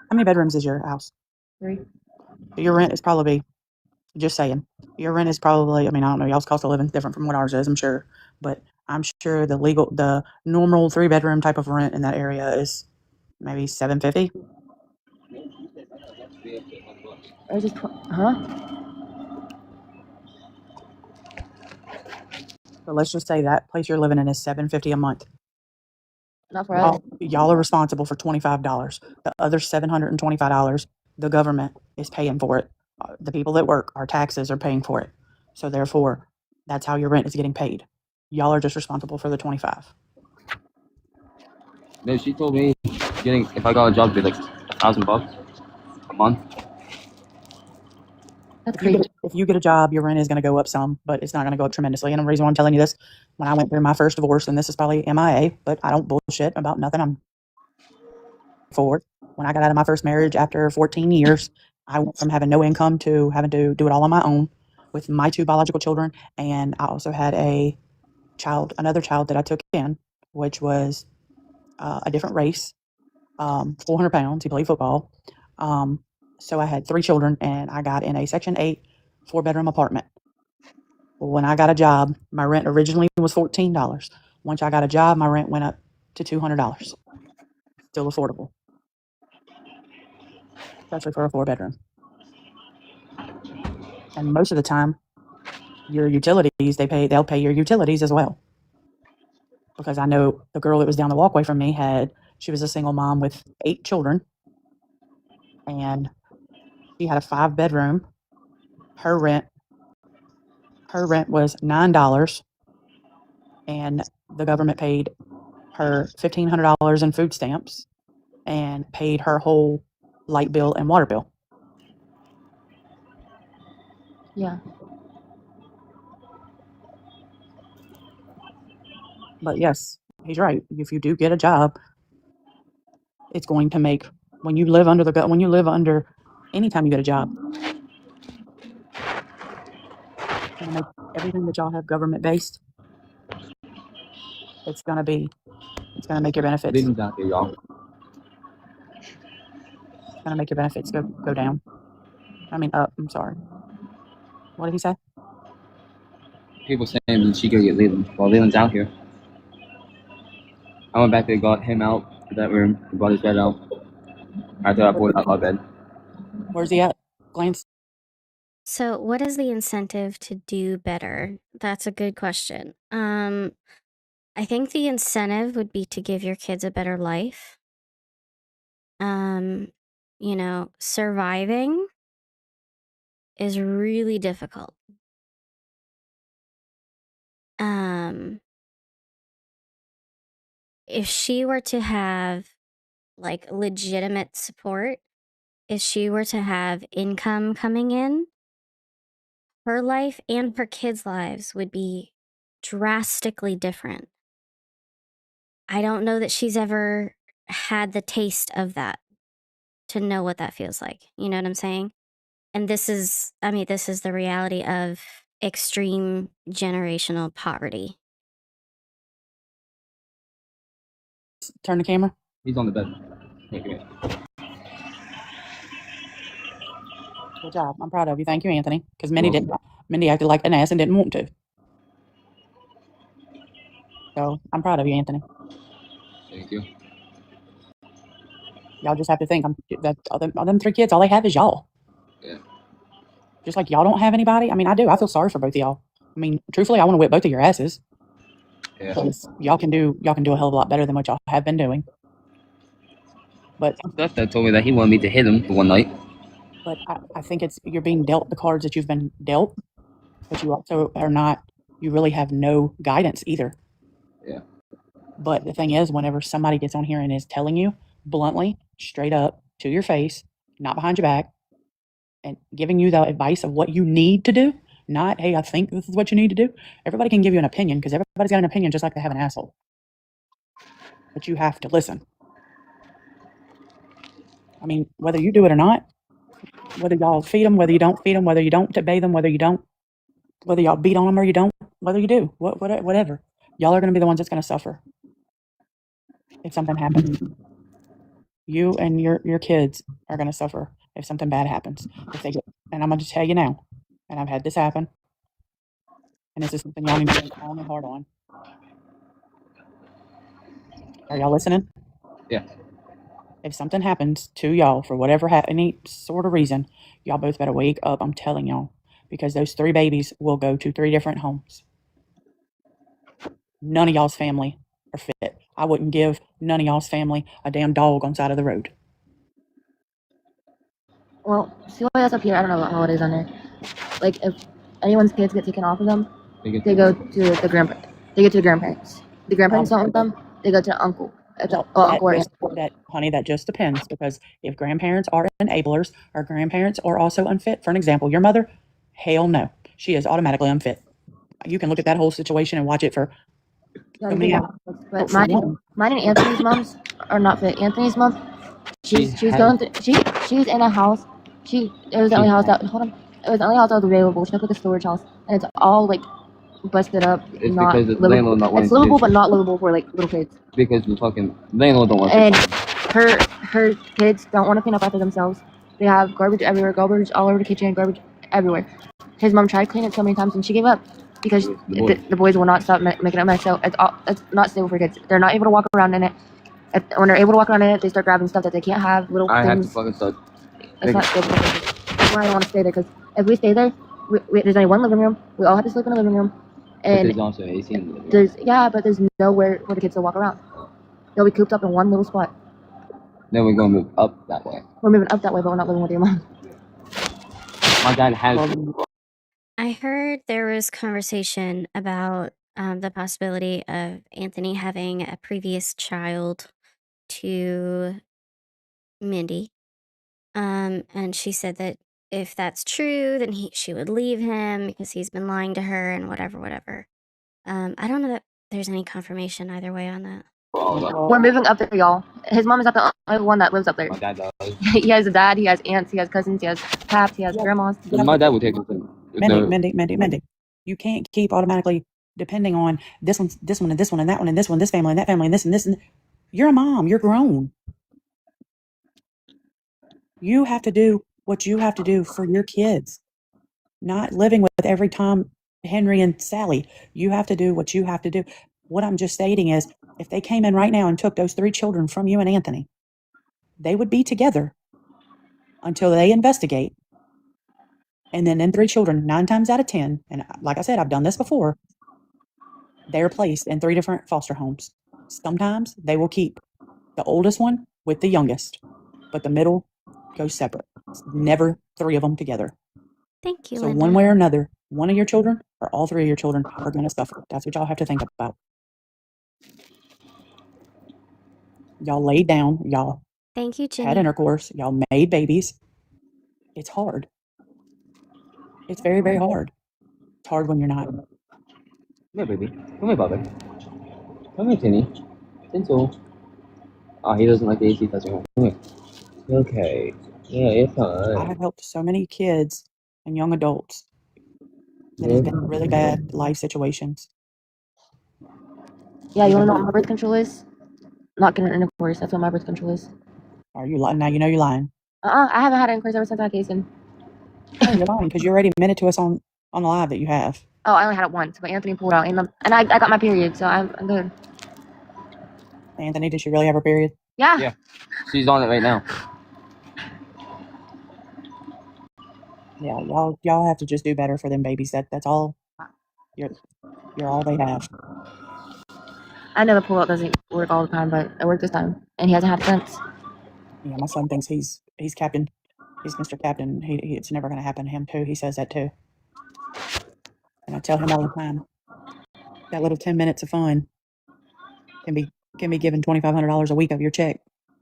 How many bedrooms is your house? 3. Your rent is probably, just saying, your rent is probably, I mean, I don't know, y'all's cost of living is different from what ours is, I'm sure. But I'm sure the normal 3-bedroom type of rent in that area is maybe $750. Or just, huh? So let's just say that place you're living in is $750 a month. Not for us. Y'all are responsible for $25. The other $725, the government is paying for it. The people that work, our taxes are paying for it. So therefore, that's how your rent is getting paid. Y'all are just responsible for the 25. No, she told me if I got a job, it'd be like $1,000 a month. That's crazy. If you get a job, your rent is going to go up some, but it's not going to go up tremendously. And the reason why I'm telling you this, when I went through my first divorce, and this is probably MIA, but I don't bullshit about nothing I'm for. When I got out of my first marriage after 14 years, I went from having no income to having to do it all on my own with my 2 biological children. And I also had another child that I took in, which was a different race, 400 pounds. He played football. So I had 3 children, and I got in a Section 8 4-bedroom apartment. When I got a job, my rent originally was $14. Once I got a job, my rent went up to $200. Still affordable, especially for a 4-bedroom. And most of the time, your utilities, they'll pay your utilities as well. Because I know the girl that was down the walkway from me she was a single mom with 8 children, and she had a 5-bedroom. Her rent was $9, and the government paid her $1,500 in food stamps and paid her whole light bill and water bill. Yeah. But yes, he's right. If you do get a job, it's going to make, when you live under anytime you get a job, it's going to make everything that y'all have government based. It's going to make your benefits. Leave them down here, y'all. It's going to make your benefits go down. I mean, up. I'm sorry. What did he say? People saying that she could get Leland. Well, Leland's out here. I went back there, got him out of that room, and brought his bed out. I thought I pulled out my bed. Where's he at? Glance. So, what is the incentive to do better? That's a good question. I think the incentive would be to give your kids a better life. Surviving is really difficult. If she were to have like legitimate support, if she were to have income coming in, her life and her kids' lives would be drastically different. I don't know that she's ever had the taste of that to know what that feels like. You know what I'm saying? And this is the reality of extreme generational poverty. Turn the camera. He's on the bed. Okay. Good job. I'm proud of you. Thank you, Anthony. Because Mindy acted like an ass and didn't want to. So I'm proud of you, Anthony. Thank you. Y'all just have to think that all them 3 kids, all they have is y'all. Yeah. Just like y'all don't have anybody. I mean, I do. I feel sorry for both of y'all. I mean, truthfully, I want to whip both of your asses. Yeah. Because y'all can do a hell of a lot better than what y'all have been doing. But Stepdad told me that he wanted me to hit him for one night. But I think you're being dealt the cards that you've been dealt, but you also are not. You really have no guidance either. Yeah. But the thing is, whenever somebody gets on here and is telling you bluntly, straight up, to your face, not behind your back, and giving you the advice of what you need to do, not, hey, I think this is what you need to do. Everybody can give you an opinion because everybody's got an opinion just like they have an asshole. But you have to listen. I mean, whether you do it or not, whether y'all feed them, whether you don't feed them, whether you don't bathe them, whether y'all beat on them or you don't, whether you do, whatever, y'all are going to be the ones that's going to suffer if something happens. You and your kids are going to suffer if something bad happens. And I'm going to tell you now, and I've had this happen, and this is something y'all need to think long and hard on. Are y'all listening? Yeah. If something happens to y'all for whatever any sort of reason, y'all both better wake up. I'm telling y'all, because those 3 babies will go to 3 different homes. None of y'all's family are fit. I wouldn't give none of y'all's family a damn dog on the side of the road. Well, see why that's up here. I don't know how it is on there. Like, if anyone's kids get taken off of them, they go to the grandparents. They go to the grandparents. The grandparents don't want them. They go to the uncle. Honey, that just depends, because if grandparents are enablers or grandparents are also unfit, for an example, your mother, hell no, she is automatically unfit. You can look at that whole situation and watch it for so many hours. But mine and Anthony's moms are not fit. Anthony's mom, she's in a house. It was the only house that was available. She took like a storage house, and it's all like busted up. It's not because the livable. landlord not wanting It's to do livable, but shit. not livable for like little kids. Because the fucking landlord don't want to. And her kids don't want to clean up after themselves. They have garbage everywhere, garbage all over the kitchen, garbage everywhere. His mom tried to clean it so many times and she gave up because the boys will not stop making a mess. So it's not stable for kids. They're not able to walk around in it. When they're able to walk around in it, they start grabbing stuff that they can't have. Little I have things. to fucking start. It's not stable for kids. That's why I don't want to stay there because if we stay there, there's only one living room. We all have to sleep in the living room. And there's also AC in the living room. but there's nowhere for the kids to walk around. They'll be cooped up in one little spot. Then we're gonna move up that way. We're moving up that way, but we're not living with your mom. My dad has. I heard there was conversation about the possibility of Anthony having a previous child to Mindy. And she said that if that's true, then she would leave him because he's been lying to her and whatever. I don't know that there's any confirmation either way on that. We're moving up there, y'all. His mom is not the only one that lives up there. My dad does. He has a dad, he has aunts, he has cousins, he has paps, he has grandmas. My dad would take it. Mindy. You can't keep automatically depending on this one, and this one, and that one, and this one, this family, and that family, and this and this. And you're a mom. You're grown. You have to do what you have to do for your kids. Not living with every Tom, Henry, and Sally. You have to do what you have to do. What I'm just stating is, if they came in right now and took those 3 children from you and Anthony, they would be together until they investigate. And then 3 children, 9 times out of 10, and like I said, I've done this before, they're placed in 3 different foster homes. Sometimes they will keep the oldest one with the youngest, but the middle goes separate. It's never 3 of them together. Thank you, So Linda. one way or another, one of your children or all 3 of your children are going to suffer. That's what y'all have to think about. Y'all laid down. Y'all Thank you, Jenny. had intercourse. Y'all made babies. It's hard. It's very, very hard. It's hard when you're not. Come here, baby. Come here, Bobby. Come here, Tinny. Tinsel. Oh, he doesn't like the AC touching him. Come here. Okay. Yeah, it's fine. I have helped so many kids and young adults that have been in really bad life situations. Yeah, you wanna know what my birth control is? Not getting intercourse, that's what my birth control is. Are you lying? Now you know you're lying. I haven't had intercourse ever since I had Kason. No, you're lying because you already admitted to us on the live that you have. Oh, I only had it once, but Anthony pulled out, and I got my period, so I'm good. Anthony, did she really have her period? Yeah. Yeah. She's on it right now. Yeah, y'all have to just do better for them babies. That's all. You're all they have. I know the pull out doesn't work all the time, but it worked this time, and he hasn't had it since. Yeah, my son thinks he's captain. He's Mr. Captain. It's never going to happen to him too. He says that too. And I tell him all the time, that little 10 minutes of fun can be given $2,500 a week of your check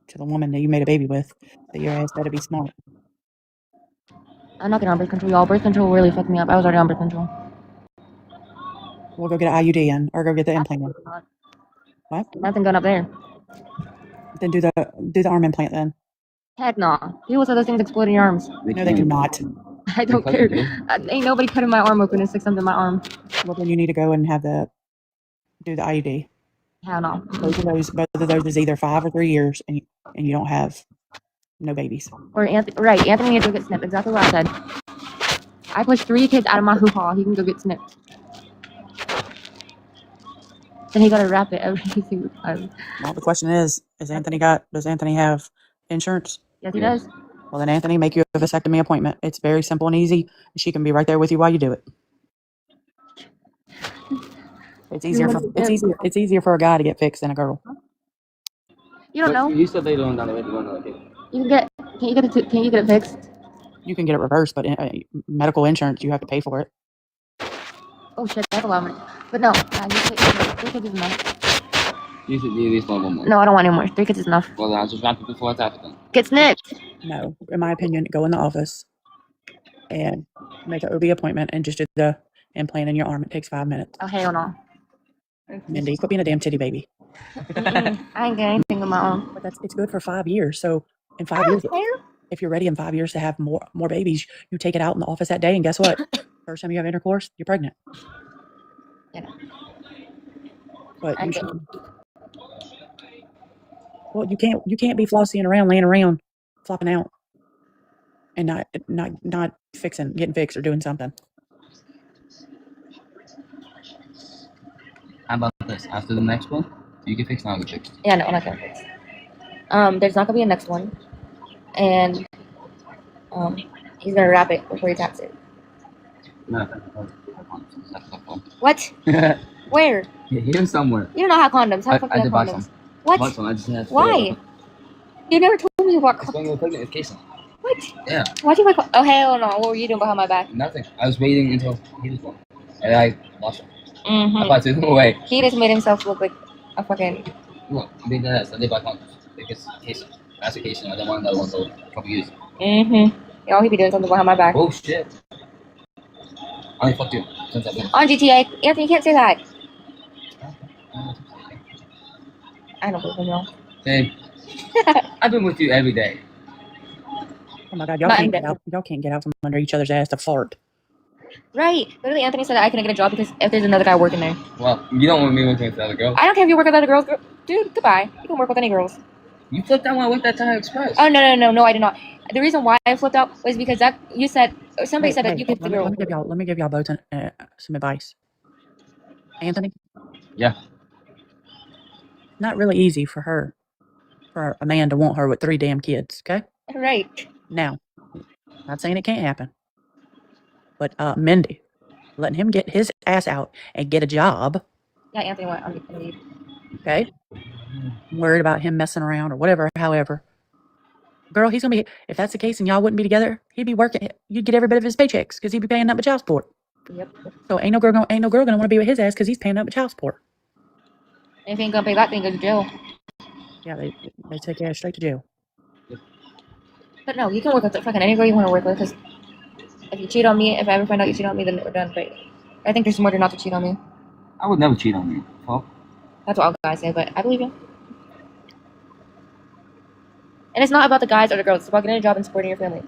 to the woman that you made a baby with. So your ass better be smart. I'm not getting on birth control, y'all. Birth control really fucked me up. I was already on birth control. We'll go get an IUD in, or go get the implant in. What? Nothing going up there. Then do the arm implant then. Heck no. People say those things explode in your arms. No, they do not. I don't care. Ain't nobody cutting my arm open and stick something in my arm. Well, then you need to go and do the IUD. Hell no. Both of those is either 5 or 3 years, and you don't have no babies. Or Anthony needs to go get snipped. Exactly what I said. I pushed 3 kids out of my hoo-ha. He can go get snipped. Then he got to wrap it every single time. Well, the question is does Anthony have insurance? Yes, he does. Well, then Anthony, make you a vasectomy appointment. It's very simple and easy. She can be right there with you while you do it. It's easier for a guy to get fixed than a girl. You don't know. You said they don't know another kid. Can you get it fixed? You can get it reversed, but medical insurance, you have to pay for it. Oh shit, that's a lot of money. But no, 3 kids is enough. You should need at least one more. No, I don't want any more. 3 kids is enough. Well, then I'll just wrap it before it's after then. Get snipped. No, in my opinion, go in the office and make an OB appointment and just do the implant in your arm. It takes 5 minutes. Oh, hell no. Mindy, quit being a damn titty baby. I ain't getting anything with my arm. But it's good for 5 years. So in 5 years, if you're ready in 5 years to have more babies, you take it out in the office that day, and guess what? First time you have intercourse, you're pregnant. You know. But I'm you good. should. Well, you can't be flossying around, laying around, flopping out, and not getting fixed or doing something. How about this? After the next one, you get fixed, and I'll get fixed. Yeah, no, I'm not gonna fix. There's not gonna be a next one, and he's gonna wrap it before he taps it. No. What? Where? Here somewhere. You don't know how condoms. How fucking I did buy condoms? some. What? Bought some. I just had to Why? You never told me about It's when you were pregnant with Kason. What? Yeah. Why'd you buy? Oh hell no! What were you doing behind my back? Nothing. I was waiting until he was born, and I lost him. Mm-hmm. I threw him away. He just made himself look like a fucking. Look, they did that. So they buy condoms because Kason. That's a Kason. I don't want another one for a couple years. Mm-hmm. Y'all, he be doing something behind my back. Oh shit. I only fucked you since I've been. On GTA, Anthony, you can't say that. I don't believe him, y'all. Babe, I've been with you every day. Oh my God, y'all can't get out. Y'all can't get out from under each other's ass to fart. Right. Literally, Anthony said that I couldn't get a job because if there's another guy working there. Well, you don't want me working with the other girl. I don't care if you work with other girls. Dude, goodbye. You can work with any girls. You flipped out when I went that Thai Express. Oh, no, I did not. The reason why I flipped out was because that you said, or somebody said that you could the girl. Let me give y'all both some advice. Anthony? Yeah. Not really easy for a man to want her with 3 damn kids, okay? Right. Now, not saying it can't happen, but Mindy, letting him get his ass out and get a job. Yeah, Anthony went on leave. Okay? I'm worried about him messing around or whatever, however. Girl, he's gonna be, if that's the case and y'all wouldn't be together, he'd be working, you'd get every bit of his paychecks because he'd be paying up with child support. Yep. So ain't no girl gonna want to be with his ass because he's paying up with child support. If he ain't gonna pay that, then go to jail. Yeah, they take your ass straight to jail. But no, you can work with fucking any girl you want to work with because if you cheat on me, if I ever find out you cheat on me, then we're done. But I think there's more to not to cheat on me. I would never cheat on you. Well, That's what all guys say, but I believe you. And it's not about the guys or the girls. It's about getting a job and supporting your family.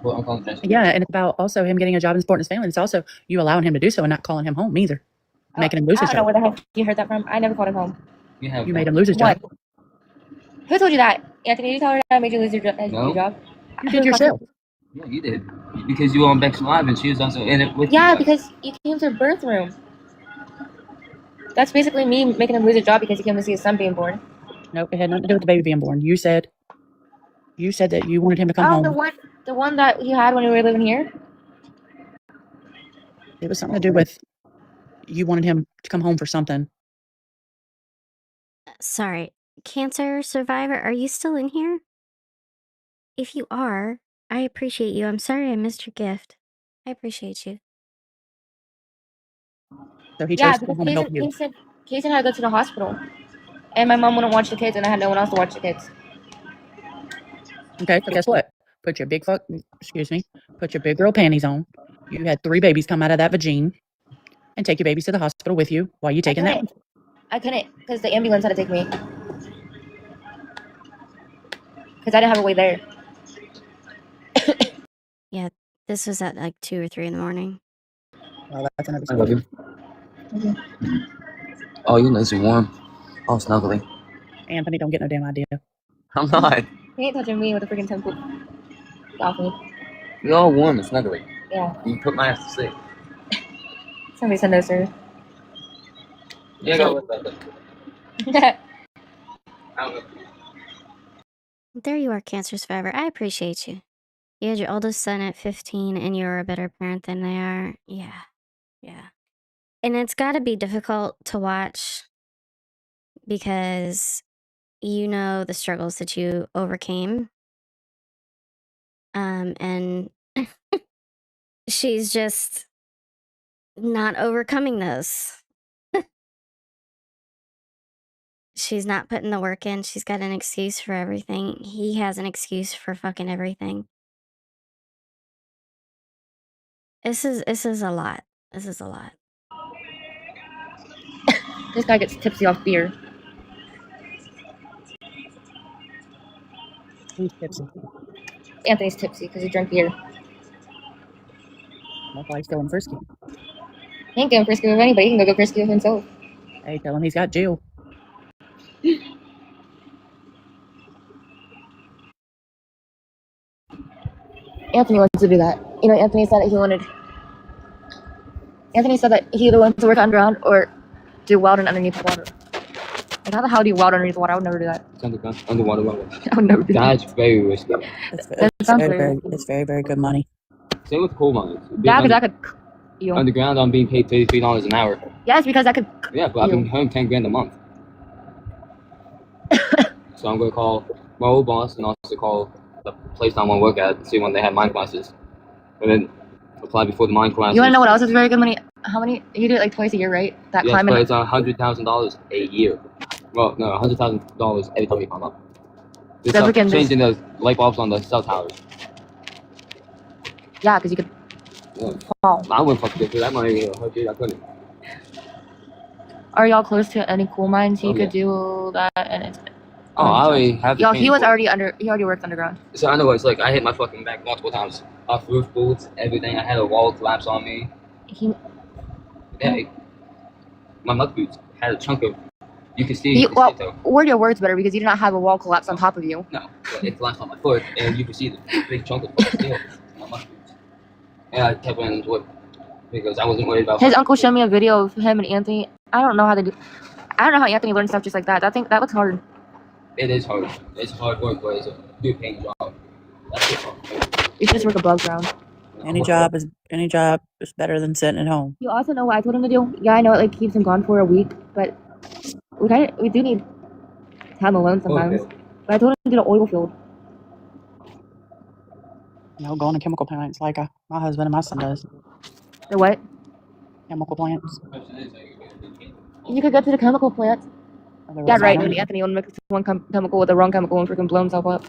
well, I'm calling that. Yeah, and it's about also him getting a job and supporting his family. It's also you allowing him to do so and not calling him home either. Making him lose his I don't know job. where the hell you heard that from. I never called him home. You made him lose his job. What? Who told you that? Anthony, did you tell her that I made you lose your job? You did yourself. Yeah, you did. Because you were on Beck's Live and she was also in it with Yeah, you. because you came to her birth room. That's basically me making him lose his job because he came to see his son being born. Nope, it had nothing to do with the baby being born. You said that you wanted him to come home. The one that he had when we were living here? It was something to do with you wanted him to come home for something. Sorry, cancer survivor, are you still in here? If you are, I appreciate you. I'm sorry I missed your gift. I appreciate you. So he chose to come home and help you. Casey had to go to the hospital. And my mom wouldn't watch the kids and I had no one else to watch the kids. Okay, so guess what? Put your big girl panties on. You had 3 babies come out of that vagine and take your babies to the hospital with you while you taking that. I couldn't because the ambulance had to take me. Because I didn't have a way there. Yeah, this was at like 2 or 3 in the morning. Well, that's another I love story. you. Oh, you're nice and warm. Oh, snuggly. Anthony, don't get no damn idea. I'm not. He ain't touching me with a freaking 10-foot. Off me. You're all warm and snuggly. Yeah. You put my ass to sleep. Somebody said no, sir. Yeah, go with that. There you are, cancer survivor. I appreciate you. You had your oldest son at 15 and you're a better parent than they are. Yeah. And it's got to be difficult to watch because you know the struggles that you overcame. And she's just not overcoming those. She's not putting the work in. She's got an excuse for everything. He has an excuse for fucking everything. This is a lot. This is a lot. This guy gets tipsy off beer. Who's tipsy? Anthony's tipsy because he drank beer. Well, probably still in frisky. He ain't getting frisky with anybody. He can go get frisky with himself. Hey, tell him he's got Jill. Anthony wants to do that. You know, Anthony said that he either wants to work underground or do welding underneath the water. Like, how the hell do you weld underneath the water? I would never do that. It's underwater welding. I would never do that. That's very risky. It's very good money. Same with coal mines. Yeah, because I could. Underground, I'm being paid $33 an hour. Yes, because I could. Yeah, but I've been earning 10 grand a month. So I'm going to call my old boss and also call the place I want to work at and see when they have mine classes. And then apply before the mine classes. You want to know what else is very good money? How many? You do it like twice a year, right? That yes, climbing. But it's $100,000 a year. Well, no, $100,000 every time you climb up. Changing the light bulbs on the cell towers. Yeah, because you could. Yeah. I wouldn't fucking get through that money. I couldn't. Are y'all close to any coal mines? He could do that, and it's. I already have. Y'all, he already worked underground. So I know what it's like. I hit my fucking back multiple times. Off roof bolts, everything. I had a wall collapse on me. Yeah, my mud boots had a chunk of. You can see. Word your words better, because you do not have a wall collapse on top of you. No, but it collapsed on my foot, and you can see the big chunk of steel in my mud boots. And I kept running into it because I wasn't worried about. His uncle showed me a video of him and Anthony. I don't know how Anthony learned stuff just like that. I think that looks hard. It is hard. It's hard work, but it's a good paying job. That's it. You should just work above ground. Any job is better than sitting at home. You also know what I told him to do? Yeah, I know it like keeps him gone for a week, but we do need time alone sometimes. Okay. But I told him to get an oil field. Going to chemical plants like my husband and my son does. The what? Chemical plants. You could go to the chemical plants. Yeah, right. And Anthony will mix one chemical with the wrong chemical and freaking blow himself up.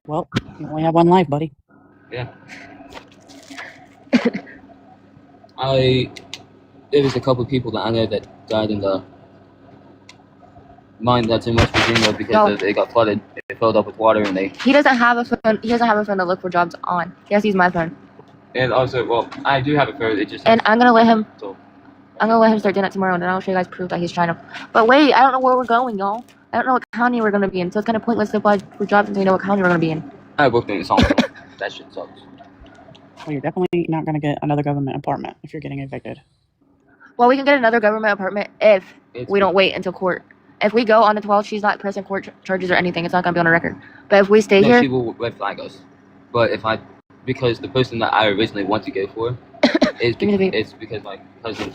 Well, you only have one life, buddy. Yeah. There was a couple of people that I know that died in the mine that's in West Virginia because it got flooded. It filled up with water, and He doesn't have a phone. He doesn't have a phone to look for jobs on. He has to use my phone. And also, well, I do have a phone. It just. And I'm gonna let him. I'm gonna let him start doing it tomorrow, and then I'll show you guys proof that he's trying to. But wait, I don't know where we're going, y'all. I don't know what county we're gonna be in, so it's kind of pointless to apply for jobs until you know what county we're gonna be in. I worked in Songville. That shit sucks. Well, you're definitely not gonna get another government apartment if you're getting evicted. Well, we can get another government apartment if we don't wait until court. If we go on the 12th, she's not pressing court charges or anything. It's not gonna be on a record. But if we stay here, she will red flag us. But because the person that I originally want to go for is because my cousin.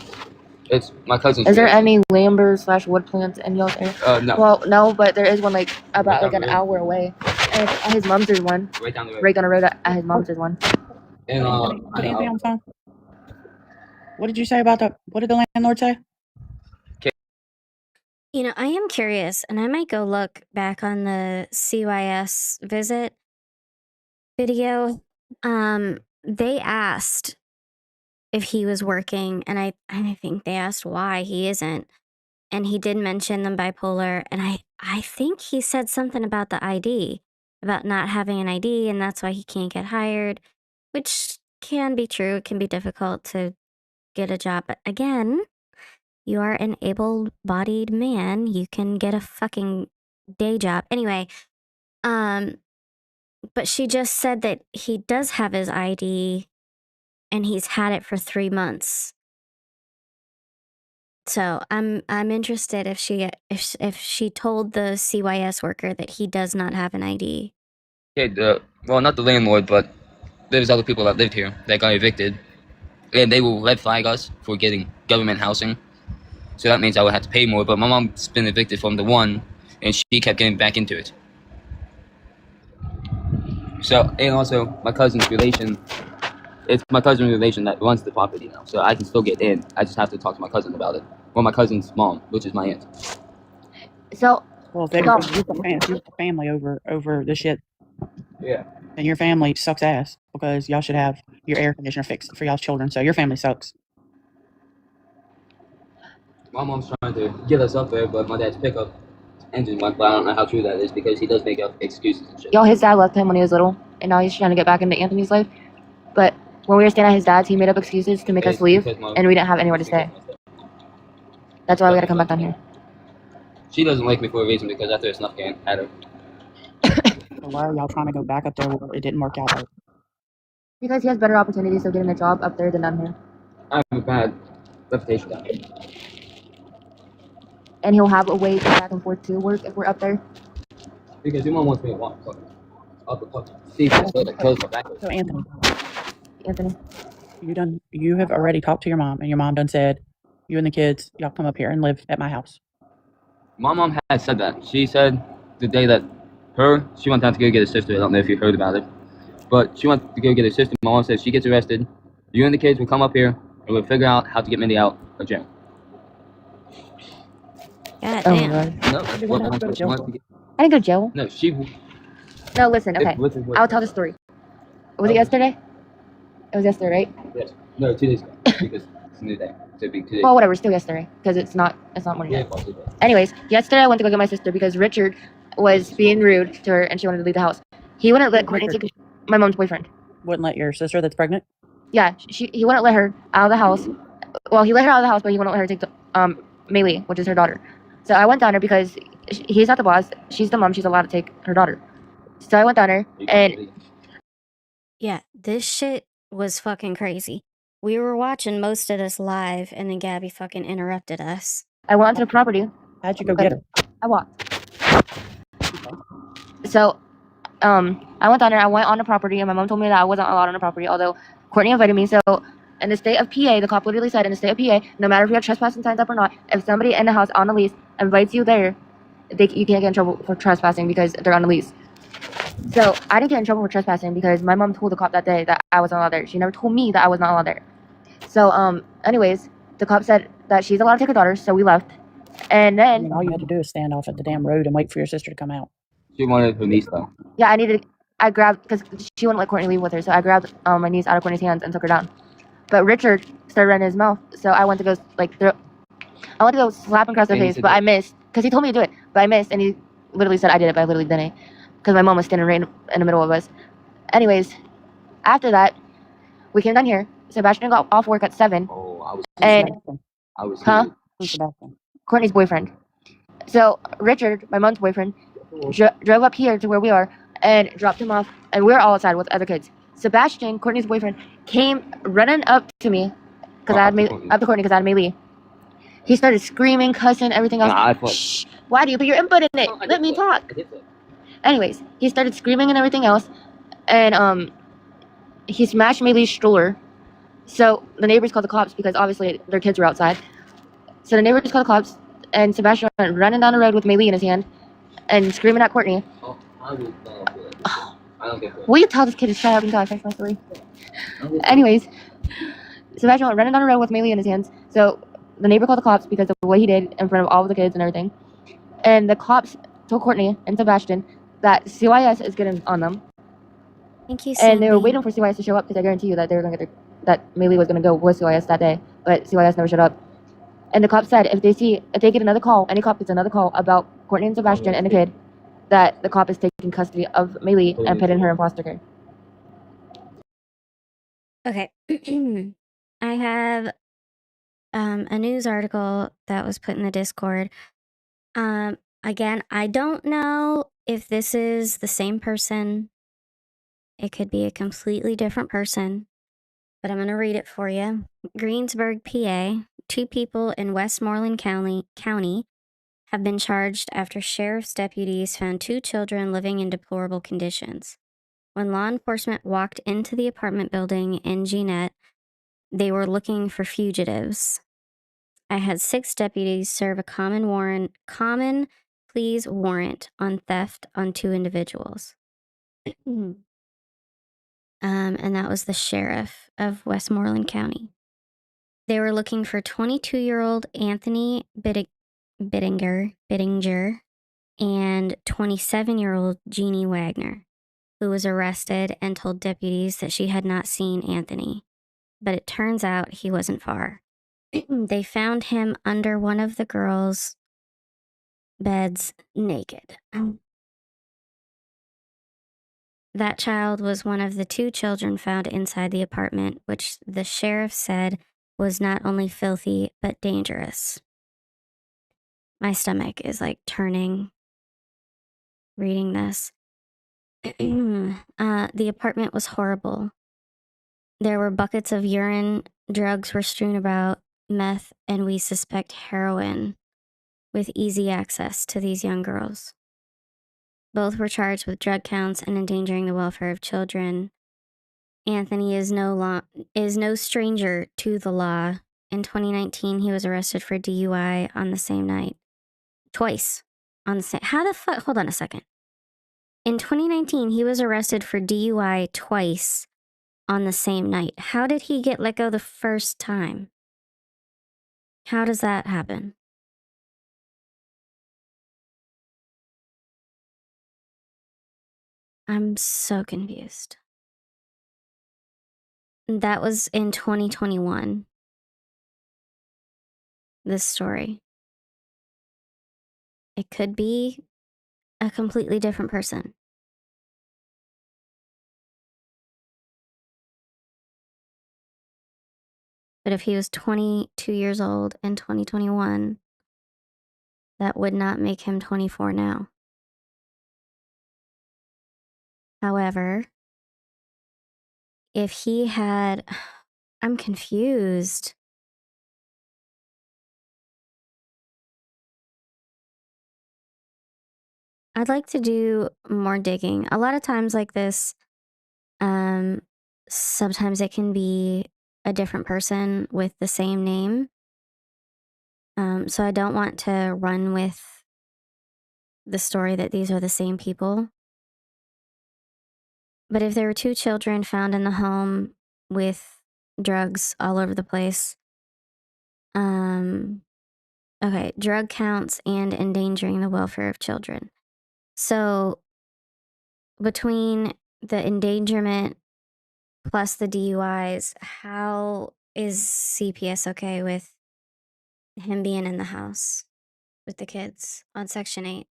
It's my cousin's. Is there any lumber/wood plants in y'all's area? No. Well, no, but there is one about an hour away. And his mom's is one. Right down the road. Right down the road. At his mom's is one. And what did you say about that? What did the landlord say? You know, I am curious, and I might go look back on the CYS visit video. They asked if he was working, and I think they asked why he isn't. And he did mention the bipolar, and I think he said something about the ID, about not having an ID, and that's why he can't get hired, which can be true. It can be difficult to get a job. But again, you are an able-bodied man. You can get a fucking day job. Anyway, but she just said that he does have his ID, and he's had it for 3 months. So I'm interested if she told the CYS worker that he does not have an ID. Okay, well, not the landlord, but there's other people that lived here that got evicted, and they will red flag us for getting government housing. So that means I would have to pay more. But my mom's been evicted from the one, and she kept getting back into it. So, and also my cousin's relation. It's my cousin's relation that runs the property now, so I can still get in. I just have to talk to my cousin about it. Or my cousin's mom, which is my aunt. So, well, if you're family over the shit. Yeah. And your family sucks ass because y'all should have your air conditioner fixed for y'all's children. So your family sucks. My mom's trying to get us up there, but my dad's pickup engine went, but I don't know how true that is because he does make up excuses and shit. His dad left him when he was little, and now he's trying to get back into Anthony's life. But when we were staying at his dad's, he made up excuses to make us leave, and we didn't have anywhere to stay. That's why we gotta come back down here. She doesn't like me for a reason because I threw a snuff can at her. So why are y'all trying to go back up there where it didn't work out right? Because he has better opportunities of getting a job up there than down here. I have a bad reputation down here. And he'll have a way to back and forth to work if we're up there. Because your mom wants me to walk. See, just let it close my back. So Anthony, you have already talked to your mom, and your mom done said, you and the kids, y'all come up here and live at my house. My mom had said that. She said the day that she went down to go get her sister. I don't know if you heard about it. But she went to go get her sister. My mom said she gets arrested. You and the kids will come up here and we'll figure out how to get Mindy out of jail. God damn. No, I didn't go to jail. No, she. No, listen, okay. I'll tell the story. Was it yesterday? It was yesterday, right? Yes. No, 2 days ago. Because it's a new day. So it'd be 2 days. Well, whatever, still yesterday. Because it's not morning yet. Anyways, yesterday I went to go get my sister because Richard was being rude to her and she wanted to leave the house. He wouldn't let Courtney take my mom's boyfriend. Wouldn't let your sister that's pregnant? Yeah, he wouldn't let her out of the house. Well, he let her out of the house, but he wouldn't let her take Maylee, which is her daughter. So I went down there because he's not the boss. She's the mom. She's allowed to take her daughter. So I went down there and... Yeah, this shit was fucking crazy. We were watching most of this live, and then Gabby fucking interrupted us. I went onto the property. How'd you go get her? I walked. So, I went down there. I went on the property, and my mom told me that I wasn't allowed on the property, although Courtney invited me. So, in the state of PA, the cop literally said, in the state of PA, no matter if you have trespassing signs up or not, if somebody in the house on the lease invites you there, you can't get in trouble for trespassing because they're on the lease. So, I didn't get in trouble for trespassing because my mom told the cop that day that I was not allowed there. She never told me that I was not allowed there. So, anyways, the cop said that she's allowed to take her daughter, so we left. And then... I mean, all you had to do is stand off at the damn road and wait for your sister to come out. She wanted her niece, though. Yeah, I grabbed, because she wouldn't let Courtney leave with her, so I grabbed my niece out of Courtney's hands and took her down. But Richard started running his mouth, so I went to go, slap him across the face, but I missed, because he told me to do it, but I missed, and he literally said I did it, but I literally didn't, because my mom was standing right in the middle of us. Anyways, after that, we came down here. Sebastian got off work at 7. Oh, I was Huh? Who's Sebastian? Courtney's boyfriend. So Richard, my mom's boyfriend, drove up here to where we are and dropped him off, and we were all outside with other kids. Sebastian, Courtney's boyfriend, came running up to me because I had Courtney because I had Maylee. He started screaming, cussing, everything else. Shh! Why do you put your input in it? Let me talk. Anyways, he started screaming and everything else, and he smashed Maylee's stroller. So the neighbors called the cops because obviously their kids were outside. So the neighbors called the cops, and Sebastian went running down the road with Maylee in his hand and screaming at Courtney. Oh, I don't get it. Will you tell this kid to shut up until I finish my story? Anyways, Sebastian went running down the road with Maylee in his hands. So the neighbor called the cops because of what he did in front of all of the kids and everything. And the cops told Courtney and Sebastian that CYS is getting on them. Thank you, And they were waiting for CYS to show up because I guarantee you that they were going to get that Maylee was going to go with CYS that day, but CYS never showed up. And the cop said if they get another call, any cop gets another call about Courtney and Sebastian and the kid, that the cop is taking custody of Maylee and putting her in foster care. Okay. I have a news article that was put in the Discord. Again, I don't know if this is the same person. It could be a completely different person, but I'm going to read it for you. Greensburg, PA. 2 people in Westmoreland County have been charged after sheriff's deputies found 2 children living in deplorable conditions. When law enforcement walked into the apartment building in Jeanette, they were looking for fugitives. I had 6 deputies serve a common pleas warrant on theft on 2 individuals. And that was the sheriff of Westmoreland County. They were looking for 22-year-old Anthony Bittinger and 27-year-old Jeannie Wagner, who was arrested and told deputies that she had not seen Anthony. But it turns out he wasn't far. They found him under one of the girls' beds naked. That child was one of the 2 children found inside the apartment, which the sheriff said was not only filthy, but dangerous. My stomach is like turning reading this. The apartment was horrible. There were buckets of urine, drugs were strewn about, meth, and we suspect heroin, with easy access to these young girls. Both were charged with drug counts and endangering the welfare of children. Anthony is no stranger to the law. In 2019, he was arrested for DUI on the same night. Twice. On the same. How the fuck? Hold on a second. In 2019, he was arrested for DUI twice on the same night. How did he get let go the first time? How does that happen? I'm so confused. That was in 2021. This story. It could be a completely different person. But if he was 22 years old in 2021, that would not make him 24 now. However, if he had, I'm confused. I'd like to do more digging. A lot of times like this, sometimes it can be a different person with the same name. So I don't want to run with the story that these are the same people. But if there were 2 children found in the home with drugs all over the place, okay, drug counts and endangering the welfare of children. So between the endangerment plus the DUIs, how is CPS okay with him being in the house with the kids on Section 8?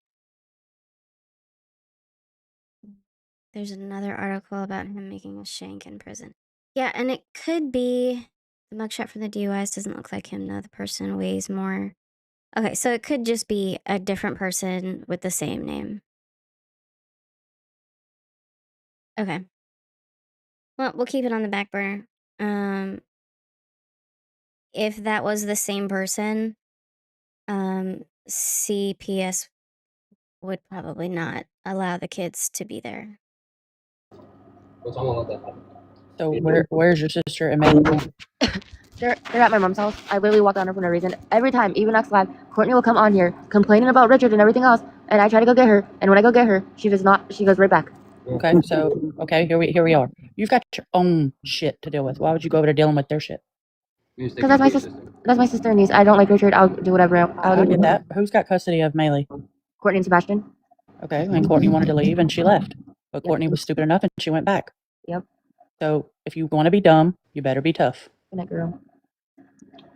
There's another article about him making a shank in prison. Yeah, and it could be the mugshot from the DUIs doesn't look like him, though. The person weighs more. Okay, so it could just be a different person with the same name. Okay. Well, we'll keep it on the back burner. If that was the same person, CPS would probably not allow the kids to be there. So where's your sister and Megan? They're at my mom's house. I literally walk down her for no reason. Every time, even next live, Courtney will come on here complaining about Richard and everything else, and I try to go get her, and when I go get her, she does not. She goes right back. Okay, so here we are. You've got your own shit to deal with. Why would you go over there dealing with their shit? Because that's my sister. That's my sister and niece. I don't like Richard. I'll do whatever. I'll get that. Who's got custody of Maylee? Courtney and Sebastian. Okay, and Courtney wanted to leave and she left. But Courtney was stupid enough and she went back. Yep. So if you want to be dumb, you better be tough. Good night, girl.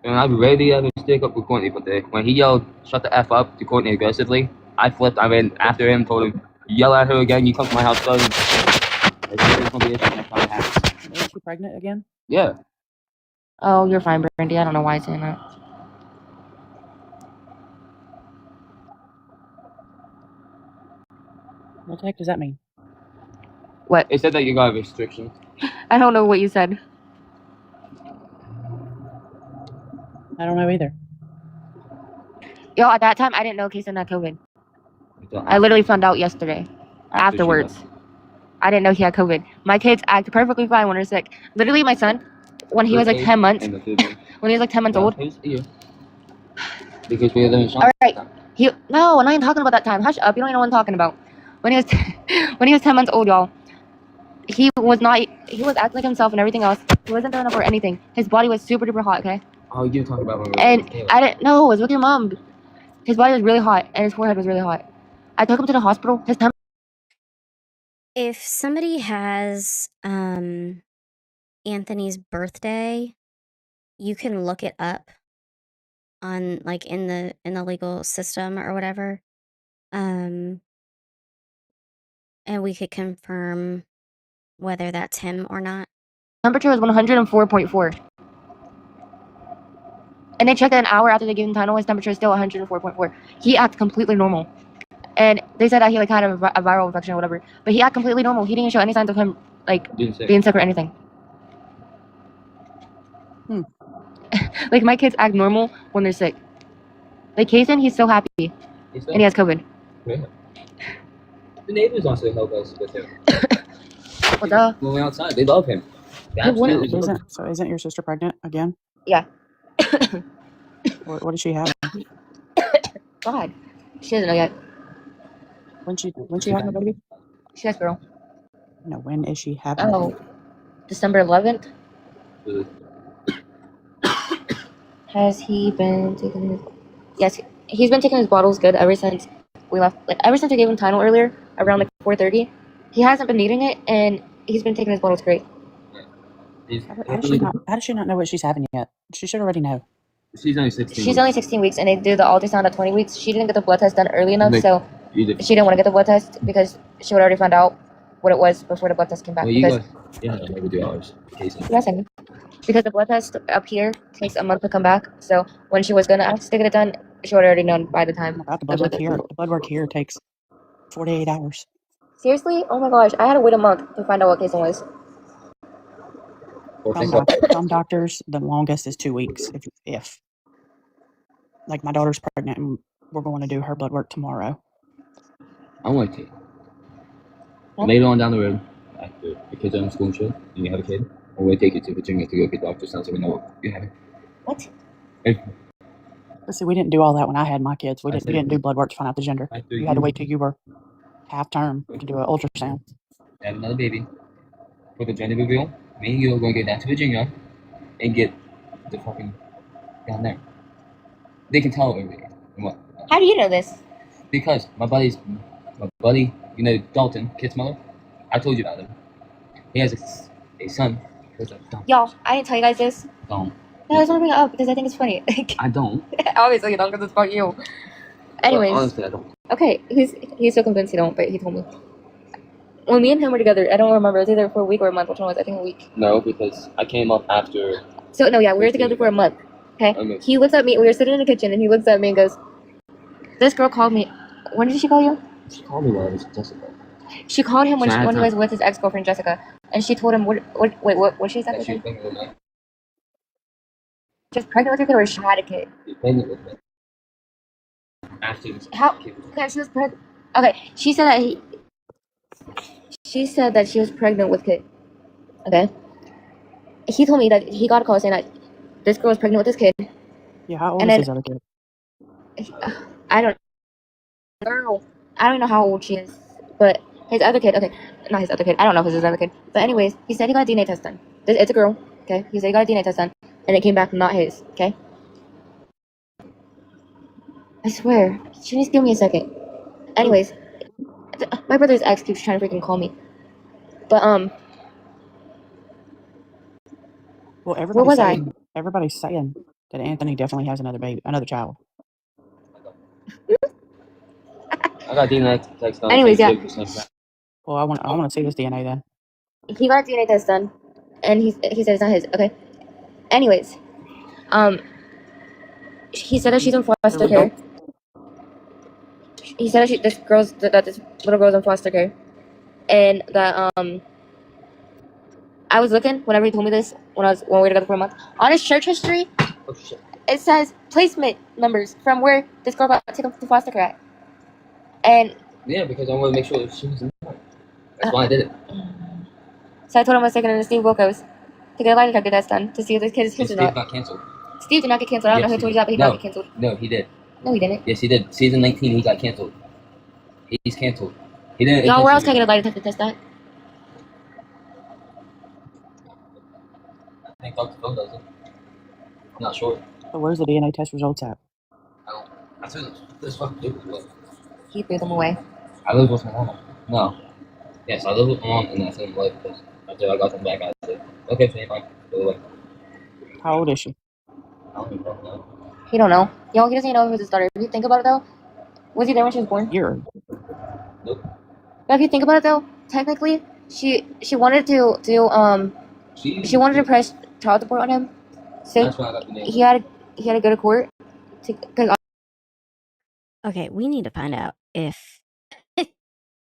And I'd ready to stick up with Courtney, but when he yelled, "Shut the F up" to Courtney aggressively, I flipped. I ran after him, told him, "Yell at her again, you come to my house, son." There's gonna be a next time it happens. Is she pregnant again? Yeah. Oh, you're fine, Brandy. I don't know why I'm saying that. What the heck does that mean? What? It said that you got a restriction. I don't know what you said. I don't know either. Yo, at that time, I didn't know Kason had COVID. I literally found out yesterday. Afterwards. I didn't know he had COVID. My kids act perfectly fine when they're sick. Literally, my son, when he was like 10 months, when he was like 10 months old. Because we live in All right. No, I'm not even talking about that time. Hush up. You don't even know what I'm talking about. When he was, when he was 10 months old, y'all, he was acting like himself and everything else. He wasn't throwing up or anything. His body was super duper hot, okay? Oh, you talking about when we were And I didn't know, it was with your mom. His body was really hot and his forehead was really hot. I took him to the hospital. His temp. If somebody has Anthony's birthday, you can look it up on like in the legal system or whatever. And we could confirm whether that's him or not. Temperature was 104.4. And they checked an hour after they gave him Tylenol. His temperature is still 104.4. He acted completely normal. And they said that he like had a viral infection or whatever. But he acted completely normal. He didn't show any signs of him like being sick or anything. Like my kids act normal when they're sick. Like Kason, he's so happy. And he has COVID. Yeah. The neighbors also help us with him. What the? When we're outside, they love him. They absolutely love him. So isn't your sister pregnant again? Yeah. What does she have? God. She doesn't know yet. When she having a baby? She has girl. No, when is she having a baby? Oh. December 11th? Has he been taking his... Yes, he's been taking his bottles good ever since we left. Like, ever since we gave him Tylenol earlier, around like 4:30. He hasn't been needing it, and he's been taking his bottles great. How does she not know what she's having yet? She should already know. She's only 16 She's only 16 weeks, and they do the ultrasound at 20 weeks. She didn't get the blood test done early enough, so she didn't want to get the blood test because she would already found out what it was before the blood test came back. Well, because maybe do ours. yes, I know. Because the blood test up here takes a month to come back, so when she was gonna ask to get it done, she would already known by the time. The blood work here. The blood work here takes 48 hours. Seriously? Oh my gosh! I had to wait a month to find out what Kason was. Some doctors, the longest is 2 weeks. If like my daughter's pregnant and we're going to do her blood work tomorrow. I want to take. Later on down the road, after the kids are in school and shit, and you have a kid, I want to take you to Virginia to go get doctor's notes so we know what you have. What? Let's see, we didn't do all that when I had my kids. We didn't do blood work to find out the gender. You had to wait till you were half term to do an ultrasound. Have another baby. For the gender reveal, me and you are going to get down to Virginia and get the fucking down there. They can tell everything. What? How do you know this? Because my buddy, you know, Dalton, Kit's mother, I told you about him. He has a son. Y'all, I didn't tell you guys this. Don't. No, I just want to bring it up because I think it's funny. I don't. Obviously you don't because it's about you. Anyways. Well, honestly, I don't. Okay, he's so convinced he don't, but he told me. When me and him were together, I don't remember. It was either for a week or a month. Which one was it? I think a week. No, because I came up after. So, no, yeah, we were together for a month. Okay? He looks at me. We were sitting in the kitchen, and he looks at me and goes, this girl called me. When did she call you? She called me when I was Jessica. She called him when he was with his ex-girlfriend, Jessica. And she told him, what she said? She was pregnant with me. She was pregnant with your kid or she had a kid? She was pregnant with me. After. How? Okay, she was pregnant. Okay, she said that she was pregnant with kid. Okay? He told me that he got a call saying that this girl was pregnant with this kid. Yeah, how old is his other kid? I don't know how old she is, but his other kid, okay, not his other kid, I don't know if it's his other kid, but anyways, he said he got a DNA test done. It's a girl, okay? He said he got a DNA test done, and it came back not his, okay? I swear, she needs to give me a second. Anyways, my brother's ex keeps trying to freaking call me, but well, everybody's saying that Anthony definitely has another child. I got DNA text on. Anyways, yeah. Well, I want to see this DNA then. He got a DNA test done, and he said it's not his. Okay. Anyways, he said that she's in foster care. He said that this little girl's in foster care, and that I was looking whenever he told me this when we were together for a month on his church history. Oh shit. It says placement numbers from where this girl got taken to foster care at. And yeah, because I want to make sure that she was in there. That's why I did it. So I told him I was taking him to Steve Wilco's to get a lie detector test done to see if this kid is his or not. Steve got canceled. Steve did not get canceled. I don't know who told you that, but he got canceled. No, he did. No, he didn't. Yes, he did. Season 19, he got canceled. He's canceled. He didn't. Y'all, where else can I get a lie detector test at? I think Dr. Phil does it. I'm not sure. So where's the DNA test results at? I told him this fucking dude was. He threw them away. I lived with my mom. No. Yes, I lived with my mom and I sent them away because after I got them back, I said, okay, fine, go away. How old is she? I don't even know. He don't know. Yo, he doesn't even know if it was his daughter. If you think about it though, was he there when she was born? Year. Nope. But if you think about it though, technically, she wanted to do she wanted to press child support on him. So That's why I got the name. he had to go to court to. Okay, we need to find out if it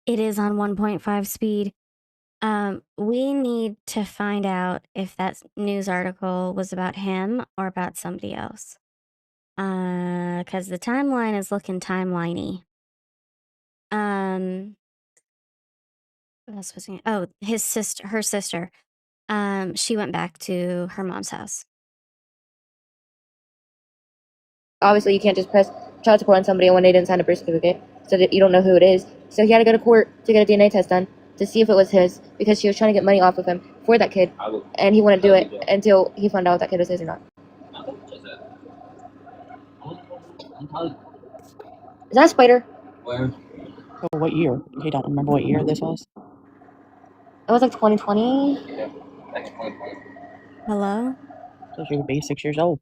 is on 1.5 speed. We need to find out if that news article was about him or about somebody else. Because the timeline is looking timeliney. What else was I? Oh, her sister. She went back to her mom's house. Obviously, you can't just press child support on somebody when they didn't sign a birth certificate, so that you don't know who it is. So he had to go to court to get a DNA test done to see if it was his, because she was trying to get money off of him for that kid, and he wouldn't do it until he found out if that kid was his or not. Is that a spider? Where? So what year? You don't remember what year this was? It was like 2020. Yeah, like 2020. Hello? So she would be 6 years old.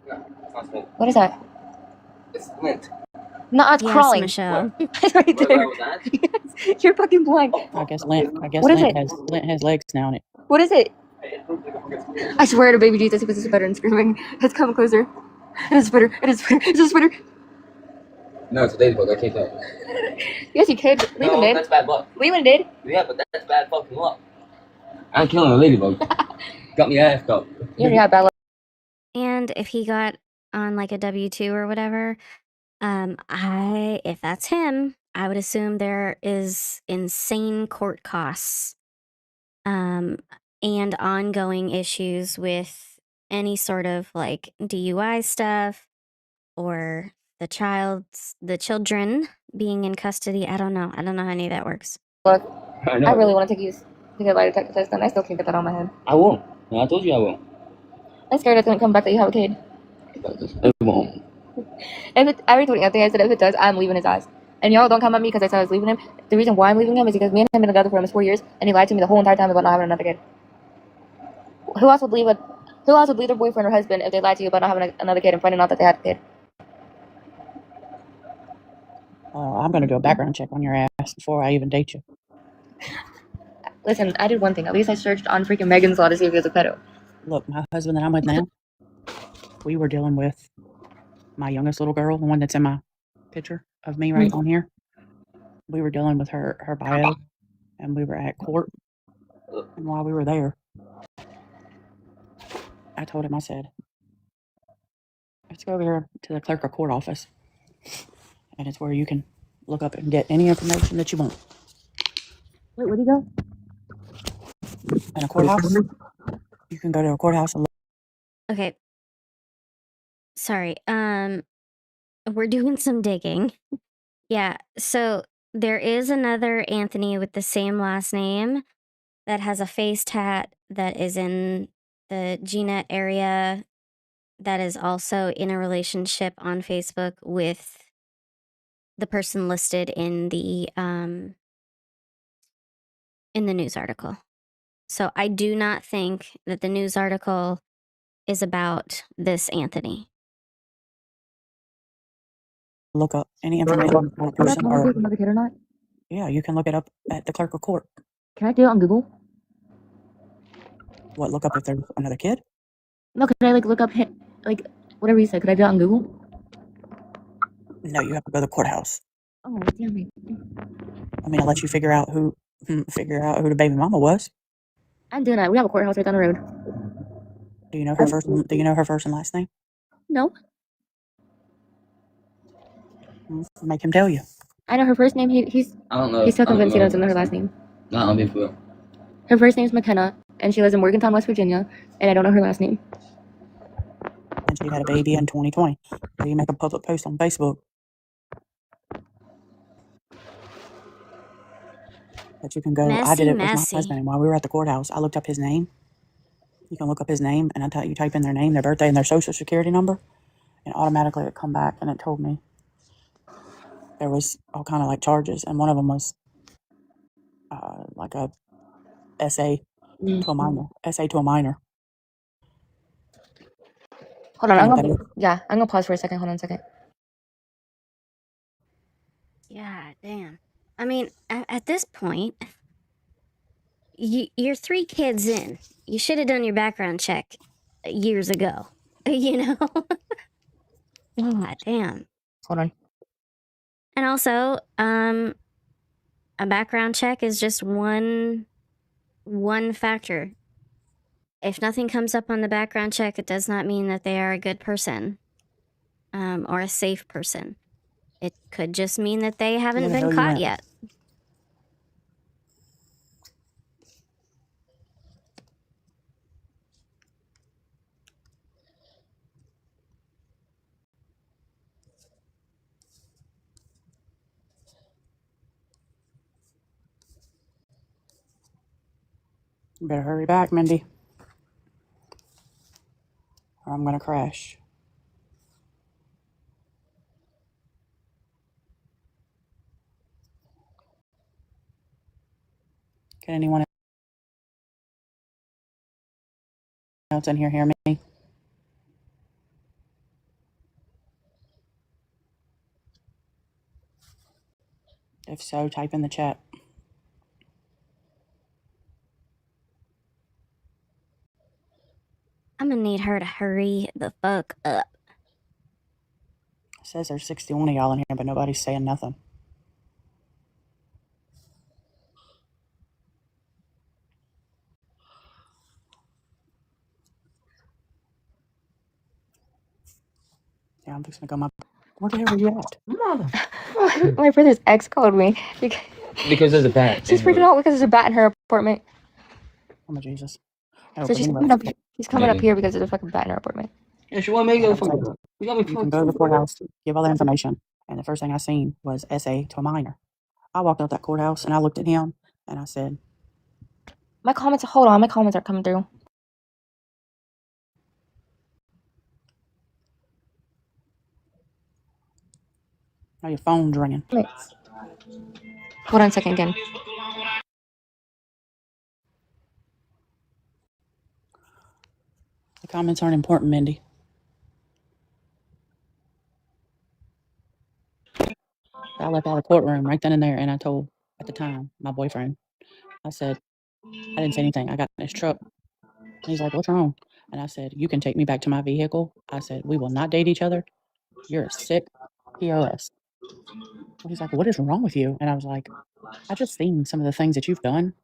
No, it's not Smith. What is that? It's Flint. No, it's Yes, crawling. Michelle. It's right Where there. was that? Yes. You're fucking blind. I guess Lint What is it? has legs now on it. What is it? I swear to baby Jesus, it was a spider and screaming. It's coming closer. It is a spider. It is a spider. It's a spider. No, it's a ladybug. I can't tell. Yes, you could. Leland No, did. that's bad luck. Leland did. Yeah, but that's bad fucking luck. I'm killing a ladybug. Got me ass up. You already have bad luck. And if he got on like a W-2 or whatever, if that's him, I would assume there is insane court costs, and ongoing issues with any sort of like DUI stuff or the children being in custody. I don't know how any of that works. Look, I know. I really want to take a lie detector test, and I still can't get that on my head. I won't. No, I told you I won't. I'm scared it's gonna come back that you have a kid. It won't. I already told Anthony, I said if it does, I'm leaving his ass. And y'all don't come at me because I said I was leaving him. The reason why I'm leaving him is because me and him have been together for almost 4 years, and he lied to me the whole entire time about not having another kid. Who else would leave their boyfriend or husband if they lied to you about not having another kid and finding out that they had a kid? I'm going to do a background check on your ass before I even date you. Listen, I did one thing. At least I searched on freaking Megan's Law to see if he was a pedo. Look, my husband that I'm with now, we were dealing with my youngest little girl, the one that's in my picture of me right on here. We were dealing with her bio, and we were at court. And while we were there, I told him, I said, let's go over here to the clerk of court office. And it's where you can look up and get any information that you want. Wait, where'd he go? In a courthouse. You can go to a courthouse and look. Okay. Sorry. We're doing some digging. Yeah, so there is another Anthony with the same last name that has a face tat that is in the GNet area that is also in a relationship on Facebook with the person listed in the news article. So I do not think that the news article is about this Anthony. Look up any information about a person or another kid or not? yeah, you can look it up at the clerk of court. Can I do it on Google? What, look up if there's another kid? No, could I look up whatever you said? Could I do it on Google? No, you have to go to the courthouse. Oh, damn it. I mean, I'll let you figure out who the baby mama was. I'm doing that. We have a courthouse right down the road. Do you know her first and last name? No. Make him tell you. I know her first name. He's I don't know. He's so convinced he doesn't know her last name. Nah, I'll be for real. Her first name's McKenna, and she lives in Morgantown, West Virginia, and I don't know her last name. And she had a baby in 2020. So you make a public post on Facebook. But you can go. I did it with my husband, and while we were at the courthouse, I looked up his name. You can look up his name, and you type in their name, their birthday, and their social security number, and automatically it come back, and it told me there was all kind of like charges, and one of them was like a SA to a minor. SA to a minor. Hold on, I'm gonna pause for a second. Hold on a second. Yeah, damn. I mean, at this point, you're 3 kids in. You should have done your background check years ago. You know? God damn. Hold on. And also, a background check is just one factor. If nothing comes up on the background check, it does not mean that they are a good person, or a safe person. It could just mean that they Where haven't the been hell you caught went? yet. You better hurry back, Mindy, or I'm gonna crash. Can anyone else in here hear me? If so, type in the chat. I'm gonna need her to hurry the fuck up. It says there's 61 of y'all in here, but nobody's saying nothing. Yeah, I'm just gonna go my. Where the hell are you at? My brother's ex called me Because there's a bat. she's freaking out because there's a bat in her apartment. Oh my Jesus. Oh, So but she's anyway, coming up. She's coming up Maybe. here because there's a fucking bat in her apartment. Yeah, she want me to like go I said, fucking. You got me you can fucked. go to the courthouse, give all the information, and the first thing I seen was SA to a minor. I walked out that courthouse and I looked at him and I said, My comments. Hold on, my comments are coming through. "Oh, your phone's ringing." Wait. Hold on a second again. The comments aren't important, Mindy. I left out of the courtroom right then and there, and I told at the time my boyfriend, I said, I didn't say anything. I got in his truck. And he's like, "What's wrong?" And I said, "You can take me back to my vehicle." I said, "We will not date each other. You're a sick POS." Well, he's like, "What is wrong with you?" And I was like, "I just seen some of the things that you've done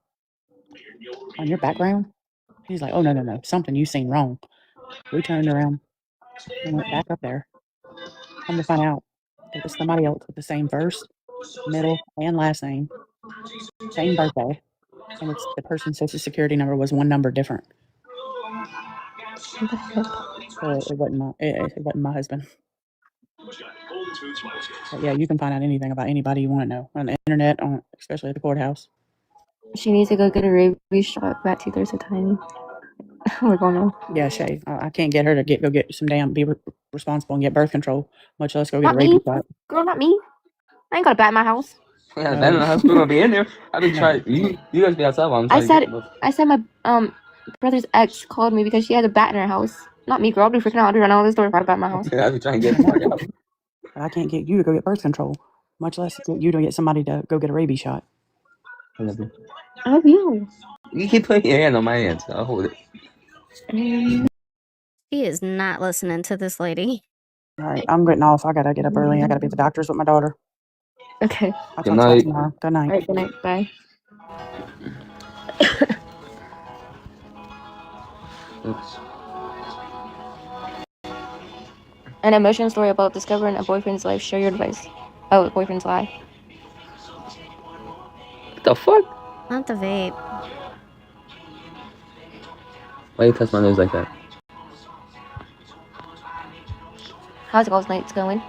on your background." He's like, "Oh, no, no, no. Something you seen wrong." We turned around and went back up there. Come to find out, it was somebody else with the same first, middle, and last name, same birthday, and it's the person's social security number was one number different. What the heck? So it wasn't my husband. But yeah, you can find out anything about anybody you want to know on the internet, especially at the courthouse. She needs to go get a rabies shot. Rat teeth are so tiny. We're going on. Yeah, Shay, I can't get her to go get some be responsible and get birth control, much less go get Not a rabies me. shot. Girl, not me. I ain't got a bat in my house. Yeah, that in the house. We're gonna be in there. I've been No. trying. You guys be outside while I'm I trying said my brother's ex called me because she has a bat in her house. Not me, girl. I'll be freaking out. I'll be running out of this door if I have a bat in my house. I've been trying to get the fuck out. But I can't get you to go get birth control, much less get you to get somebody to go get a rabies shot. I love you. I love you. You keep putting your hand on my hand, so I'll hold it. She is not listening to this lady. All right, I'm getting off. I gotta get up early. I gotta be at the doctor's with my daughter. Okay. I'll Good talk to you night. tomorrow. Good night. All right, good night. Bye. Oops. An emotional story about discovering a boyfriend's life. Share your advice. Oh, a boyfriend's lie. What the fuck? Not the vape. Why you touch my nose like that? How's girls' nights going?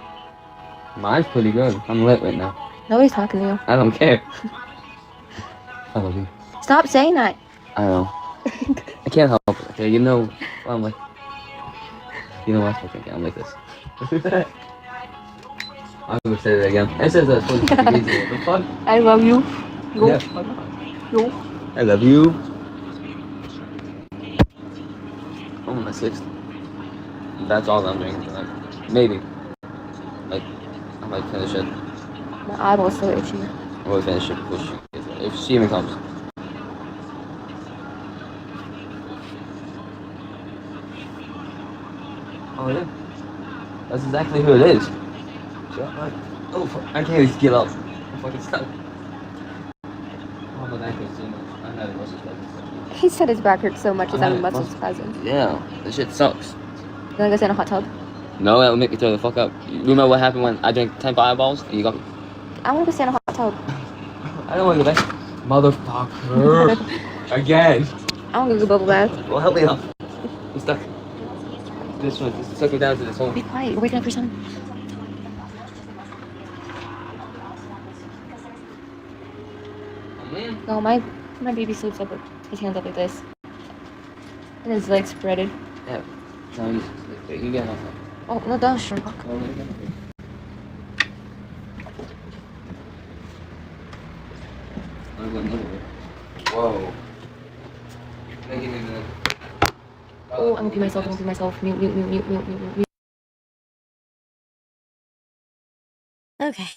Mine's pretty good. I'm lit right now. Nobody's talking to you. I don't care. I love you. Stop saying that. I know. I can't help it. Okay, you know. Well, I'm like. You know what? Okay, I'm like this. I'm gonna say that again. It says that. What the fuck? I love you. Yo. Yeah. Yo. I love you. I'm on my 6th. That's all I'm drinking tonight. Maybe. Like, I might finish it. My eyeball's so itchy. I will finish it before she gets there. If she even comes. Oh, yeah. That's exactly who it is. Shut up. Oh, fuck. I can't even get up. I'm fucking stuck. Oh, my back hurts so much. I'm having muscle spasms. He said his back hurts so much I'm he's having having muscle spasms. Yeah, this shit sucks. You wanna go sit in a hot tub? No, that would make me throw the fuck up. You remember what happened when I drank 10 fireballs and you got me? I wanna go sit in a hot tub. I don't want to go back. Motherfucker. Again. I wanna go bubble bath. Well, help me out. I'm stuck. This one, just suck me down to this hole. Be quiet, you're waking up your son. No, my baby sleeps up with his hands up like this. And his legs spreaded. Yeah. No, you get off. Oh, no, don't sure. Whoa. Give me a minute. Oh, I'm gonna pee myself, Mute, mute, mute, mute, mute, mute, mute. Okay.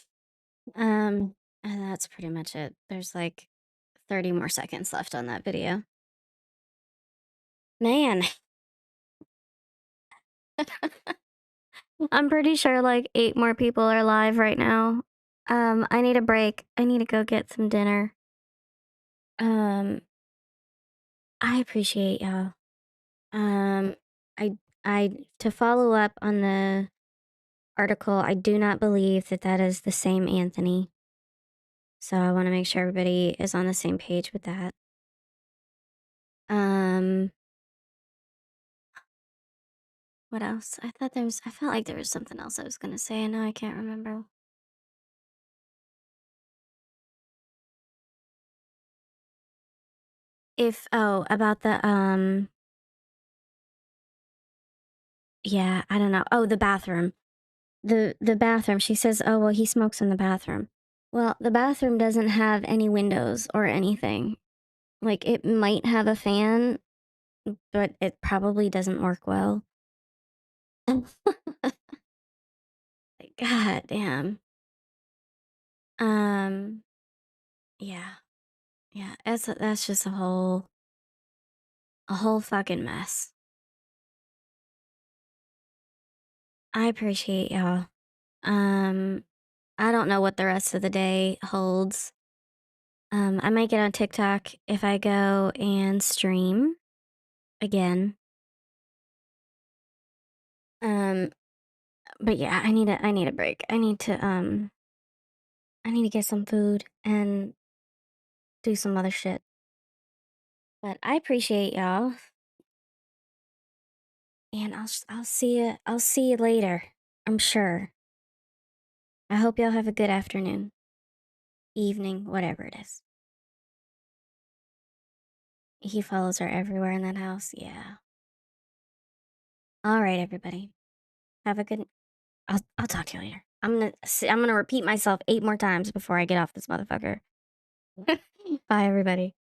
And that's pretty much it. There's like 30 more seconds left on that video. Man. I'm pretty sure like 8 more people are live right now. I need a break. I need to go get some dinner. I appreciate y'all. I to follow up on the article, I do not believe that that is the same Anthony. So I want to make sure everybody is on the same page with that. What else? I felt like there was something else I was gonna say, and now I can't remember. About the, yeah, I don't know. Oh, the bathroom. The bathroom, she says, "Oh, well, he smokes in the bathroom." Well, the bathroom doesn't have any windows or anything. Like, it might have a fan, but it probably doesn't work well. God damn. Yeah. Yeah, that's just a whole fucking mess. I appreciate y'all. I don't know what the rest of the day holds. I might get on TikTok if I go and stream again. But yeah, I need a break. I need to get some food and do some other shit. But I appreciate y'all. And I'll see you later. I'm sure. I hope y'all have a good afternoon, evening, whatever it is. He follows her everywhere in that house. Yeah. All right, everybody. Have a good. I'll talk to you later. I'm gonna repeat myself 8 more times before I get off this motherfucker. Bye, everybody.